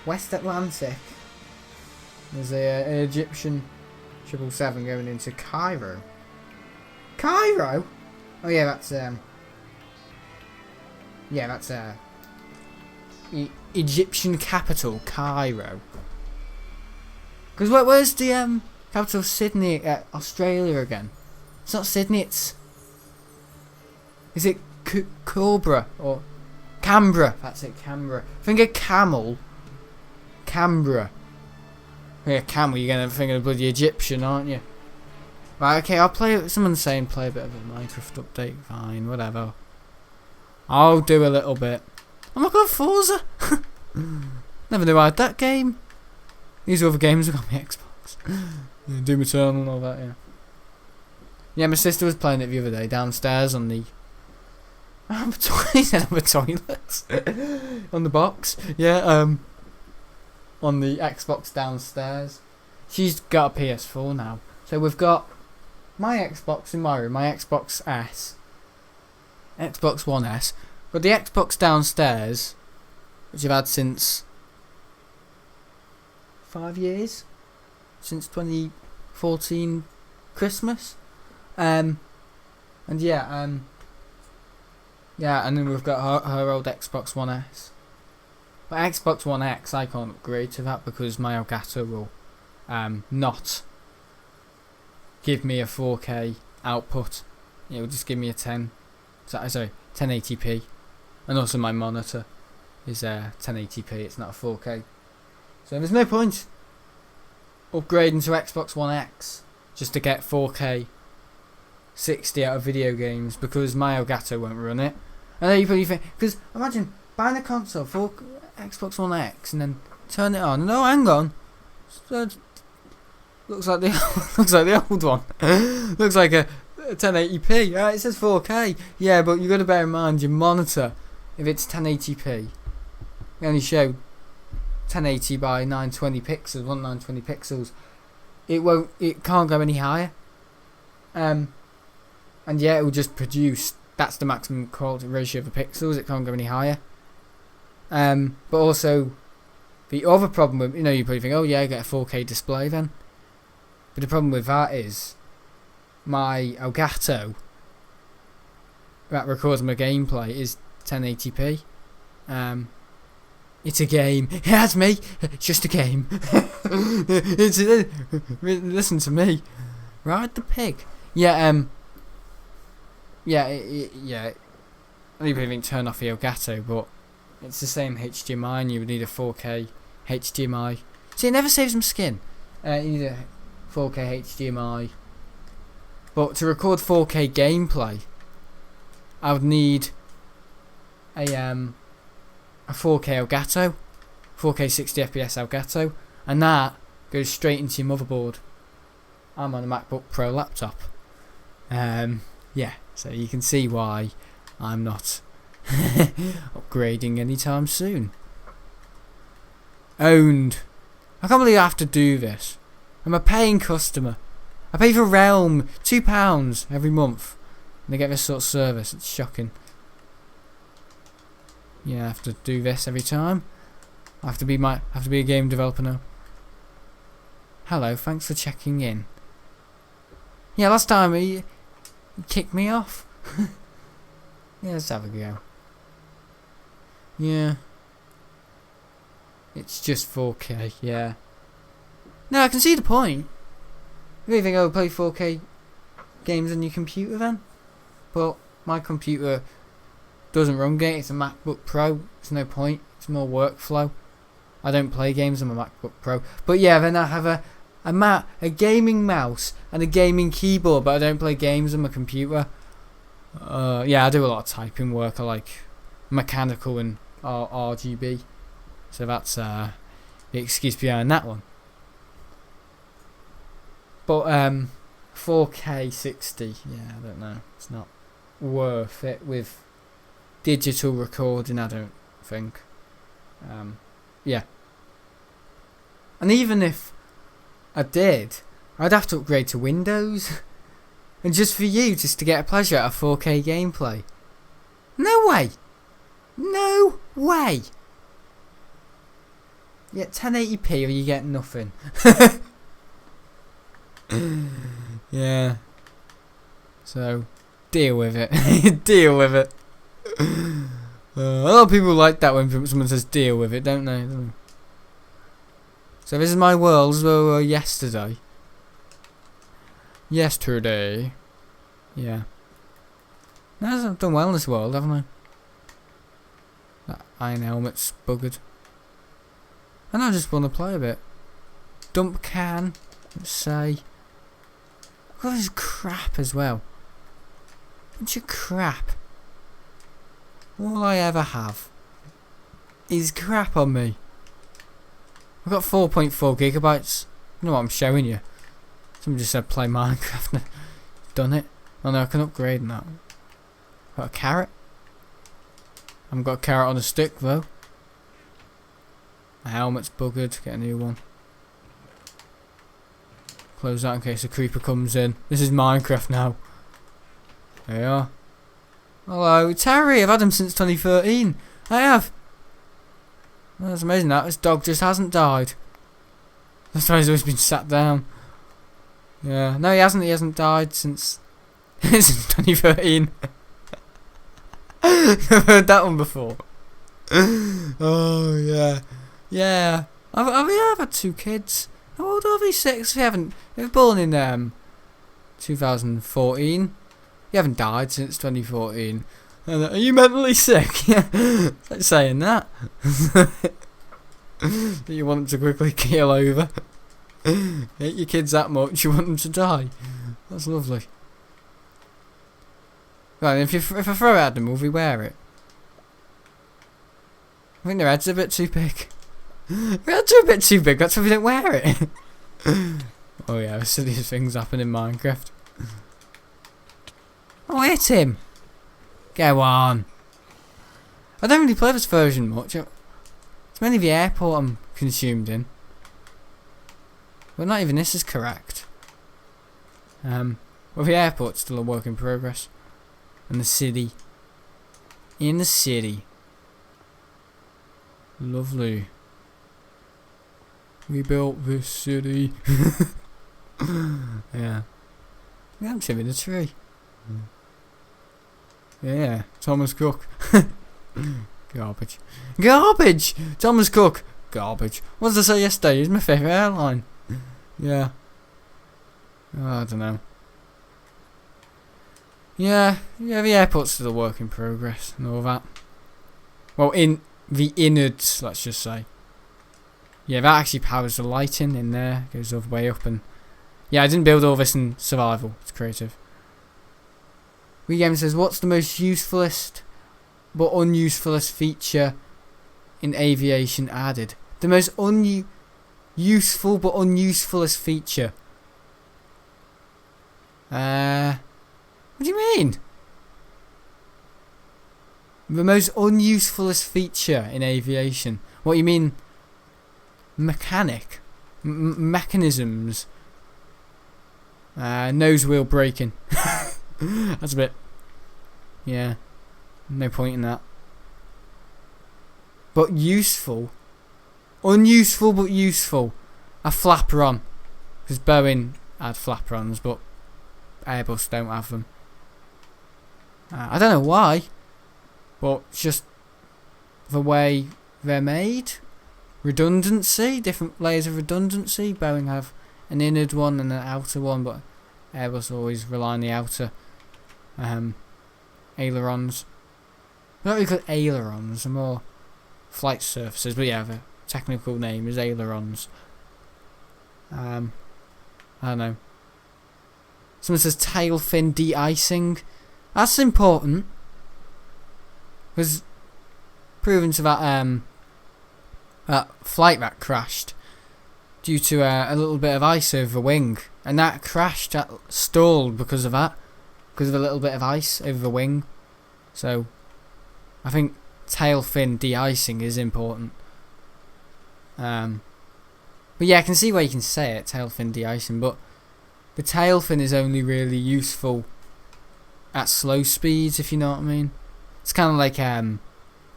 West Atlantic. There's an Egyptian 777 going into Cairo. Cairo? Oh yeah, that's Egyptian capital, Cairo. Because where's the capital of Sydney, Australia again? It's not Sydney, it's... Is it Cobra or Canberra? That's it, Canberra. Think of camel. Canberra. Yeah, camel, you're going to think of the bloody Egyptian, aren't you? Right, okay, I'll play... Someone's saying play a bit of a Minecraft update. Fine, whatever. I'll do a little bit. Oh my god, Forza! Never knew I had that game. These are other games I've got on my Xbox. Yeah, Doom Eternal and all that, yeah. Yeah, my sister was playing it the other day downstairs on the... on the toilet. On the box. Yeah, on the Xbox downstairs. She's got a PS4 now. So we've got my Xbox in my room, my Xbox S. Xbox One S. But the Xbox downstairs, which I've had since 5 years, since 2014 Christmas, and and then we've got her old Xbox One S. But Xbox One X, I can't upgrade to that because my Elgato will not give me a 4K output. It will just give me a 1080p. And also my monitor is 1080p, it's not a 4K. So there's no point. upgrading to Xbox One X just to get 4K 60 out of video games because my Elgato won't run it. I know you probably think, because imagine buying a console for Xbox One X and then turn it on. No, hang on. Looks like the old one. Looks like a 1080p. It says 4K. Yeah, but you got to bear in mind your monitor. If it's 1080p, we only show 1080 by 920 pixels. 920 pixels. It can't go any higher. And yeah, it will just produce. That's the maximum quality ratio of the pixels. It can't go any higher. But also, the other problem with, you probably think, oh yeah, get a 4K display then. But the problem with that is, my Elgato that records my gameplay is 1080p. It's a game. That's me. It's just a game. Listen to me. Ride the pig. Yeah. Yeah. I don't even turn off the Elgato, but it's the same HDMI, and you would need a 4K HDMI. See, it never saves some skin. You need a 4K HDMI. But to record 4K gameplay, I would need a 4K Elgato, 4K 60 FPS Elgato, and that goes straight into your motherboard. I'm on a MacBook Pro laptop. Yeah, so you can see why I'm not upgrading anytime soon. Owned. I can't believe I have to do this. I'm a paying customer. I pay for Realm £2 every month, and they get this sort of service. It's shocking. Yeah, I have to do this every time. I have to be a game developer now. Hello, thanks for checking in. Yeah, last time he kicked me off. Yeah, let's have a go. Yeah. It's just 4K, yeah. No, I can see the point. You really think I would play 4K games on your computer then? But my computer doesn't run games. It's a MacBook Pro. There's no point. It's more workflow. I don't play games on my MacBook Pro. But yeah, then I have a gaming mouse and a gaming keyboard, but I don't play games on my computer. Yeah, I do a lot of typing work. I like mechanical and RGB. So that's the excuse behind that one. But 4K 60, yeah, I don't know. It's not worth it with digital recording, I don't think. Yeah. And even if I did, I'd have to upgrade to Windows. And just for you, just to get a pleasure out of 4K gameplay. No way! No way! Yeah, 1080p or you get nothing. Yeah. So, deal with it. Deal with it. A lot of people like that when someone says deal with it, don't they? So this is my world. This is where we were yesterday. Yesterday. Yeah. No, I've done well in this world, haven't I? That iron helmet's buggered. And I just want to play a bit. Dump can. Let's say. Look at this crap as well. Bunch of crap. All I ever have is crap on me. I've got 4.4 gigabytes. You know what I'm showing you. Someone just said play Minecraft. Done it. Oh no, I can upgrade that. Got a carrot. I haven't got a carrot on a stick though. My helmet's buggered. Get a new one. Close that in case a creeper comes in. This is Minecraft now. There you are. Hello, Terraria. I've had him since 2013. I have. Well, that's amazing that. This dog just hasn't died. That's why he's always been sat down. Yeah. No, he hasn't. He hasn't died since 2013. I've heard that one before. Oh, yeah. Yeah. I've had 2 kids. How old are they? 6? They were born in 2014. You haven't died since 2014. Are you mentally sick? Yeah. It's like saying that. That you want to quickly keel over. Hate your kids that much, you want them to die. That's lovely. Right, if I throw it at them, will we wear it? I think their heads are a bit too big. Their heads are a bit too big, that's why we don't wear it. Oh yeah, the silliest things happen in Minecraft. Oh, hit him! Go on. I don't really play this version much. It's mainly the airport I'm consumed in. But not even this is correct. Well, the airport's still a work in progress. And the city. In the city. Lovely. We built this city. Yeah. I'm trimming a tree. Yeah. Thomas Cook. Garbage. Garbage! Thomas Cook. Garbage. What did I say yesterday? He's my favourite airline. Yeah. Oh, I don't know. Yeah, the airport's still a work in progress and all that. Well, in the innards, let's just say. Yeah, that actually powers the lighting in there. Goes all the way up and... Yeah, I didn't build all this in survival. It's creative. WeGame says, what's the most usefulest but unusefulest feature in aviation added? The most useful but unusefulest feature. What do you mean? The most unusefulest feature in aviation. What you mean? Mechanic? Mechanisms? Nose wheel braking. That's a bit... Yeah. No point in that. But useful. Unuseful but useful. A flaperon. Because Boeing had flaperons, but Airbus don't have them. I don't know why, but it's just the way they're made. Redundancy, different layers of redundancy. Boeing have an innard one and an outer one, but Airbus always rely on the outer ailerons. They're not really called ailerons, they're more flight surfaces, but yeah, the technical name is ailerons. I don't know. Someone says tail fin de-icing. That's important. Because proven to that flight that crashed due to a little bit of ice over the wing, and that crashed, that stalled because of that, because of a little bit of ice over the wing. So I think tail fin de-icing is important. But yeah, I can see why you can say it, tail fin de-icing, but the tail fin is only really useful at slow speeds, if you know what I mean. It's kind of like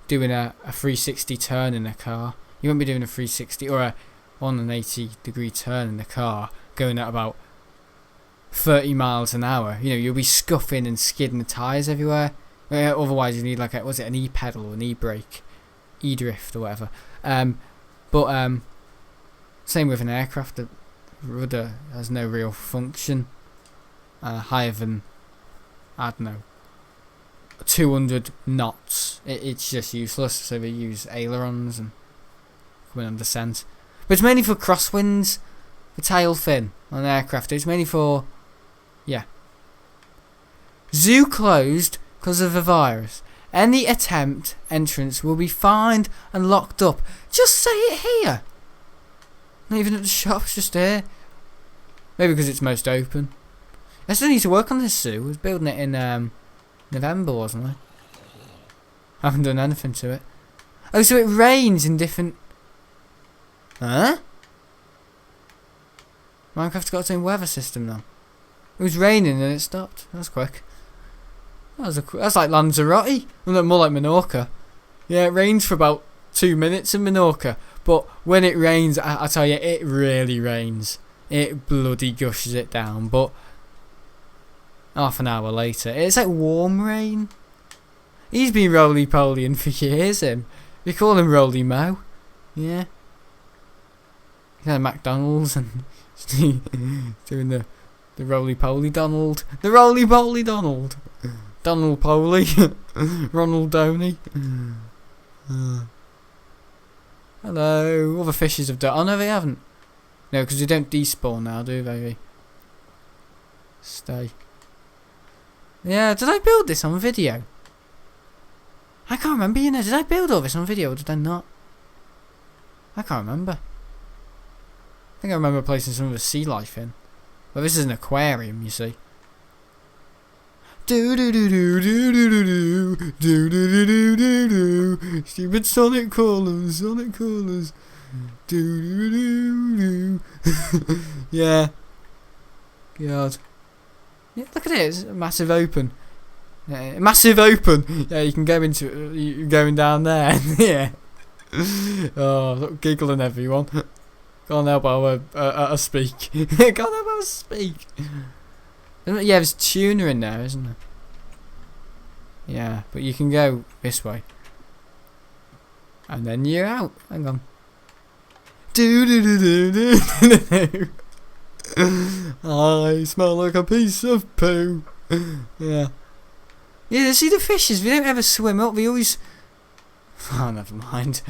doing a 360 turn in a car. You won't be doing a 360 or a 180 degree turn in the car going at about 30 miles an hour. You know, you'll be scuffing and skidding the tyres everywhere. Otherwise you need like an e-pedal or an e-brake, e-drift or whatever. But same with an aircraft. The rudder has no real function higher than, I don't know, 200 knots. It's just useless, so they use ailerons and come in on descent. But it's mainly for crosswinds, the tail fin on an aircraft. It's mainly for, yeah. Zoo closed because of the virus. Any entrance will be fined and locked up. Just say it here. Not even at the shops, just here. Maybe because it's most open. I still need to work on this zoo. I was building it in November, wasn't I? I haven't done anything to it. Oh, so it rains in different... Huh? Minecraft's got its own weather system now. It was raining and it stopped. That was quick. That's like Lanzarote. Well, more like Menorca. Yeah, it rains for about 2 minutes in Menorca. But when it rains, I tell you, it really rains. It bloody gushes it down. But half an hour later, it's like warm rain. He's been roly-polying for years, him. We call him Roly Mo. Yeah. He's at McDonald's and doing the roly-poly Donald. The roly-poly Donald. Donald Poley. Ronald Doney. Hello. All the fishes have done. Oh no, they haven't. No, because they don't despawn now, do they? Stay. Yeah, did I build this on video? I can't remember, you know. Did I build all this on video or did I not? I can't remember. I think I remember placing some of the sea life in. Well, this is an aquarium, you see. Do do do do do do do do do do do do do. Stupid Sonic callers, Sonic callers. Do do do do. Yeah. God. Yeah, look at it. It's a massive open. Yeah, massive open. Yeah, you can go into it. You're going down there. Yeah. Oh, look, giggling everyone. Can't help but speak. Can't help but speak. Yeah, there's tuna in there, isn't there? Yeah, but you can go this way. And then you're out. Hang on. Do do do do do do. I smell like a piece of poo. Yeah. Yeah, see the fishes, they don't ever swim up, they always... Oh, never mind.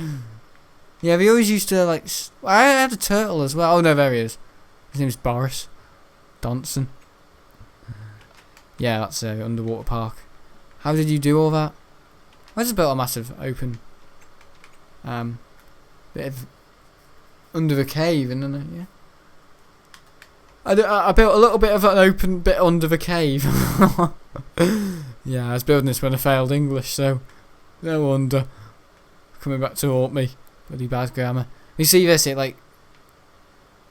Yeah, they always used to, like... I had a turtle as well. Oh, no, there he is. His name's Boris Donson. Yeah, that's an underwater park. How did you do all that? I just built a massive open... bit of... under the cave, and then, yeah. I built a little bit of an open bit under the cave. Yeah, I was building this when I failed English, so no wonder. Coming back to haunt me. Bloody bad grammar. You see this, it like...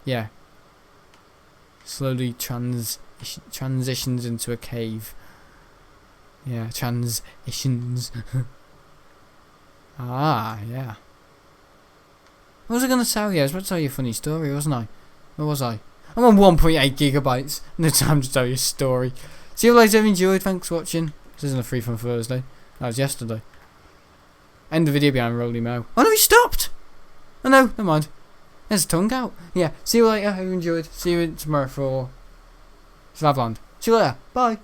Yeah. Slowly transitions into a cave. Yeah, transitions. Ah, yeah. What was I going to tell you? I was about to tell you a funny story, wasn't I? Where was I? I'm on 1.8 gigabytes. No time to tell you a story. See you later, enjoyed. Thanks for watching. This isn't a free from Thursday. That was yesterday. End the video behind Rolly Mo. Oh no, he stopped! Oh no, never mind. There's a tongue out. Yeah, see you later. Hope you enjoyed. See you tomorrow for Slavland. See you later. Bye.